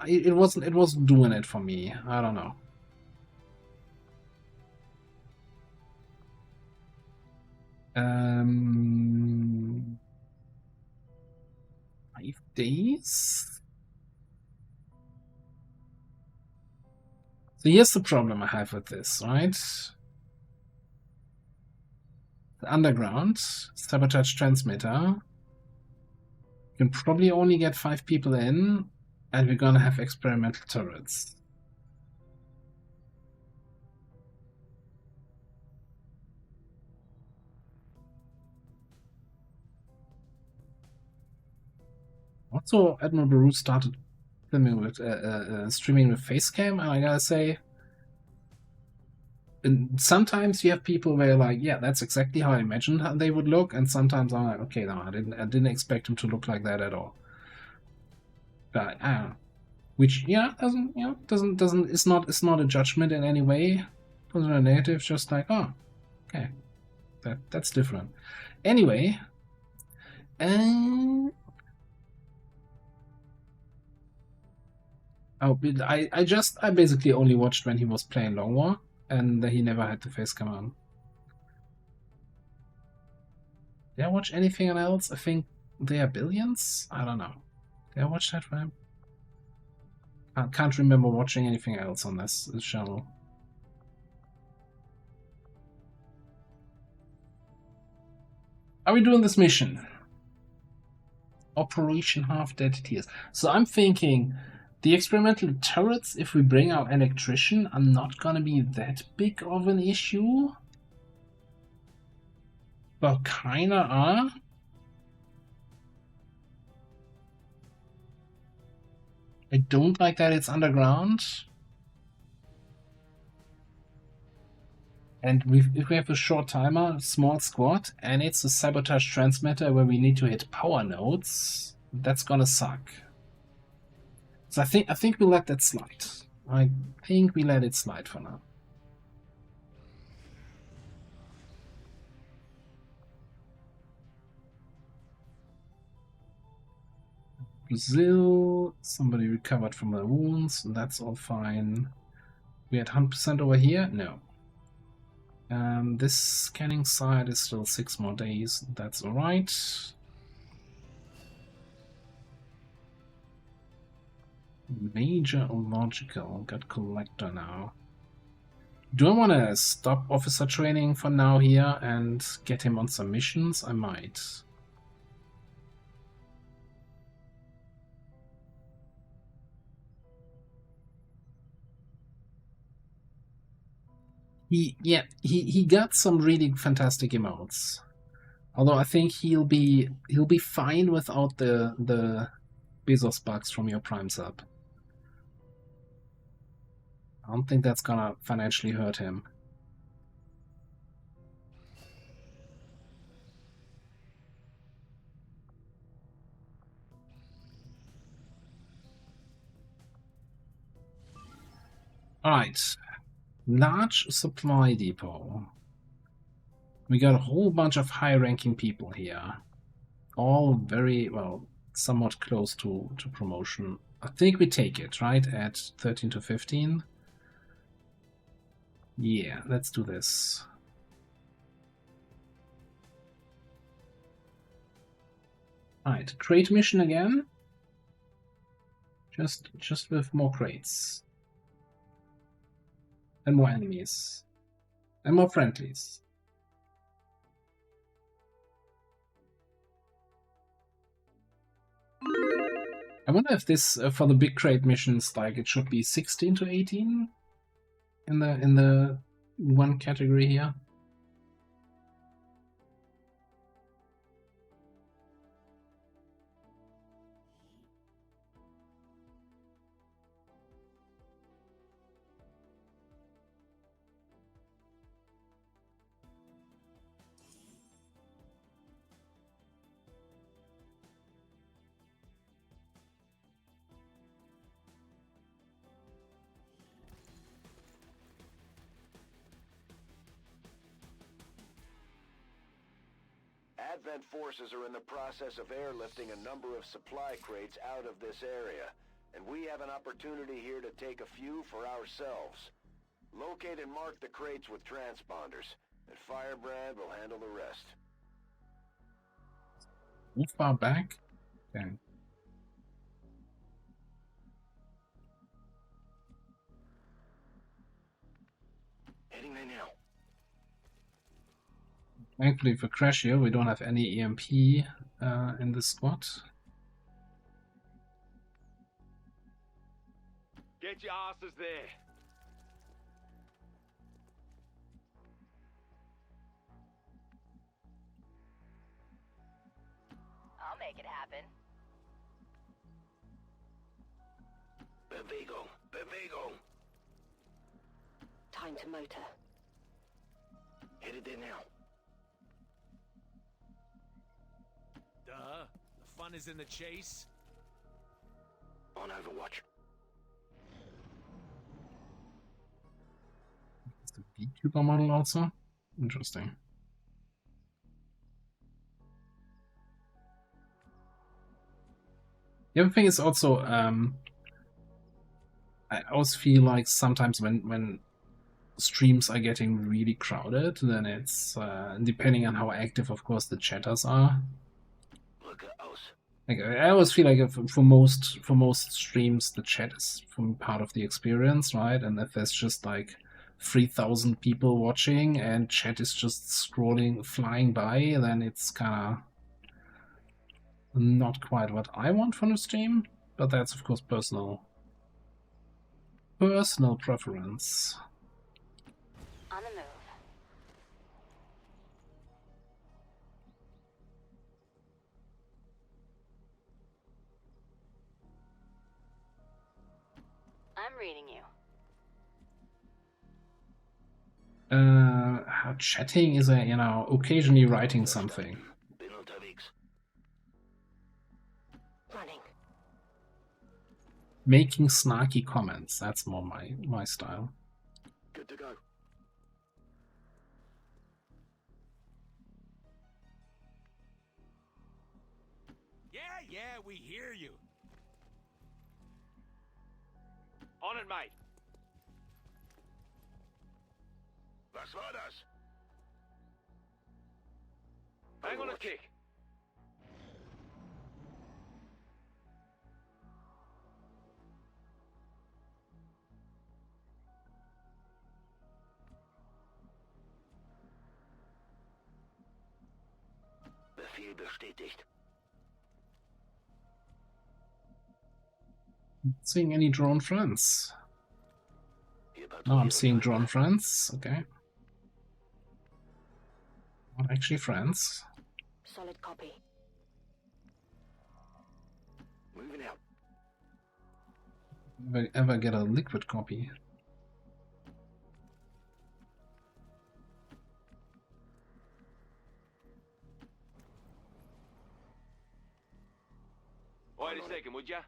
it wasn't doing it for me. I don't know. Um, 5 days. So here's the problem I have with this, right? Underground. Sabotage transmitter. You can probably only get 5 people in, and we're gonna have experimental turrets. Also, Admiral Baru started filming with, streaming with Facecam, and I gotta say, and sometimes you have people where like, yeah, that's exactly how I imagined how they would look, and sometimes I'm like, okay, no, I didn't expect them to look like that at all. But I don't know. Which, yeah, doesn't it's not a judgment in any way. Doesn't a negative, just like, oh, okay, that's different. Anyway, I basically only watched when he was playing Long War, and he never had the face come on. Did I watch anything else? I think they are billions? I don't know. Did I watch that for him? I can't remember watching anything else on this channel. Are we doing this mission? Operation Half Dead Tears. So I'm thinking the experimental turrets, if we bring our electrician, are not gonna be that big of an issue. But kinda are. I don't like that it's underground. And if we have a short timer, small squad, and it's a sabotage transmitter where we need to hit power nodes, that's gonna suck. So I think we let that slide. I think we let it slide for now. Brazil, somebody recovered from their wounds, that's all fine. We had 100% over here? No. This scanning site is still 6 more days, that's alright. Major Logical got Collector now. Do I want to stop officer training for now here and get him on some missions? I might. He got some really fantastic emotes. Although I think he'll be fine without the Bezos bucks from your Prime sub. I don't think that's gonna financially hurt him. Alright. Large supply depot. We got a whole bunch of high-ranking people here. All very, well, somewhat close to promotion. I think we take it, right? At 13 to 15. Yeah, let's do this. Alright, crate mission again. Just with more crates. And more enemies. And more friendlies. I wonder if this for the big crate missions, like it should be 16 to 18 in the one category here. Advent forces are in the process of airlifting a number of supply crates out of this area, and we have an opportunity here to take a few for ourselves. Locate and mark the crates with transponders, and Firebrand will handle the rest. Move far back? Okay. Heading there now. Thankfully for Crash here, we don't have any EMP in this squad. Get your asses there. I'll make it happen. Bewegung, Bewegung. Time to motor. Headed there now. Duh. The fun is in the chase. On Overwatch. It's the VTuber model also. Interesting. The other thing is also, I always feel like sometimes when streams are getting really crowded, then it's, depending on how active, of course, the chatters are. Look at us. Like, I always feel like for most streams, the chat is part of the experience, right? And if there's just like 3,000 people watching and chat is just scrolling, flying by, then it's kind of not quite what I want from a stream. But that's, of course, personal preference. On the move. I'm reading you. Chatting is occasionally writing something. Bin unterwegs. Running. Making snarky comments, that's more my style. Good to go. Yeah, we hear you. On it, mate. Was war das? Hang on a tick. Befehl bestätigt. Not seeing any drone friends. No, I'm seeing drone friends. Okay. Not actually friends. Solid copy. Moving out. Ever get a liquid copy? Wait a second, would ya?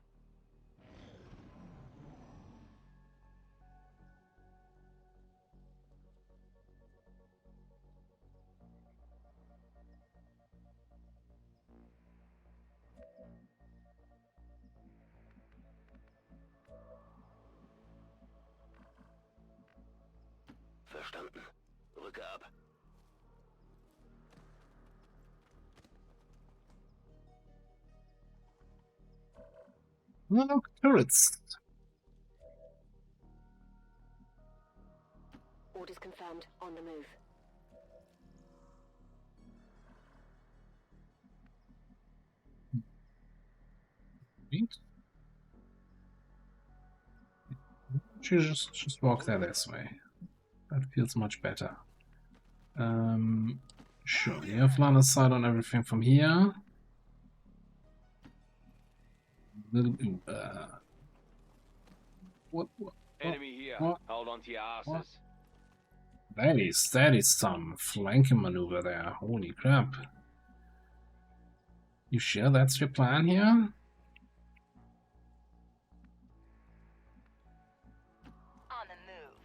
Verstanden. Rücke ab. Look, turrets. Orders confirmed. On the move. Just walk there this way. That feels much better. Sure, you have line of sight on everything from here. What? Enemy here. What? Hold on to your asses. That is some flanking maneuver there. Holy crap. You sure that's your plan here? On the move.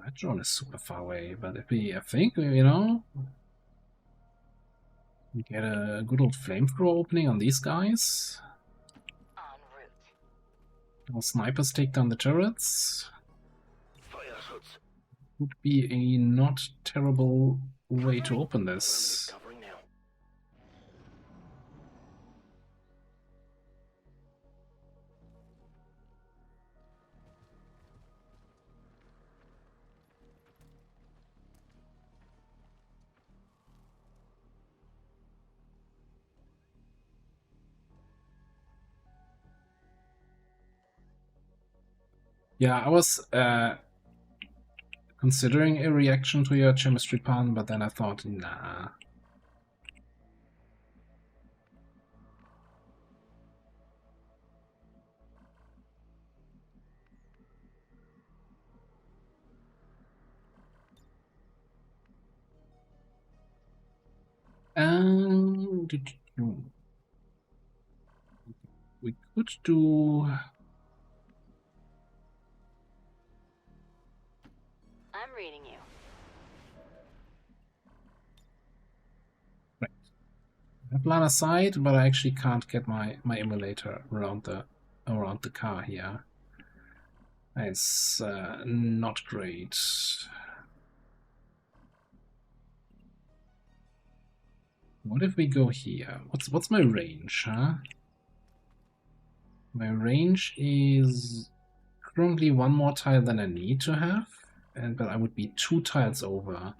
That drone is super far away, but if we, I think, you know, we get a good old flamethrower opening on these guys. En route. Our snipers take down the turrets. Feuerschutz. Would be a not terrible way to open this. Covering now. Yeah, I was considering a reaction to your chemistry pun, but then I thought, nah. We could do... I'm reading you. Right. I have line of sight, but I actually can't get my emulator around the car here. It's not great. What if we go here? What's my range, huh? My range is currently one more tile than I need to have, but I would be 2 tiles over.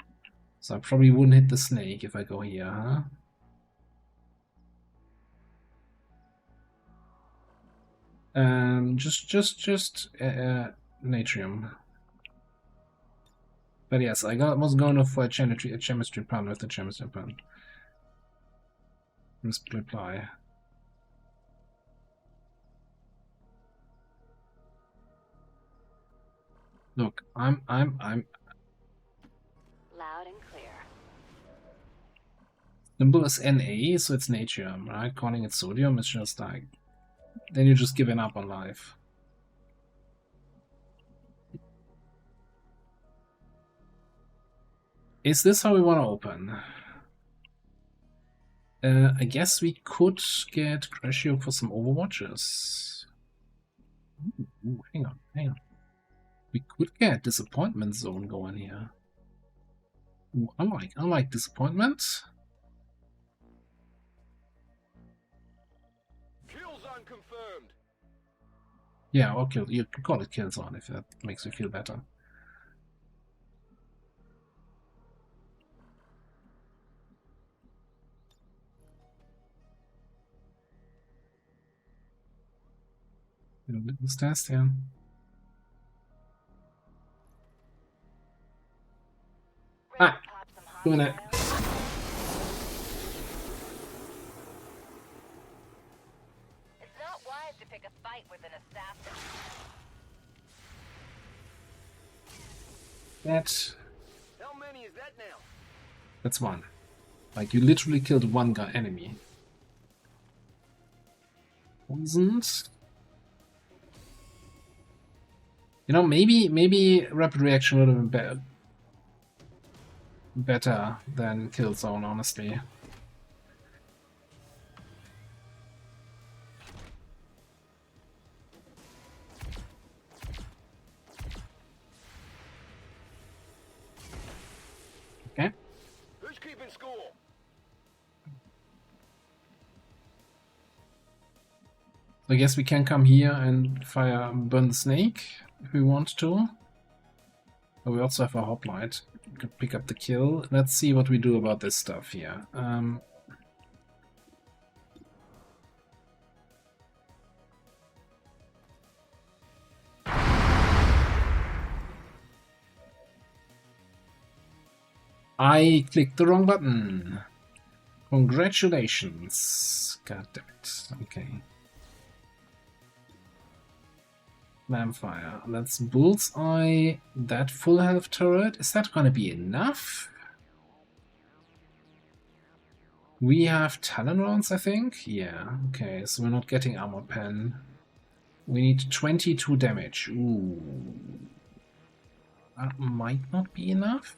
So I probably wouldn't hit the snake if I go here, huh? Just natrium. But yes, was going for a chemistry pun with the chemistry pun. Let's reply. Look, I'm Loud and clear. symbol is Na, so it's natrium, right? Calling it sodium is just like, then you're just giving up on life. Is this how we want to open? I guess we could get Cratio for some Overwatches. Ooh, hang on. We could get Disappointment Zone going here. Ooh, I like Disappointment. Kills unconfirmed. Yeah, or kill. You can call it Kill Zone if that makes you feel better. Litmus test, yeah. Ah, doing it. It's not wise to pick a fight with an assassin. How many is that now? That's one. Like, you literally killed one guy enemy. Wasn't. You know, maybe Rapid Reaction would have been better than Kill Zone, honestly. Okay. Who's keeping score? So I guess we can come here and burn the snake if we want to. But we also have a hoplite. We could pick up the kill. Let's see what we do about this stuff here. I clicked the wrong button. Congratulations. God damn it. Okay. Vampire. Let's bullseye that full health turret. Is that gonna be enough? We have Talon rounds, I think? Yeah, okay, so we're not getting armor pen. We need 22 damage. Ooh. That might not be enough.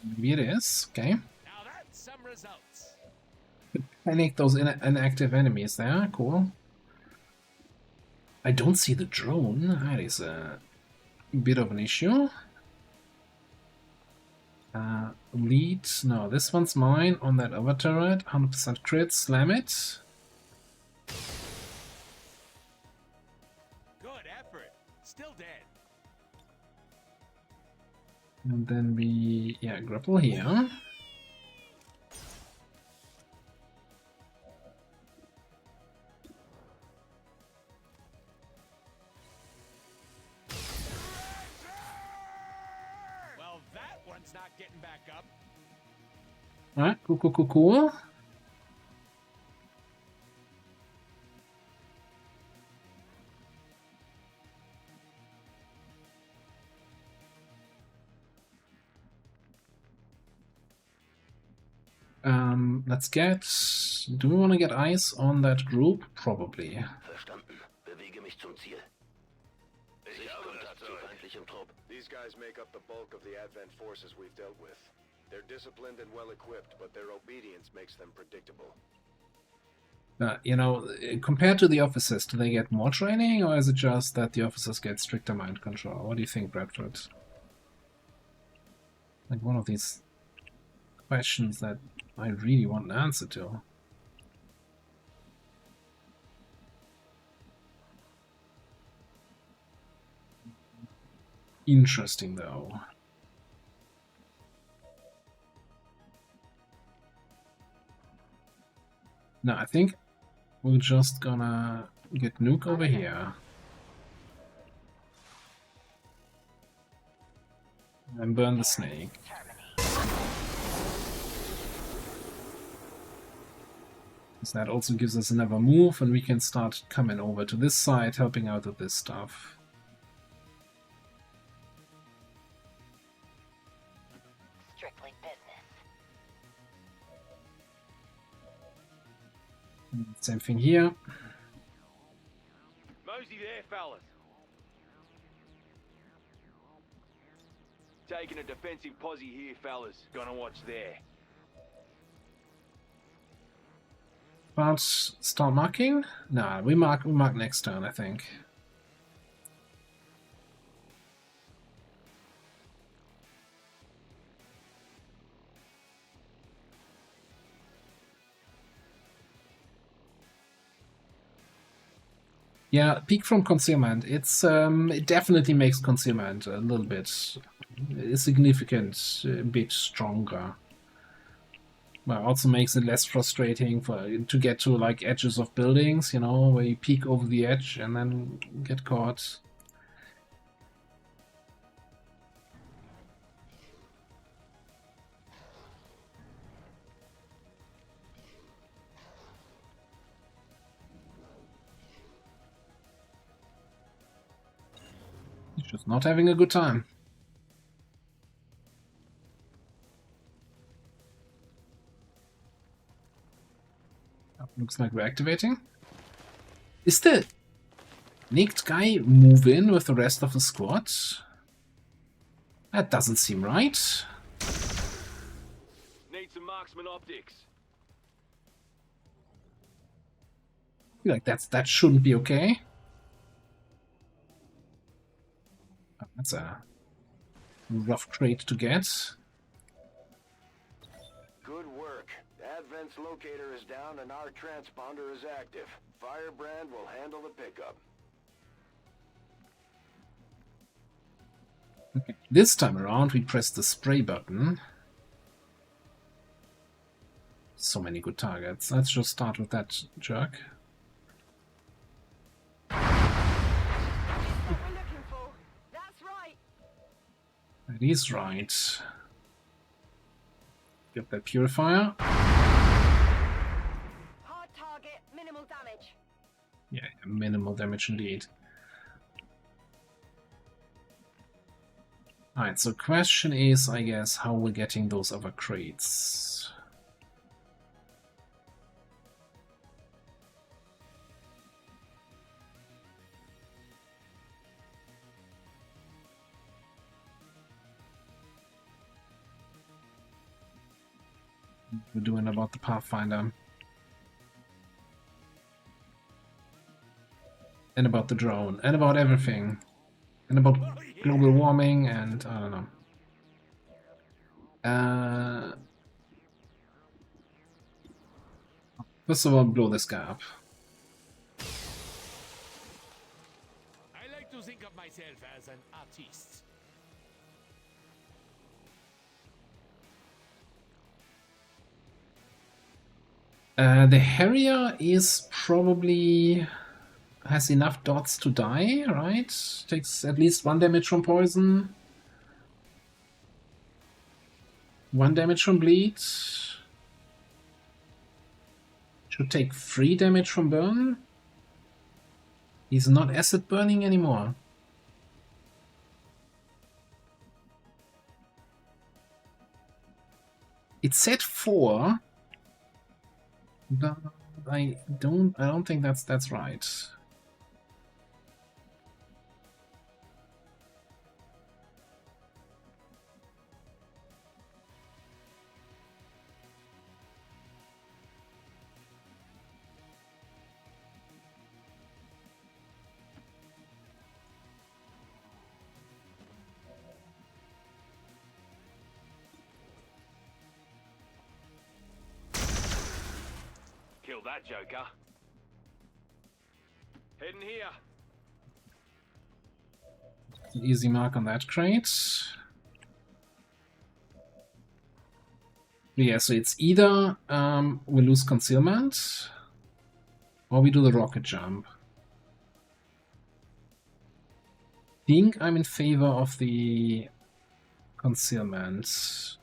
Maybe it is. Okay. Now that's some results. Panic those inactive enemies there. Cool. I don't see the drone. That is a bit of an issue. Lead. No, this one's mine on that other turret. 100% crit. Slam it. Good effort. Still dead. And then we, grapple here. It's not getting back up. Alright, cool. Let's get... Do we want to get eyes on that group? Probably. Verstanden. Bewege mich zum Ziel. Sichtkontakt zu feindlichem Trupp. These guys make up the bulk of the Advent forces we've dealt with. They're disciplined and well equipped, but their obedience makes them predictable. You know, compared to the officers, do they get more training, or is it just that the officers get stricter mind control? What do you think, Bradford? Like one of these questions that I really want an answer to. Interesting, though. No, I think we're just gonna get Nuke over here. And burn the snake. Because that also gives us another move, and we can start coming over to this side, helping out with this stuff. Strictly business. Same thing here. Mosey there, fellas. Taking a defensive posse here, fellas. Gonna watch there. About start marking? Nah, we mark next turn, I think. Yeah, peek from concealment. It's it definitely makes concealment a little bit, a significant bit stronger. Well, also makes it less frustrating to get to like edges of buildings, you know, where you peek over the edge and then get caught. He's just not having a good time. Looks like we're activating. Is the nicked guy move in with the rest of the squad? That doesn't seem right. Need some marksman optics. I feel like that shouldn't be okay. Oh, that's a rough crate to get. Good work. Advent's locator is down and our transponder is active. Firebrand will handle the pickup. Okay. This time around we press the spray button. So many good targets. Let's just start with that jerk. That is right. Get that purifier. Hard target, minimal damage. Yeah, minimal damage indeed. Alright, so question is, I guess, how we're getting those other crates. We're doing about the Pathfinder. And about the drone. And about everything. And about global warming and I don't know. First of all, blow this guy up. I like to think of myself as an artist. The Harrier is probably has enough dots to die, right? Takes at least 1 damage from poison. 1 damage from bleed. Should take 3 damage from burn. He's not acid burning anymore. It said 4, but I don't think that's right. Kill that joker. Heading here. Easy mark on that crate. Yeah, so it's either we lose concealment or we do the rocket jump. I think I'm in favor of the concealment,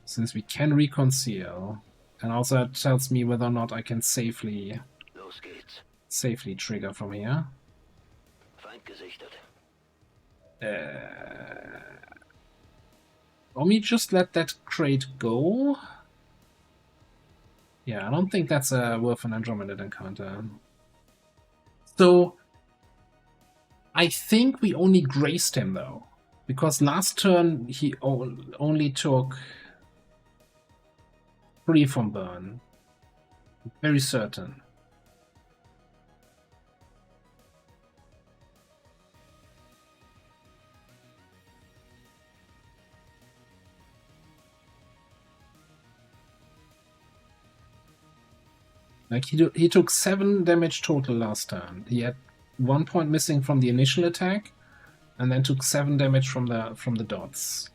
since we can reconceal. And also that tells me whether or not I can safely trigger from here. Let me just let that crate go. Yeah, I don't think that's worth an Andromeda encounter. So I think we only graced him though, because last turn he only took 3 from burn. Very certain. Like he took 7 damage total last turn. He had 1 point missing from the initial attack, and then took 7 damage from the dots.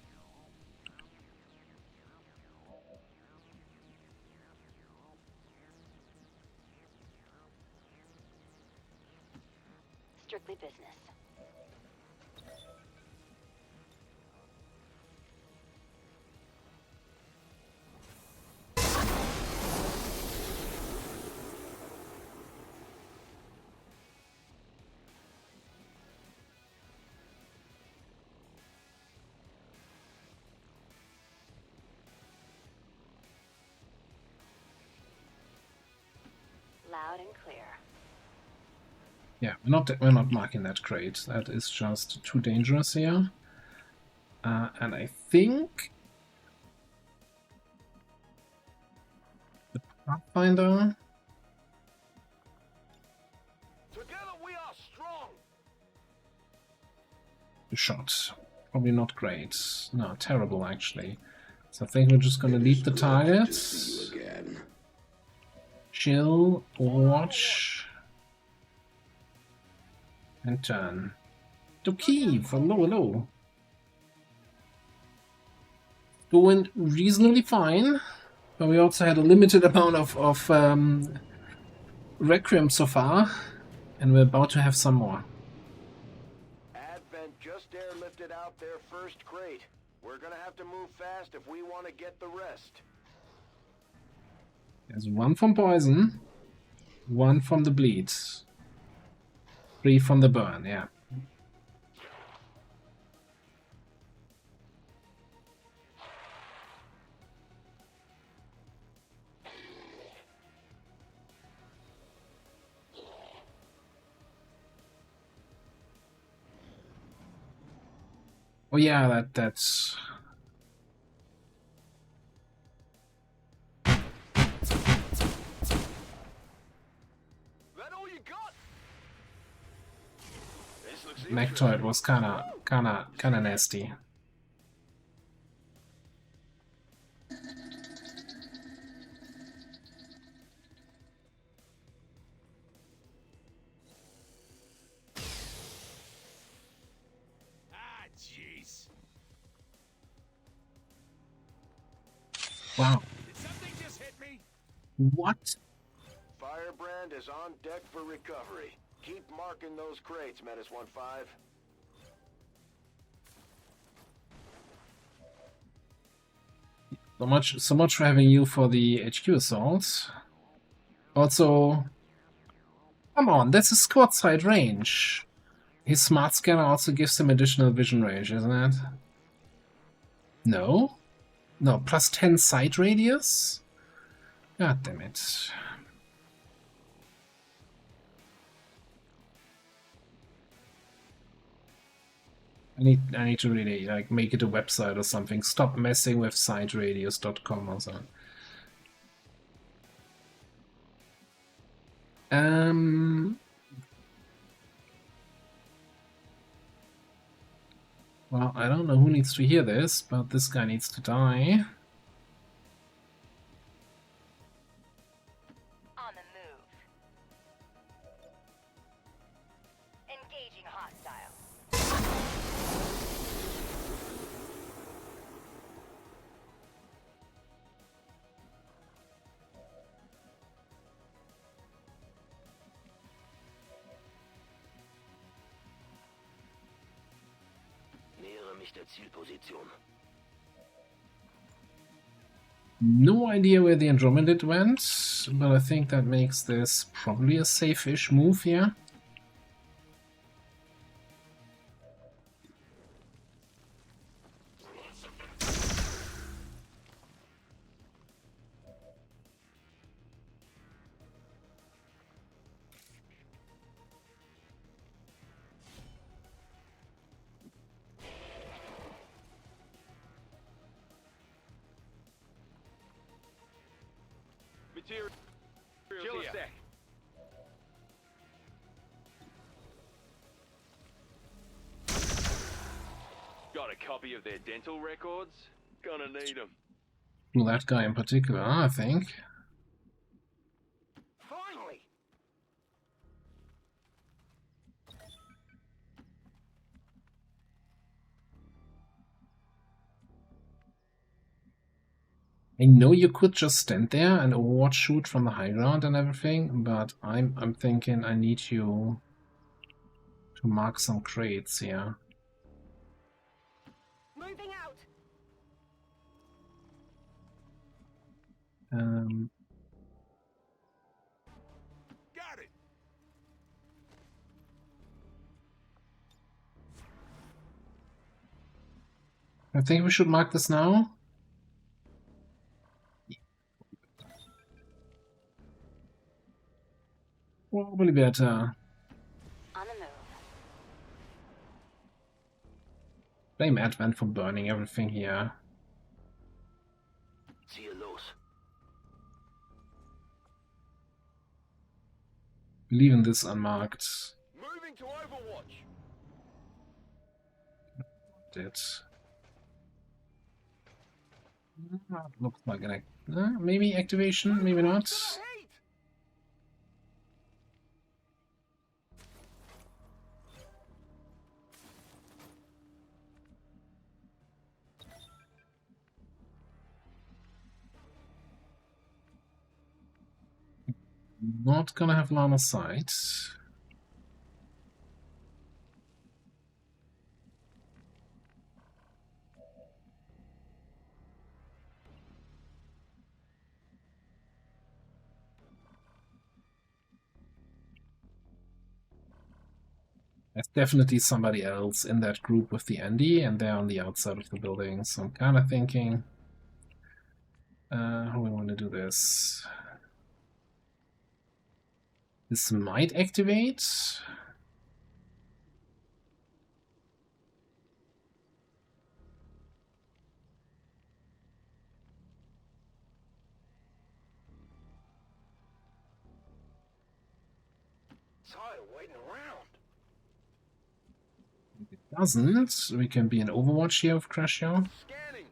Strictly business. Loud and clear. Yeah, we're not marking that crate. That is just too dangerous here. And I think the Pathfinder. Together we are strong. Shot. Probably not great. No, terrible actually. So I think we're just gonna leave the targets. Chill, watch, and turn. To Kiev, hello. Going reasonably fine, but we also had a limited amount of Requiem so far, and we're about to have some more. Advent just airlifted out their first crate. We're gonna have to move fast if we want to get the rest. There's 1 from poison, 1 from the bleed, 3 from the burn, yeah. Oh yeah, that's... Mechtoid was kinda nasty. Jeez. Wow. Did something just hit me? What? Firebrand is on deck for recovery. Keep marking those crates, Menace 1-5. So much for having you for the HQ assault. Also, come on, that's a squad side range. His smart scanner also gives him additional vision range, isn't it? No? No, plus 10 sight radius? God damn it. I need to really like make it a website or something. Stop messing with sightradius.com or something. Well, I don't know who needs to hear this, but this guy needs to die. On the move. Engaging hostile. Nähere mich der Zielposition. No idea where the Andromelid went, but I think that makes this probably a safe-ish move here. Chill a sec. Got a copy of their dental records? Gonna need them. Well, that guy in particular, I think. Finally! I know you could just stand there and Overwatch shoot from the high ground and everything, but I'm thinking I need you to mark some crates here. Moving out. Got it. I think we should mark this now. Probably better. On the move. Blame Advent for burning everything here. Ziehe los. Leave in this unmarked. Moving to Overwatch. It looks like an maybe activation, maybe not. Not gonna have line of sight. There's definitely somebody else in that group with the Andy, and they're on the outside of the building, so I'm kind of thinking how we want to do this. This might activate. Tired waiting around. If it doesn't, we can be an Overwatch here with Crashio. Scanning.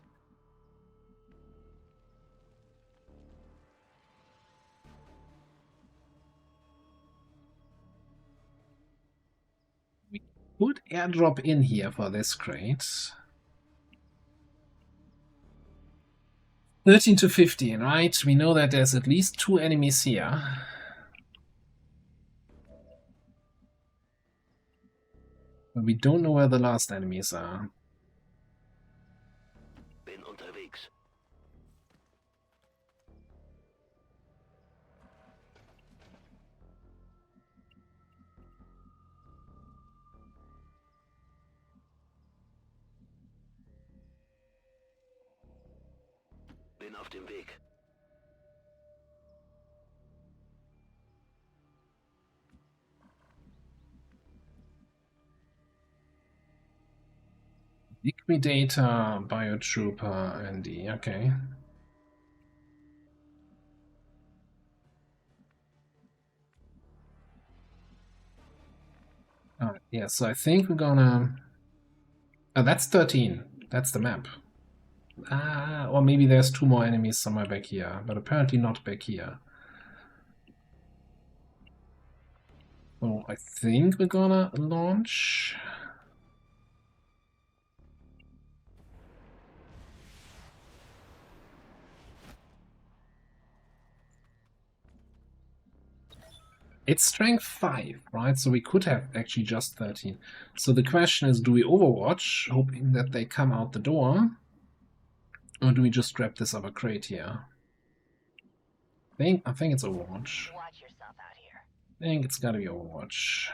We could airdrop in here for this crate. 13 to 15, right? We know that there's at least 2 enemies here. But we don't know where the last enemies are. Bin unterwegs. bin auf dem Weg. Liquidator, Biotrooper, Andy, okay. Yeah, so I think we're gonna... Oh, that's 13. That's the map. Or maybe there's 2 more enemies somewhere back here, but apparently not back here. So I think we're gonna launch... It's strength 5, right? So we could have actually just 13. So the question is, do we overwatch, hoping that they come out the door? Or do we just grab this other crate here? I think it's Overwatch. Watch yourself out here. I think it's gotta be Overwatch.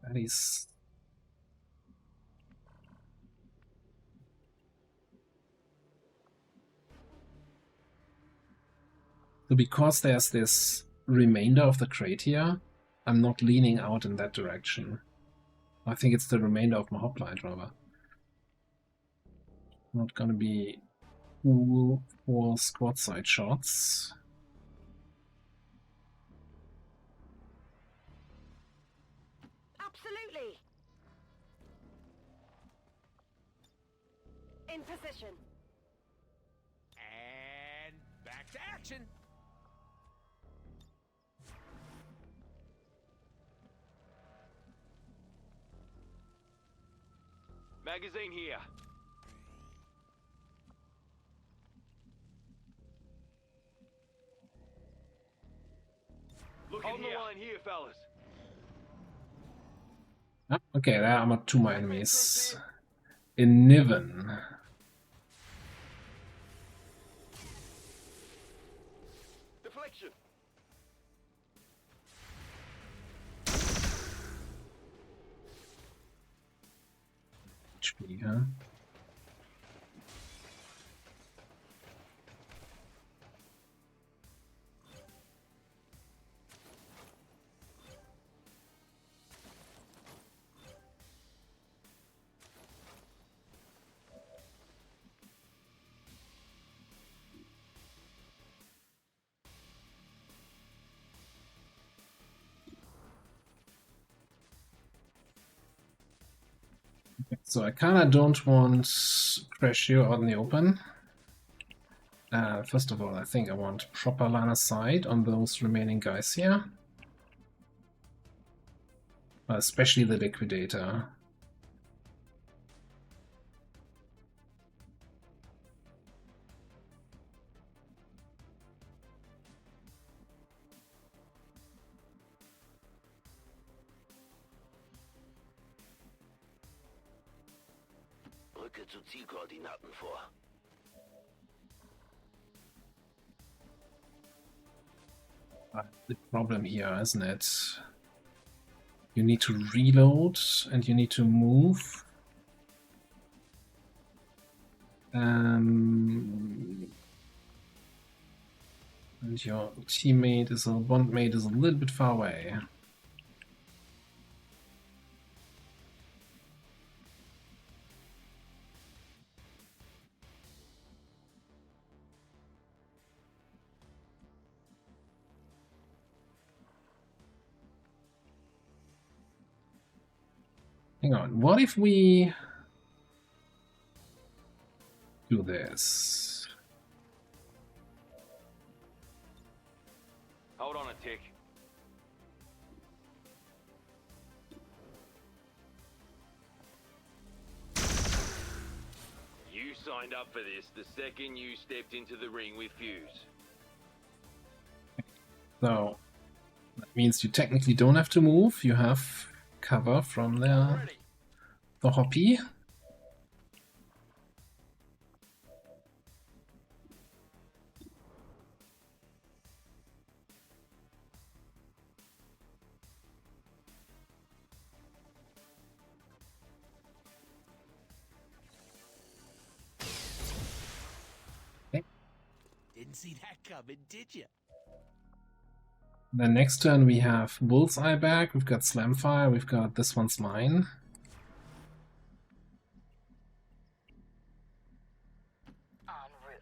That is... So because there's this remainder of the crate here, I'm not leaning out in that direction. I think it's the remainder of my hoplite, rather. Not gonna be cool for squad side shots. Absolutely. In position. And back to action. Magazine here. Hold the line here, fellas. Ah, okay, there are 2 more enemies. In Niven. Deflection. HP, huh? So I kinda don't want Crash here out in the open. First of all, I think I want proper line of sight on those remaining guys here. Especially the Liquidator. Rücke zu Zielkoordinaten vor. The problem here, isn't it? You need to reload and you need to move. And your teammate is bondmate is a little bit far away. Hang on, what if we do this? Hold on a tick. You signed up for this the second you stepped into the ring with Fuse. So that means you technically don't have to move, you have cover from the hoppy. didn't see that coming, did you? Then next turn we have Bullseye back, we've got Slamfire, we've got This One's Mine. En route.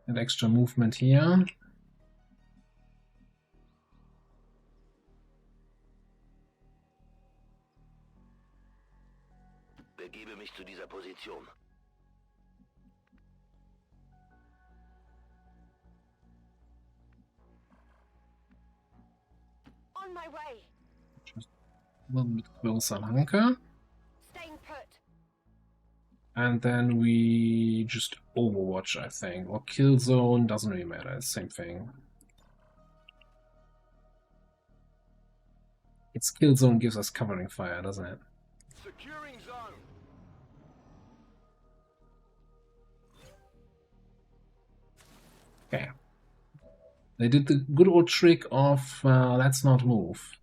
And extra movement here. Begebe mich zu dieser Position. On my way. Just a little bit closer on Hunker. Staying put. And then we just Overwatch, I think. Or Killzone, doesn't really matter, it's the same thing. It's Killzone gives us covering fire, doesn't it? Securing zone. Okay. They did the good old trick of let's not move.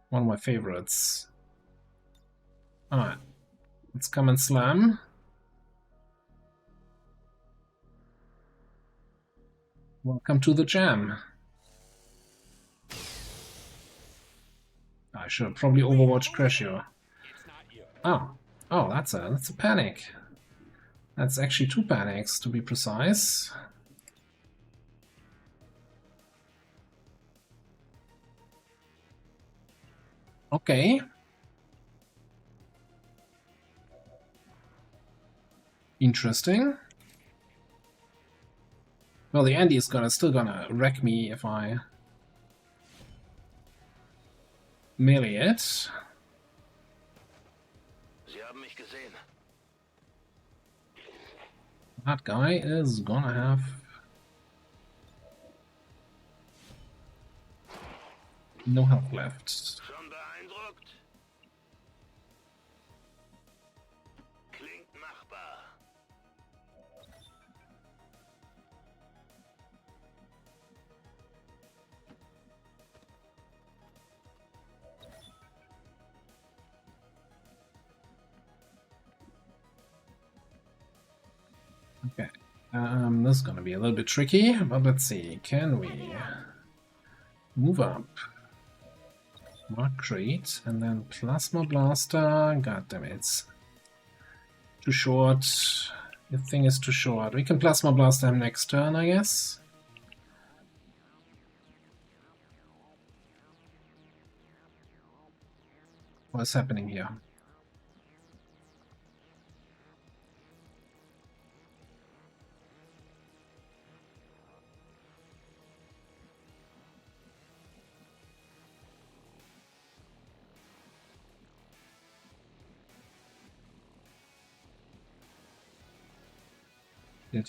One of my favorites. Alright. Let's come and slam. Welcome to the jam. I should probably Overwatch Crashio. Oh. Oh, that's a panic. That's actually 2 panics to be precise. Okay. Interesting. Well, the Andy is still gonna wreck me if I melee it. Sie haben mich gesehen. That guy is gonna have no health left. Schon beeindruckt? Klingt machbar. Okay, this is gonna be a little bit tricky, but let's see. Can we move up? Mark Crate, and then Plasma Blaster. God damn it, it's too short. The thing is too short. We can Plasma Blaster him next turn, I guess. What's happening here?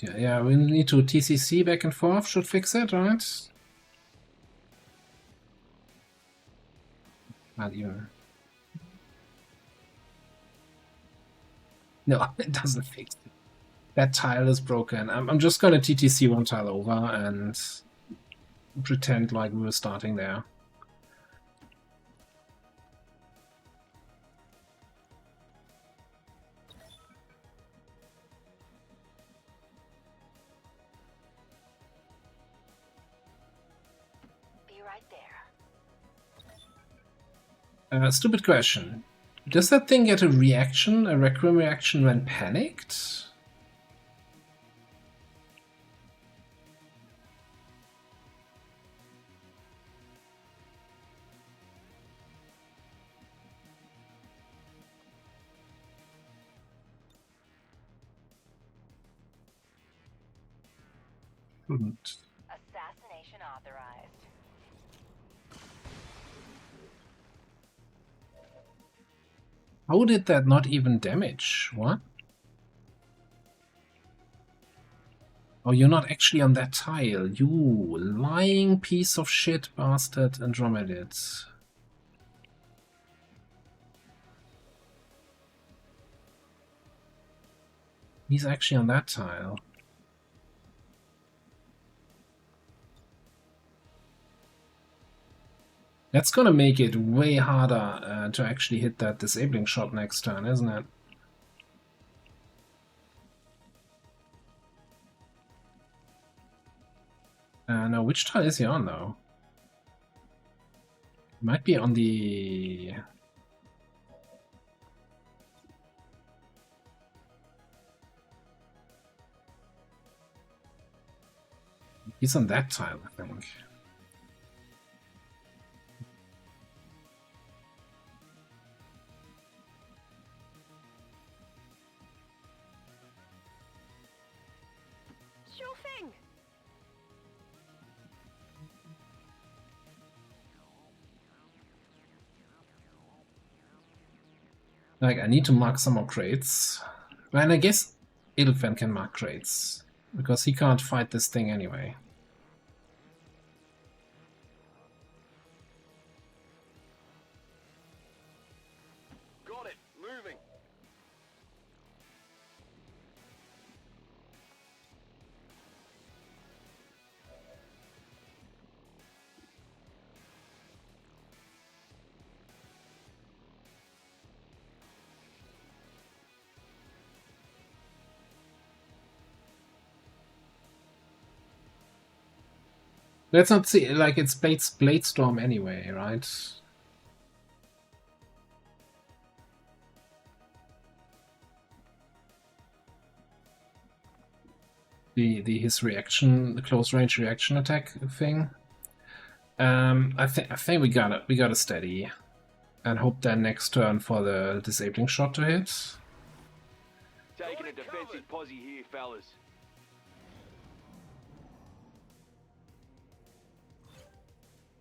Yeah, we need to TCC back and forth, should fix it, right? Not even. No, it doesn't fix it. That tile is broken. I'm just gonna TTC one tile over and pretend like we were starting there. Stupid question. Does that thing get a reaction, a Requiem reaction when panicked? Shouldn't. Assassination authorized. How did that not even damage? What? Oh, you're not actually on that tile. You lying piece of shit bastard Andromedid. He's actually on that tile. That's gonna make it way harder to actually hit that disabling shot next turn, isn't it? Now, which tile is he on, though? Might be on the... He's on that tile, I think. Sure thing. Like, I need to mark some more crates. And I guess Edelfen can mark crates, because he can't fight this thing anyway. Got it. Moving. Let's not see, like, it's Bladestorm anyway, right? His reaction, the close range reaction attack thing. I think we gotta steady and hope then next turn for the disabling shot to hit. Taking a defensive posse here, fellas.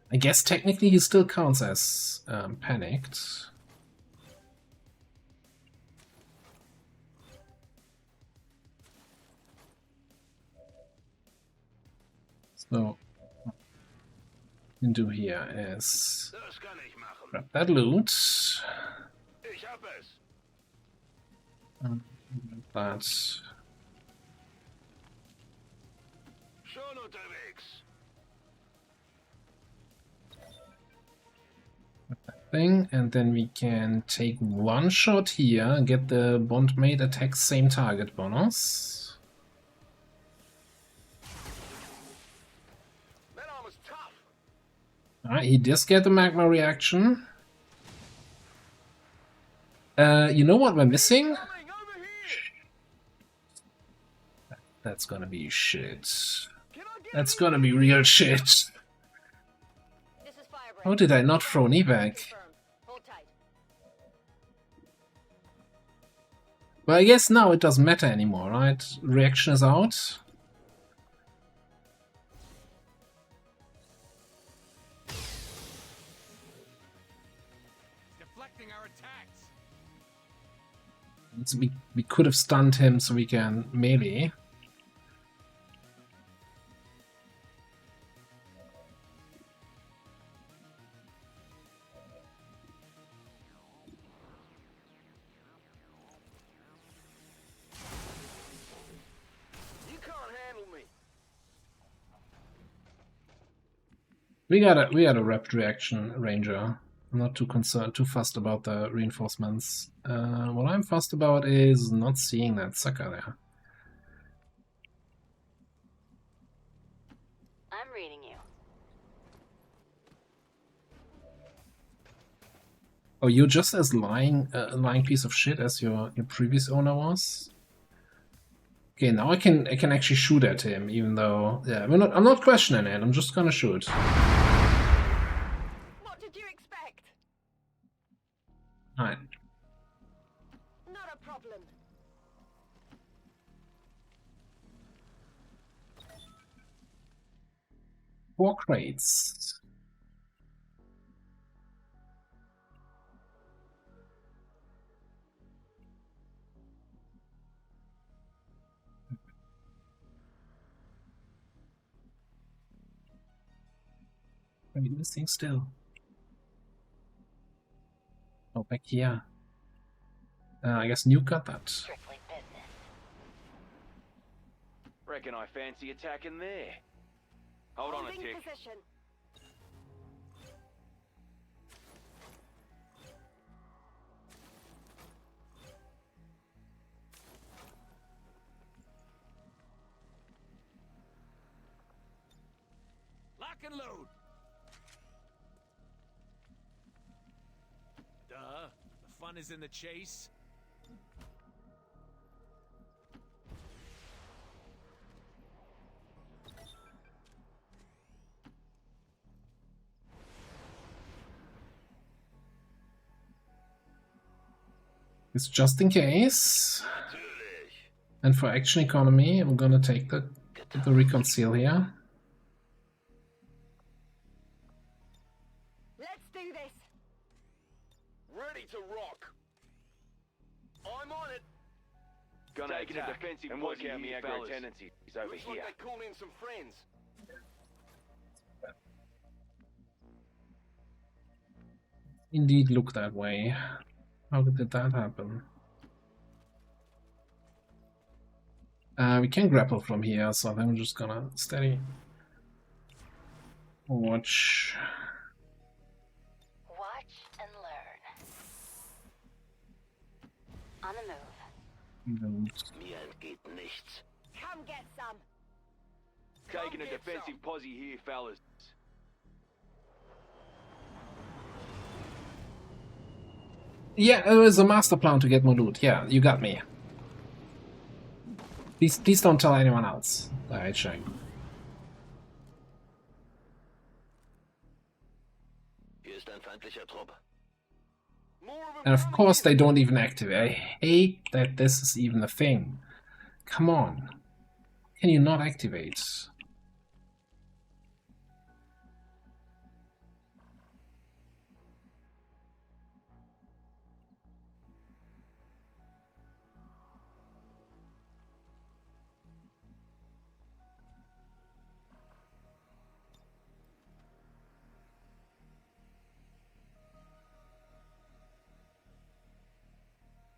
I guess technically he still counts as panicked. So what we can do here is grab that loot. That. Thing, and then we can take one shot here and get the bondmate attack same target bonus. Alright, he does get the magma reaction. You know what we're missing? That's gonna be shit. That's gonna be real shit. How did I not throw knee back? Well, I guess now it doesn't matter anymore, right? Reaction is out. Deflecting our attacks. We could have stunned him so we can melee. We got a rapid reaction ranger. I'm not too fussed about the reinforcements. What I'm fussed about is not seeing that sucker there. I'm reading you. Oh, you're just as lying piece of shit as your previous owner was. Okay, now I can actually shoot at him, even though I'm not questioning it. I'm just gonna shoot. What did you expect? Alright. Not a problem. 4 crates. Are you missing still? Oh, back here. I guess Nuke got that. Reckon I fancy attacking there. Hold on a tick. Position. and load. Duh. The fun is in the chase. It's just in case. And for action economy, I'm gonna take the recon seal here. Let's do this. Ready to rock. I'm on it. Gonna taking a defensive and work out me aggro tendencies over Looks here. like they called in some friends. Indeed look that way. How did that happen? We can grapple from here, so I think I'm just gonna steady watch. Watch and learn. On the move. Mir entgeht nichts. Come get some. Taking a defensive posse here, fellas. Yeah, it was a master plan to get more loot. Yeah, you got me. Please don't tell anyone else. Alright, check. Hier ist ein feindlicher Trupp. And of course they don't even activate. I hate that this is even a thing. Come on. Can you not activate?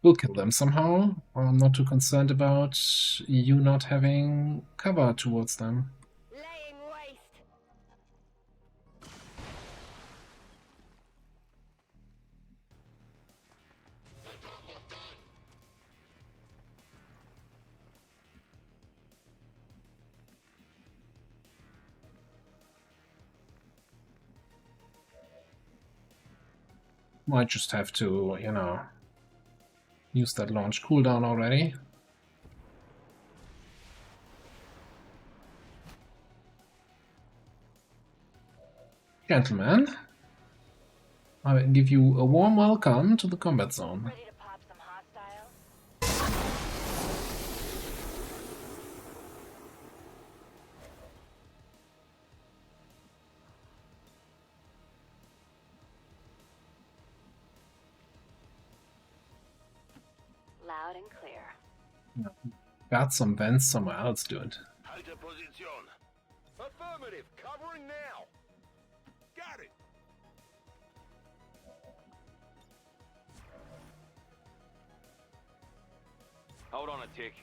We'll kill them somehow. I'm not too concerned about you not having cover towards them. Laying waste. Might just have to, you know, use that launch cooldown already. Gentlemen, I will give you a warm welcome to the combat zone. Ready to pop some hostiles? Loud and clear. Got some vents somewhere else, dude. Halte Position. Affirmative. Covering now. Got it. Hold on a tick.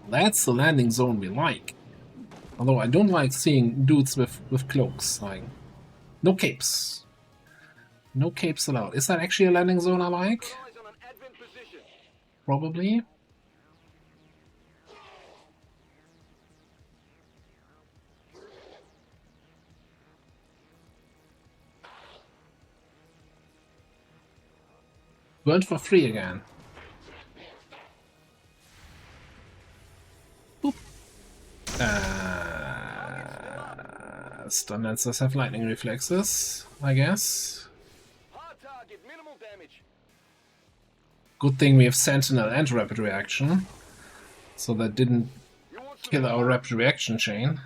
That's the landing zone we like. Although I don't like seeing dudes with cloaks. Like, no capes. No capes allowed. Is that actually a landing zone I like? Eyes on an advent position. Probably. Burnt for free again. Boop. Stun lancers have lightning reflexes, I guess. Hard target. Minimal damage. Good thing we have Sentinel and Rapid Reaction, so that didn't kill our Rapid Reaction chain.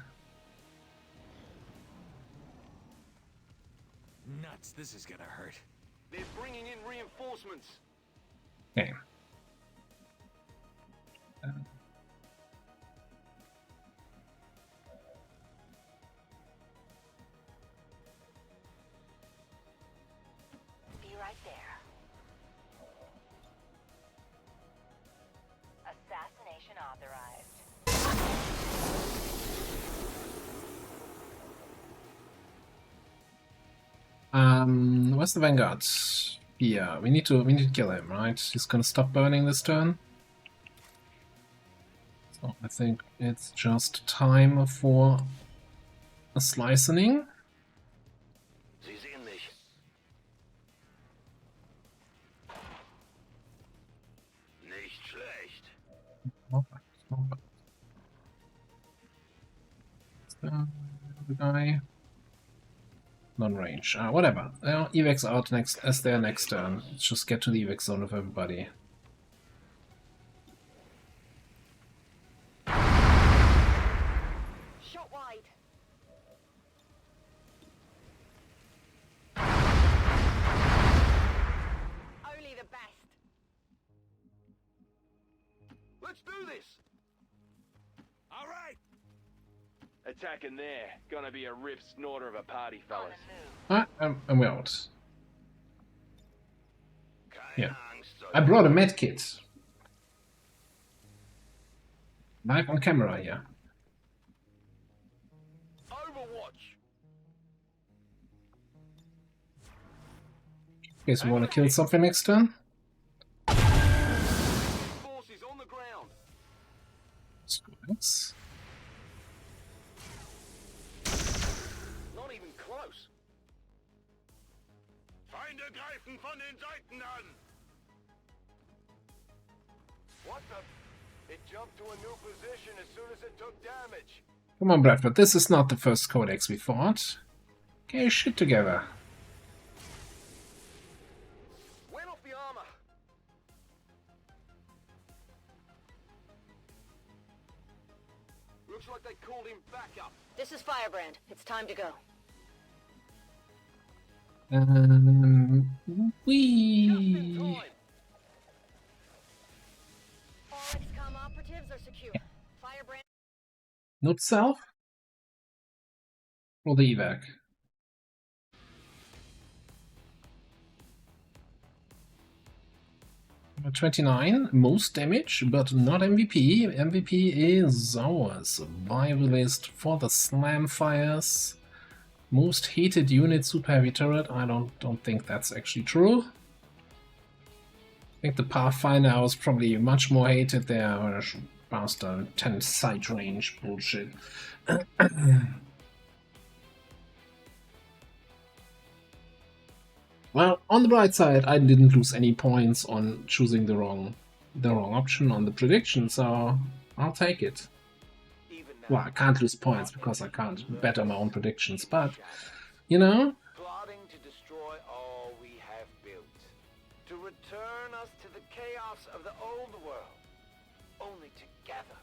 Nuts, this is gonna hurt. They're bringing in reinforcements. Okay. Be right there. Assassination authorized. Where's the Vanguard? Yeah, we need to kill him, right? He's gonna stop burning this turn. So I think it's just time for a slicing. Sie sehen mich. Nicht schlecht. Not bad, not bad. The guy. Non-range. Whatever. Evacs out next as their next turn. Let's just get to the evac zone of everybody. Shot wide. Only the best. Let's do this. All right. Attacking there. Gonna be a rip snorter of a party, fellas. And we're out. Yeah. I brought a med kit. Live on camera here. Overwatch. Okay, so we want to kill something next turn? Forces on the ground. Squads. Not even close. Feinde greifen von den Seiten an. What the? It jumped to a new position as soon as it took damage. Come on, Bradford, this is not the first codex we fought. Get your shit together. Went off the armor. Looks like they called him back up. This is Firebrand. It's time to go. Wee. All XCOM operatives are secure. Firebrand. Not self? Or the evac? Number 29, most damage, but not MVP. MVP is our survivalist for the slam fires. Most hated unit, super heavy turret. I don't think that's actually true. I think the Pathfinder was probably much more hated there. Master 10 sight range bullshit. Well, on the bright side, I didn't lose any points on choosing the wrong option on the prediction, so I'll take it. Well, I can't lose points because I can't better my own predictions, but you know. Plotting to destroy all we have built, to return us to the chaos of the old world. Only together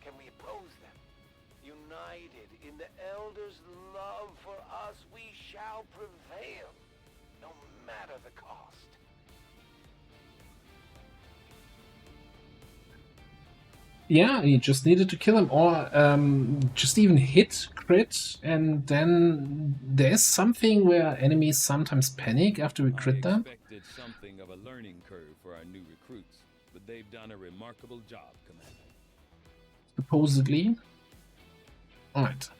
can we oppose them. United in the Elders' love for us, we shall prevail, no matter the cost. Yeah, you just needed to kill him, or just even hit crit, and then there's something where enemies sometimes panic after we crit them. I expected something of a learning curve for our new recruits, but they've done a remarkable job, Commander. Supposedly. Alright.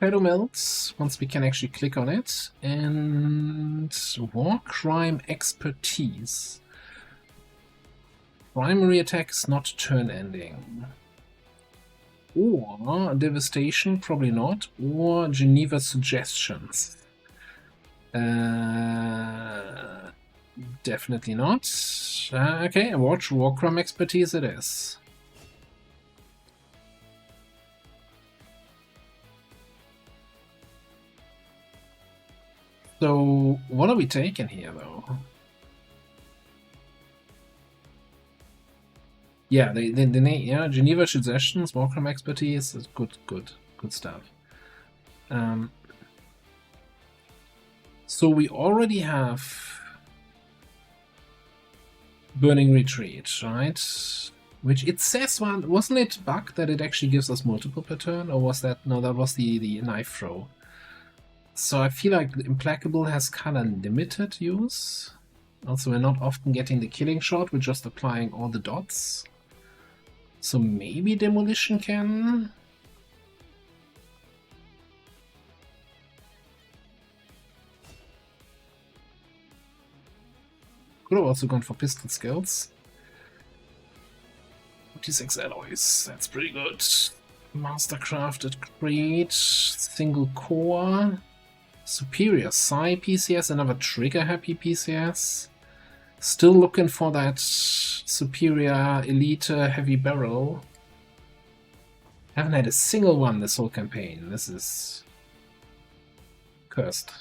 Shadow Melt, once we can actually click on it, and War Crime Expertise. Primary attack is not turn ending. Or Devastation, probably not. Or Geneva Suggestions. Definitely not. Okay, watch War Crime Expertise it is. So, what are we taking here, though? Yeah, yeah, Geneva Suggestions, War Crime Expertise is good stuff. So we already have Burning Retreat, right? Which it says wasn't it bug that it actually gives us multiple per turn, or was that no? That was the knife throw. So I feel like Implacable has kind of limited use. Also, we're not often getting the killing shot, we're just applying all the dots. So maybe Demolition can... Could have also gone for pistol skills. 46 alloys, that's pretty good. Mastercrafted crate, single core, superior psi PCS, another trigger happy PCS. Still looking for that superior elite heavy barrel. Haven't had a single one this whole campaign. This is cursed.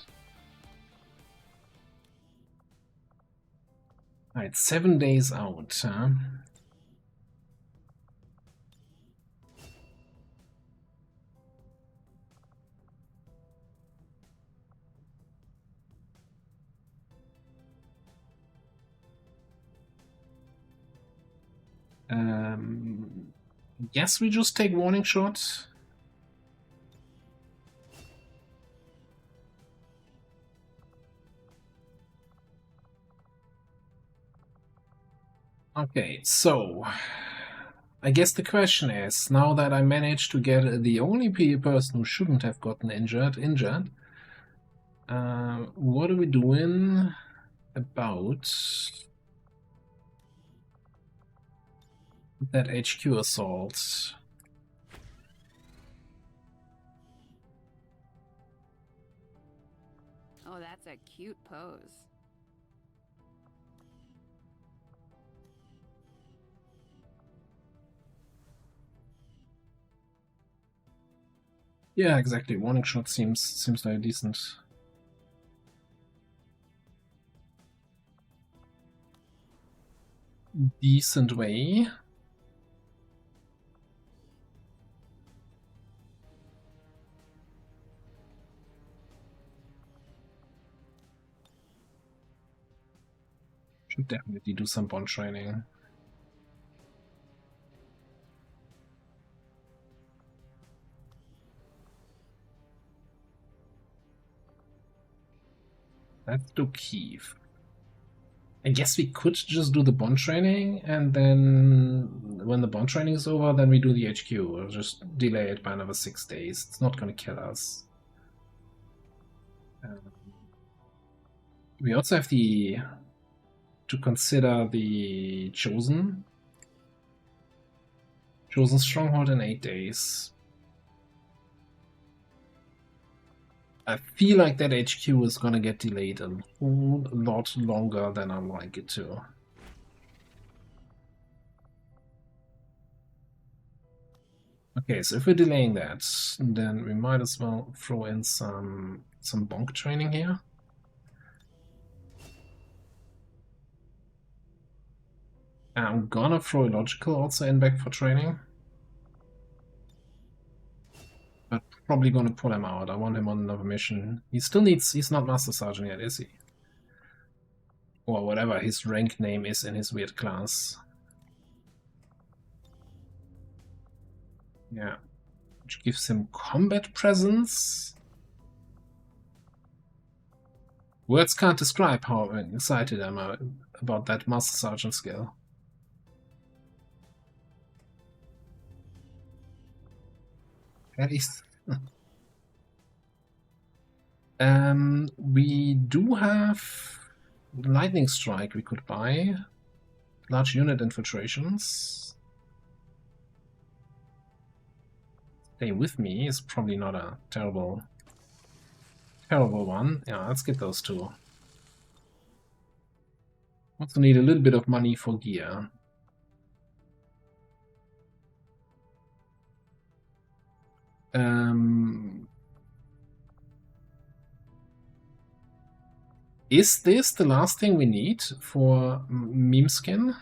Alright, 7 days out, huh? Yes, we just take warning shots. Okay, so I guess the question is, now that I managed to get the only person who shouldn't have gotten injured, what are we doing about that HQ assault? Oh, that's a cute pose. Yeah, exactly. Warning shot seems like a decent way. Should definitely do some bond training. Let's do Kiev. I guess we could just do the bond training, and then when the bond training is over, then we do the HQ. Or just delay it by another 6 days. It's not going to kill us. We also have to consider the Chosen Stronghold in 8 days. I feel like that HQ is gonna get delayed a whole lot longer than I like it to. Okay, so if we're delaying that, then we might as well throw in some bonk training here. I'm gonna throw Illogical also in back for training. But probably gonna pull him out. I want him on another mission. He's not Master Sergeant yet, is he? Or whatever his rank name is in his weird class. Yeah. Which gives him combat presence. Words can't describe how excited I am about that Master Sergeant skill. That is... we do have Lightning Strike we could buy. Large unit infiltrations. Stay with me is probably not a terrible one. Yeah, let's get those two. Also need a little bit of money for gear. Is this the last thing we need for Meme Skin?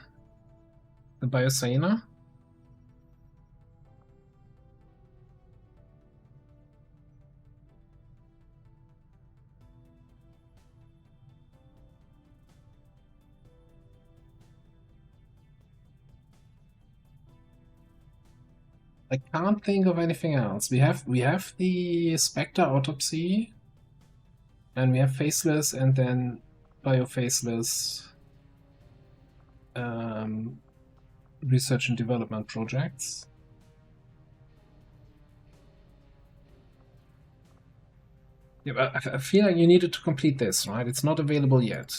The Biosana? I can't think of anything else. We have the Spectre Autopsy, and we have Faceless, and then Biofaceless research and development projects. Yeah, but I feel like you needed to complete this, right? It's not available yet.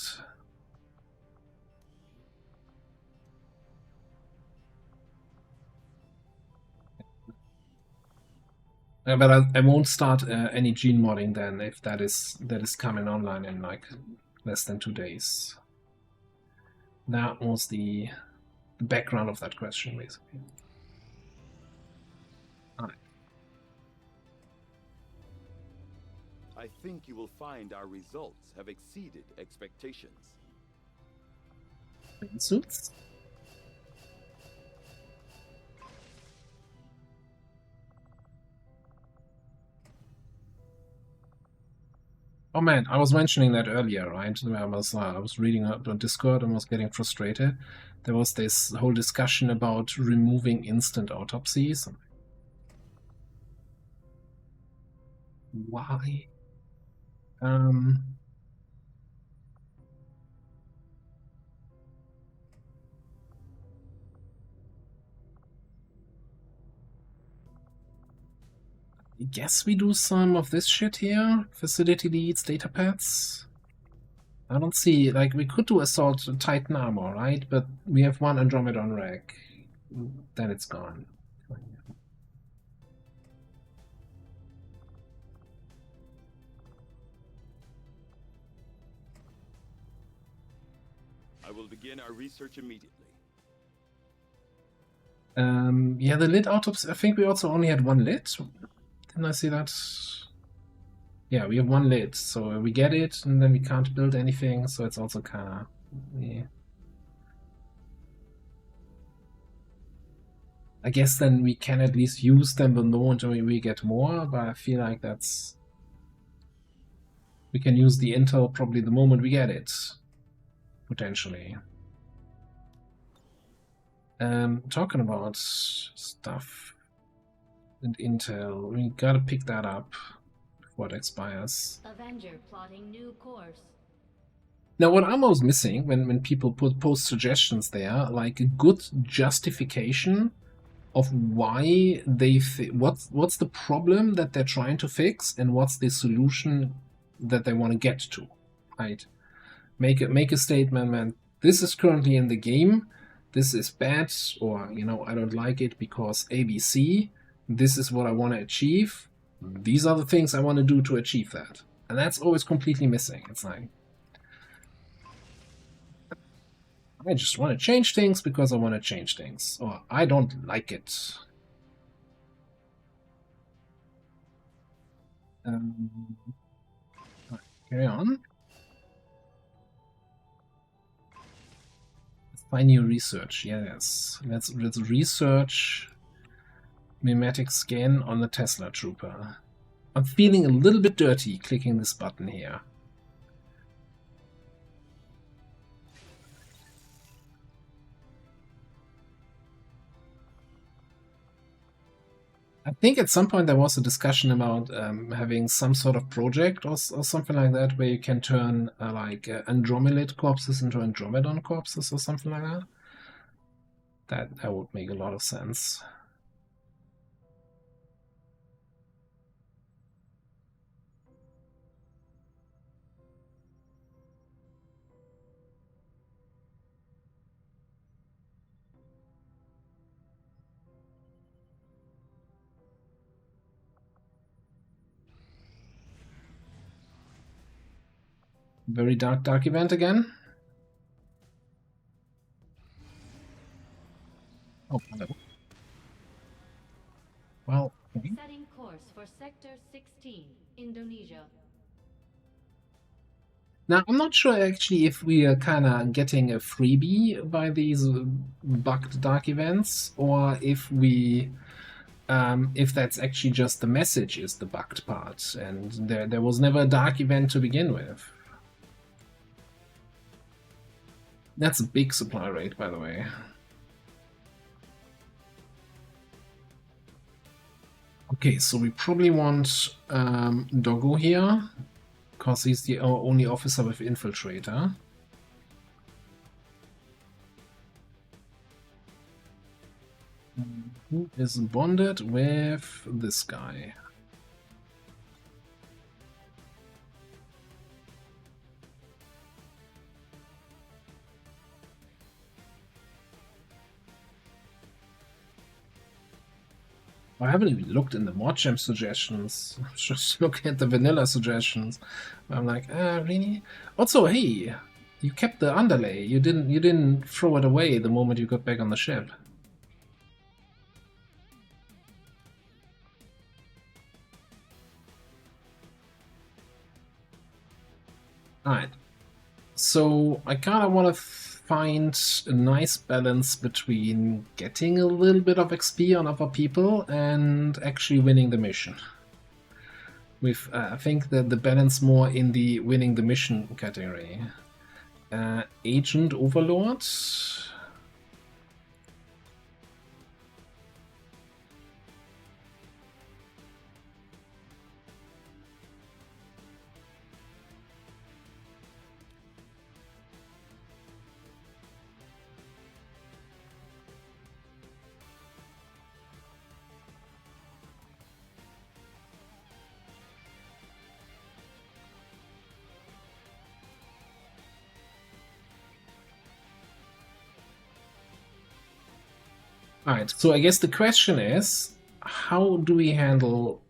But I won't start any gene modding then if that is coming online in like less than 2 days. That was the background of that question, basically. Alright. I think you will find our results have exceeded expectations. Suits. Oh man, I was mentioning that earlier, right? I was reading up on Discord and was getting frustrated. There was this whole discussion about removing instant autopsies. Why? I guess we do some of this shit here. Facility leads, data pads. I don't see, like, we could do Assault Titan armor, right? But we have one Andromedon rack. Then it's gone. I will begin our research immediately. Yeah, the lid autopsy, I think we also only had one lid. Didn't I see that? Yeah, we have one lid, so we get it, and then we can't build anything, so it's also kinda... Yeah. I guess then we can at least use them but no until we get more, but I feel like that's... We can use the intel probably the moment we get it. Potentially. Talking about stuff and intel, we gotta pick that up before it expires. Avenger plotting new course. Now, what I'm always missing when people post suggestions there, like a good justification of why they what's the problem that they're trying to fix and what's the solution that they want to get to, right? Make a statement, man. This is currently in the game. This is bad, or I don't like it because ABC. This is what I want to achieve. These are the things I want to do to achieve that, and that's always completely missing. It's like I just want to change things because I want to change things, or I don't like it. Carry on. Let's find new research. Yes, let's research mimetic scan on the Tesla Trooper. I'm feeling a little bit dirty clicking this button here. I think at some point there was a discussion about having some sort of project or something like that where you can turn like Andromelid corpses into Andromedon corpses or something like that. That would make a lot of sense. Very dark event again. Oh, hello. Well, okay. Setting course for Sector 16, Indonesia. Now, I'm not sure actually if we are kind of getting a freebie by these bugged dark events, or if we, if that's actually just the message is the bugged part, and there was never a dark event to begin with. That's a big supply rate, by the way. Okay, so we probably want Doggo here, because he's the only officer with Infiltrator. Who is bonded with this guy? I haven't even looked in the mod gem suggestions. Just looking at the vanilla suggestions. I'm like, really? Also, hey, you kept the underlay. You didn't throw it away the moment you got back on the ship. Alright. So I kinda wanna find a nice balance between getting a little bit of XP on other people and actually winning the mission. With I think that the balance more in the winning the mission category. Agent Overlord. Alright, so I guess the question is, how do we handle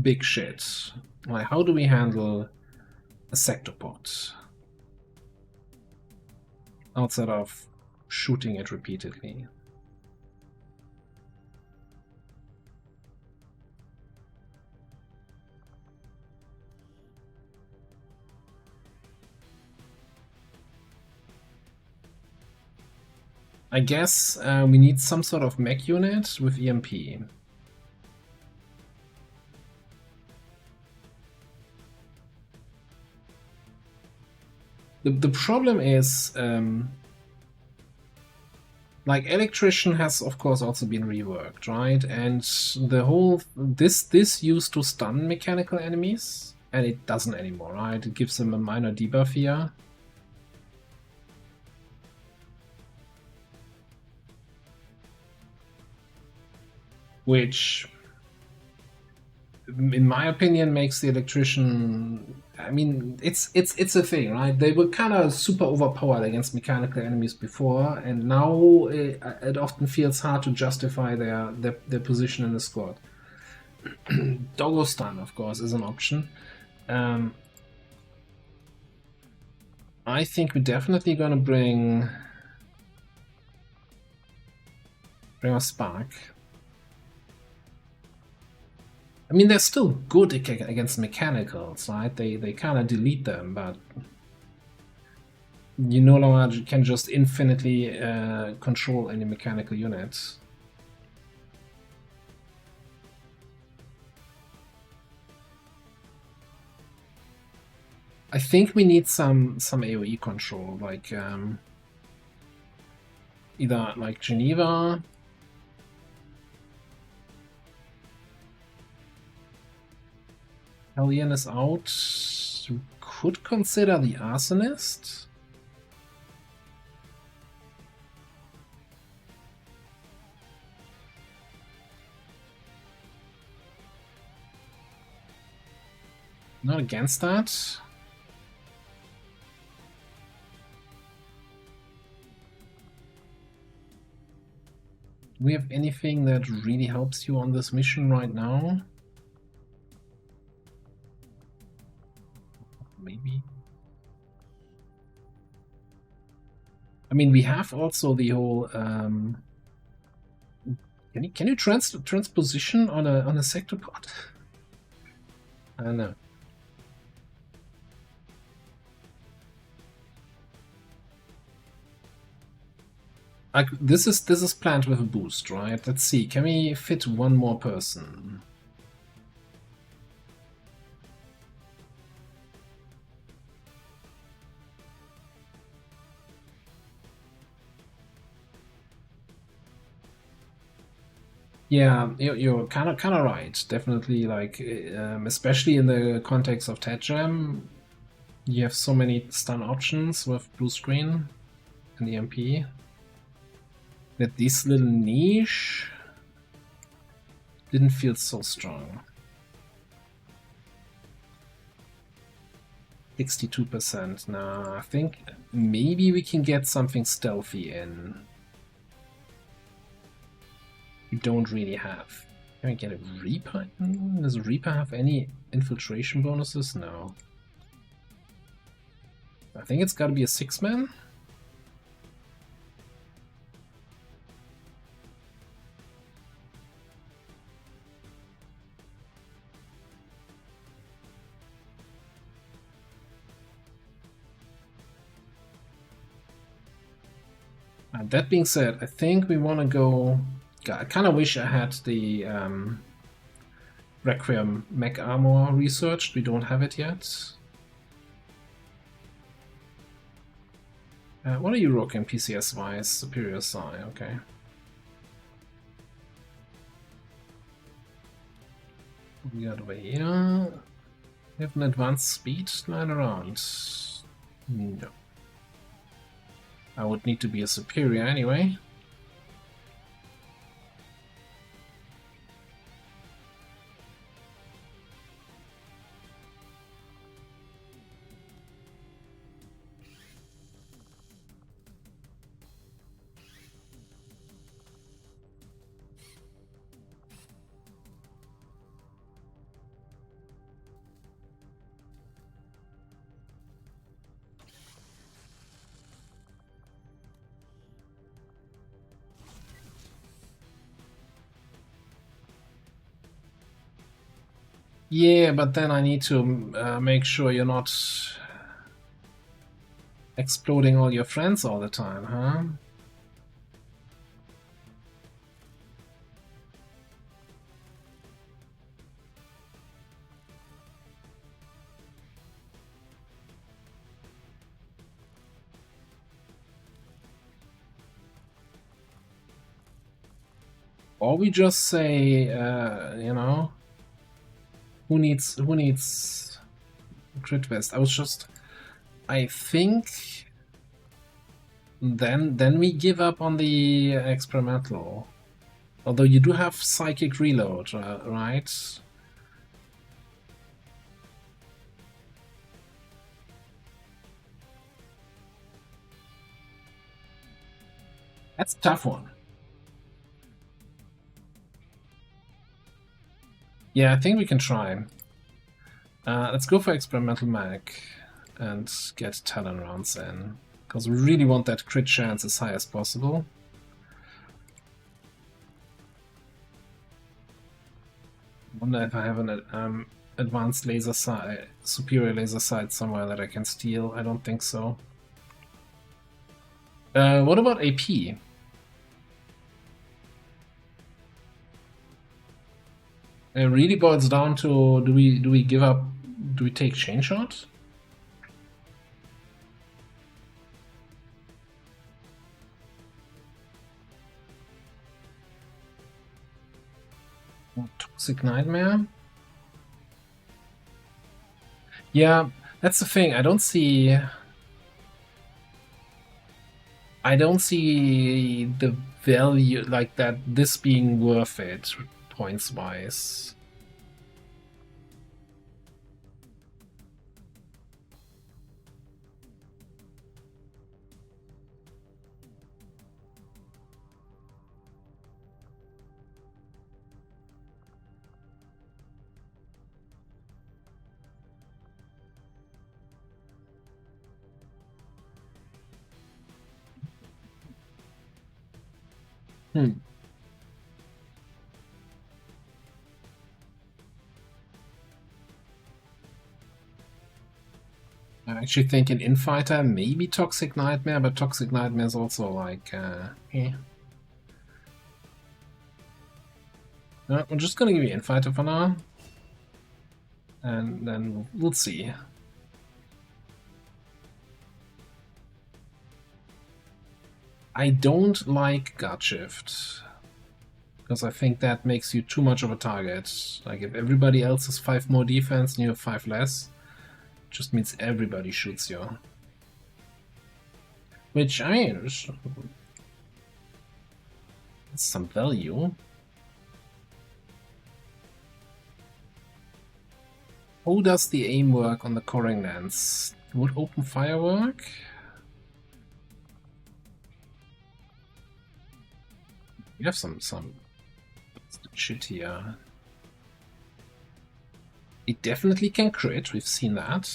big shit? Like, how do we handle a sectopod? Outside of shooting it repeatedly. I guess we need some sort of mech unit with EMP. The problem is, like, Electrician has of course also been reworked, right? And the whole this used to stun mechanical enemies, and it doesn't anymore, right? It gives them a minor debuff here. Which, in my opinion, makes the Electrician... I mean, it's a thing, right? They were kind of super overpowered against mechanical enemies before, and now it often feels hard to justify their position in the squad. Doggo Stun, of course, is an option. I think we're definitely gonna bring a Spark. I mean, they're still good against mechanicals, right? They kind of delete them, but you no longer can just infinitely control any mechanical units. I think we need some AoE control, like either like Geneva. Hellion is out. You could consider the Arsonist. Not against that. Do we have anything that really helps you on this mission right now? Maybe. I mean, we have also the whole. Can you transposition on a sectopod? I don't know. Like, this is planned with a boost, right? Let's see. Can we fit one more person? Yeah, you're kind of right. Definitely, like, especially in the context of TEDGEM, you have so many stun options with blue screen and EMP that this little niche didn't feel so strong. 62%. Nah, I think maybe we can get something stealthy in. We don't really have. Can we get a Reaper? Does a Reaper have any infiltration bonuses? No. I think it's gotta be a 6-man. That being said, I think we want to go... I kind of wish I had the Requiem mech armor researched. We don't have it yet. What are you rocking PCS-wise? Superior Psi, okay. We got over here. We have an advanced speed lying around. No. I would need to be a superior anyway. Yeah, but then I need to make sure you're not exploding all your friends all the time, huh? Or we just say, you know, who needs crit vest? I think then we give up on the experimental. Although you do have psychic reload, right? That's a tough one. Yeah, I think we can try. Let's go for experimental mag and get Talon rounds in, because we really want that crit chance as high as possible. I wonder if I have an advanced laser sight, superior laser sight somewhere that I can steal. I don't think so. What about AP? It really boils down to, do we give up, do we take chain shot? Toxic Nightmare? Yeah, that's the thing. I don't see the value like that, this being worth it points wise. I actually think an Infighter, maybe Toxic Nightmare, but Toxic Nightmare is also like, eh. No, I'm just gonna give you Infighter for now. And then we'll see. I don't like Guard Shift, because I think that makes you too much of a target. Like, if everybody else has 5 more defense and you have 5 less, just means everybody shoots you. Which, I mean, it's some value. How does the aim work on the coring lens? Would open fire work? You have some shit here. It definitely can crit, we've seen that.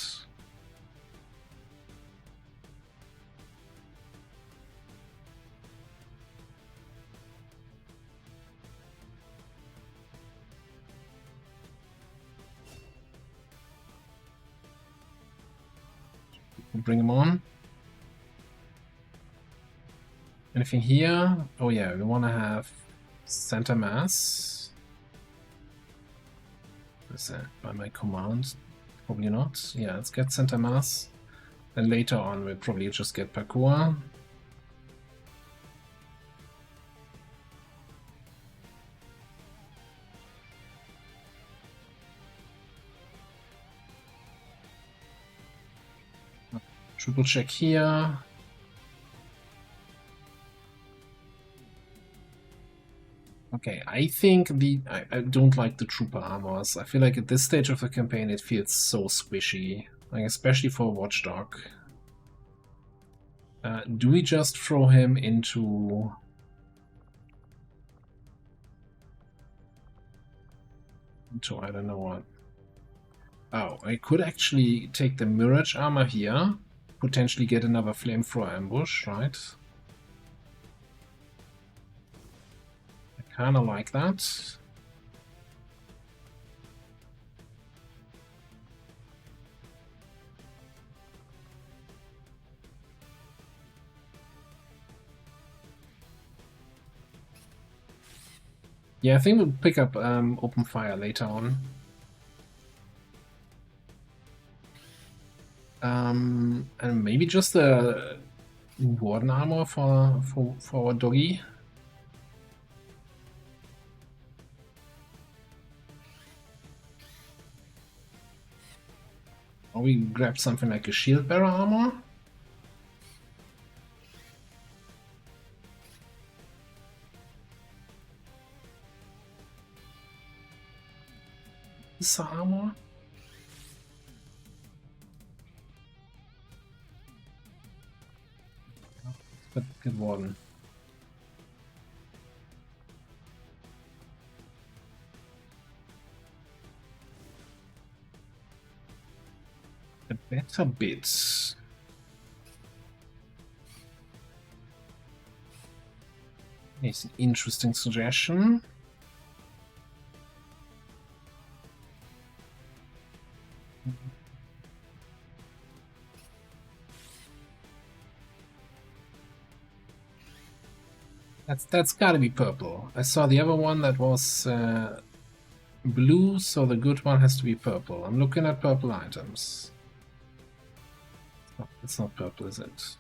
Bring him on. Anything here? Oh yeah, we want to have center mass. Is that by my command? Probably not. Yeah, let's get center mass. Then later on we'll probably just get parkour. Triple check here. Okay, I think I don't like the trooper armors. I feel like at this stage of the campaign it feels so squishy, like especially for a watchdog. Do we just throw him into I don't know what? Oh, I could actually take the Mirage armor here, potentially get another flamethrower ambush, right? I kinda like that. Yeah, I think we'll pick up open fire later on. And maybe just a warden armor for our doggy. Or we grab something like a shield bearer armor. This armor. But good warden. A better bit. It's an interesting suggestion. That's gotta be purple. I saw the other one that was blue, so the good one has to be purple. I'm looking at purple items. Oh, it's not purple, is it?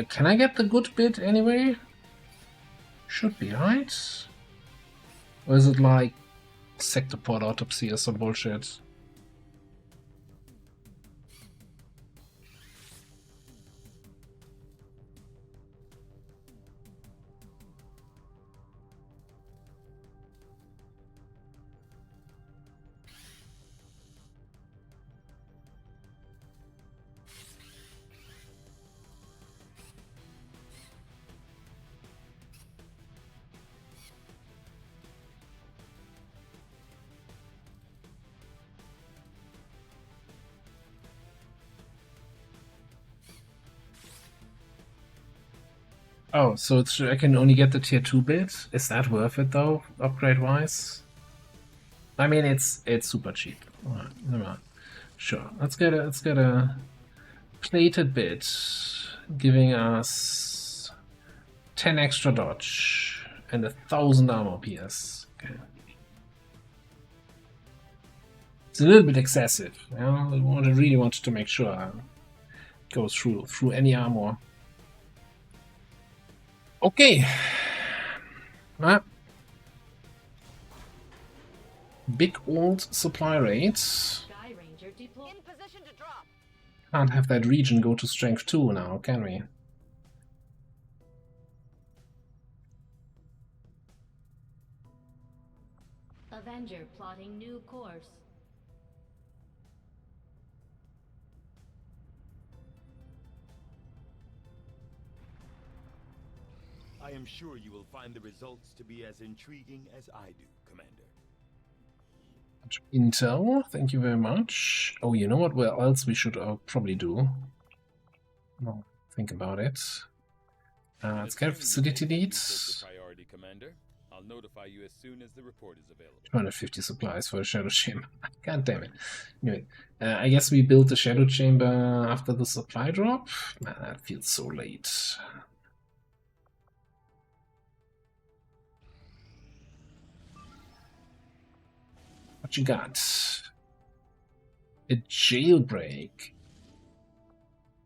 Can I get the good bit anyway? Should be, right? Or is it like sector port autopsy or some bullshit? Oh, so it's, I can only get the tier 2 bit? Is that worth it though, upgrade-wise? I mean, it's super cheap. Alright, never mind. Sure, let's get a plated bit, giving us 10 extra dodge and 1,000 armor PS. Okay. It's a little bit excessive. You know? I really wanted to make sure I go through any armor. Okay. Big old supply rates. Can't have that region go to strength 2 now, can we? Avenger plotting new course. I am sure you will find the results to be as intriguing as I do, Commander. Intel, thank you very much. Oh, you know what else we should probably do? No, think about it. Let's get a facility needs. Priority, Commander. I'll notify you as soon as the report is available. 250 supplies for a shadow chamber. God damn it. Anyway, I guess we built the shadow chamber after the supply drop. Man, that feels so late. What you got? A jailbreak.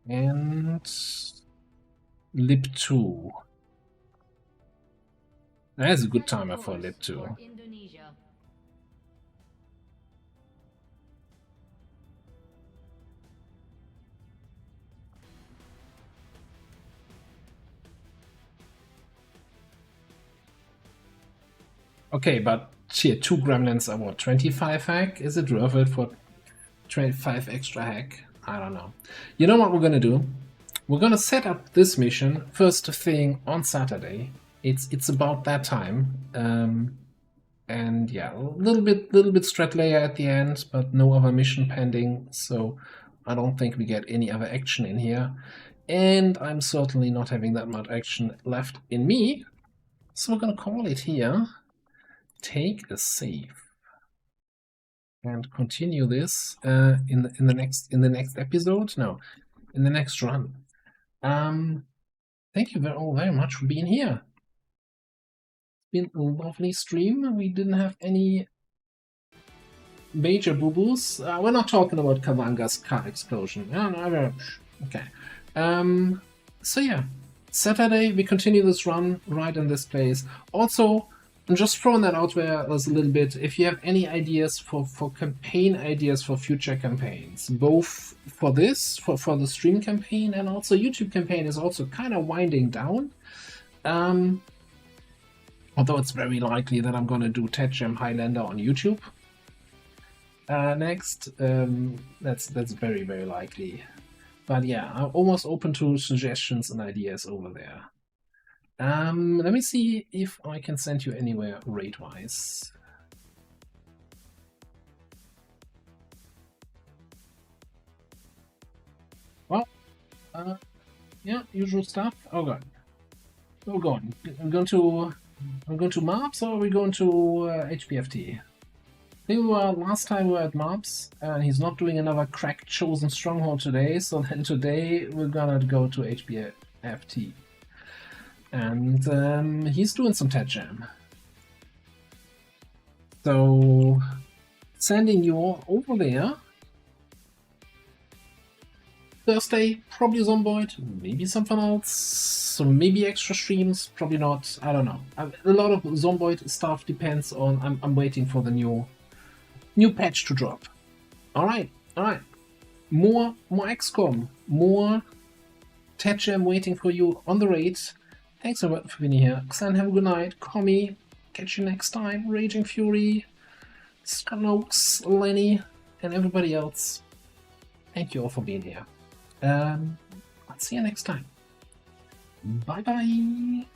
And Lib 2. That's a good timer for Lib 2. Okay, but here, 2 gremlins are what, 25 hack? Is it worth it for 25 extra hack? I don't know. You know what we're gonna do? We're gonna set up this mission first thing on Saturday. It's about that time. And yeah, a little bit strat layer at the end, but no other mission pending, so I don't think we get any other action in here. And I'm certainly not having that much action left in me. So we're gonna call it here. Take a save. And continue this in the next episode. No, in the next run. Thank you all very much for being here. It's been a lovely stream. We didn't have any major boo-boos. We're not talking about Kavanga's car explosion. No, okay. So yeah, Saturday we continue this run right in this place. Also, I'm just throwing that out there as a little bit. If you have any ideas for campaign ideas for future campaigns, both for this, for the stream campaign, and also YouTube campaign is also kind of winding down. Although it's very likely that I'm going to do Tetchem Highlander on YouTube next. That's very, very likely. But yeah, I'm almost open to suggestions and ideas over there. Let me see if I can send you anywhere rate-wise. Well, yeah, usual stuff. Oh god, we're going. I'm going to Maps, or are we going to HBFT? I think last time we were at Maps, and he's not doing another cracked chosen stronghold today. So then today we're gonna go to HBFT. And he's doing some Tetchem. So, sending you all over there. Thursday, probably Zomboid, maybe something else. So maybe extra streams, probably not. I don't know. A lot of Zomboid stuff depends on. I'm waiting for the new patch to drop. All right. More XCOM, more Tetchem waiting for you on the raid. Thanks a lot for being here. Xan, have a good night. Commie, catch you next time. Raging Fury, Skunokes, Lenny, and everybody else. Thank you all for being here. I'll see you next time. Bye bye.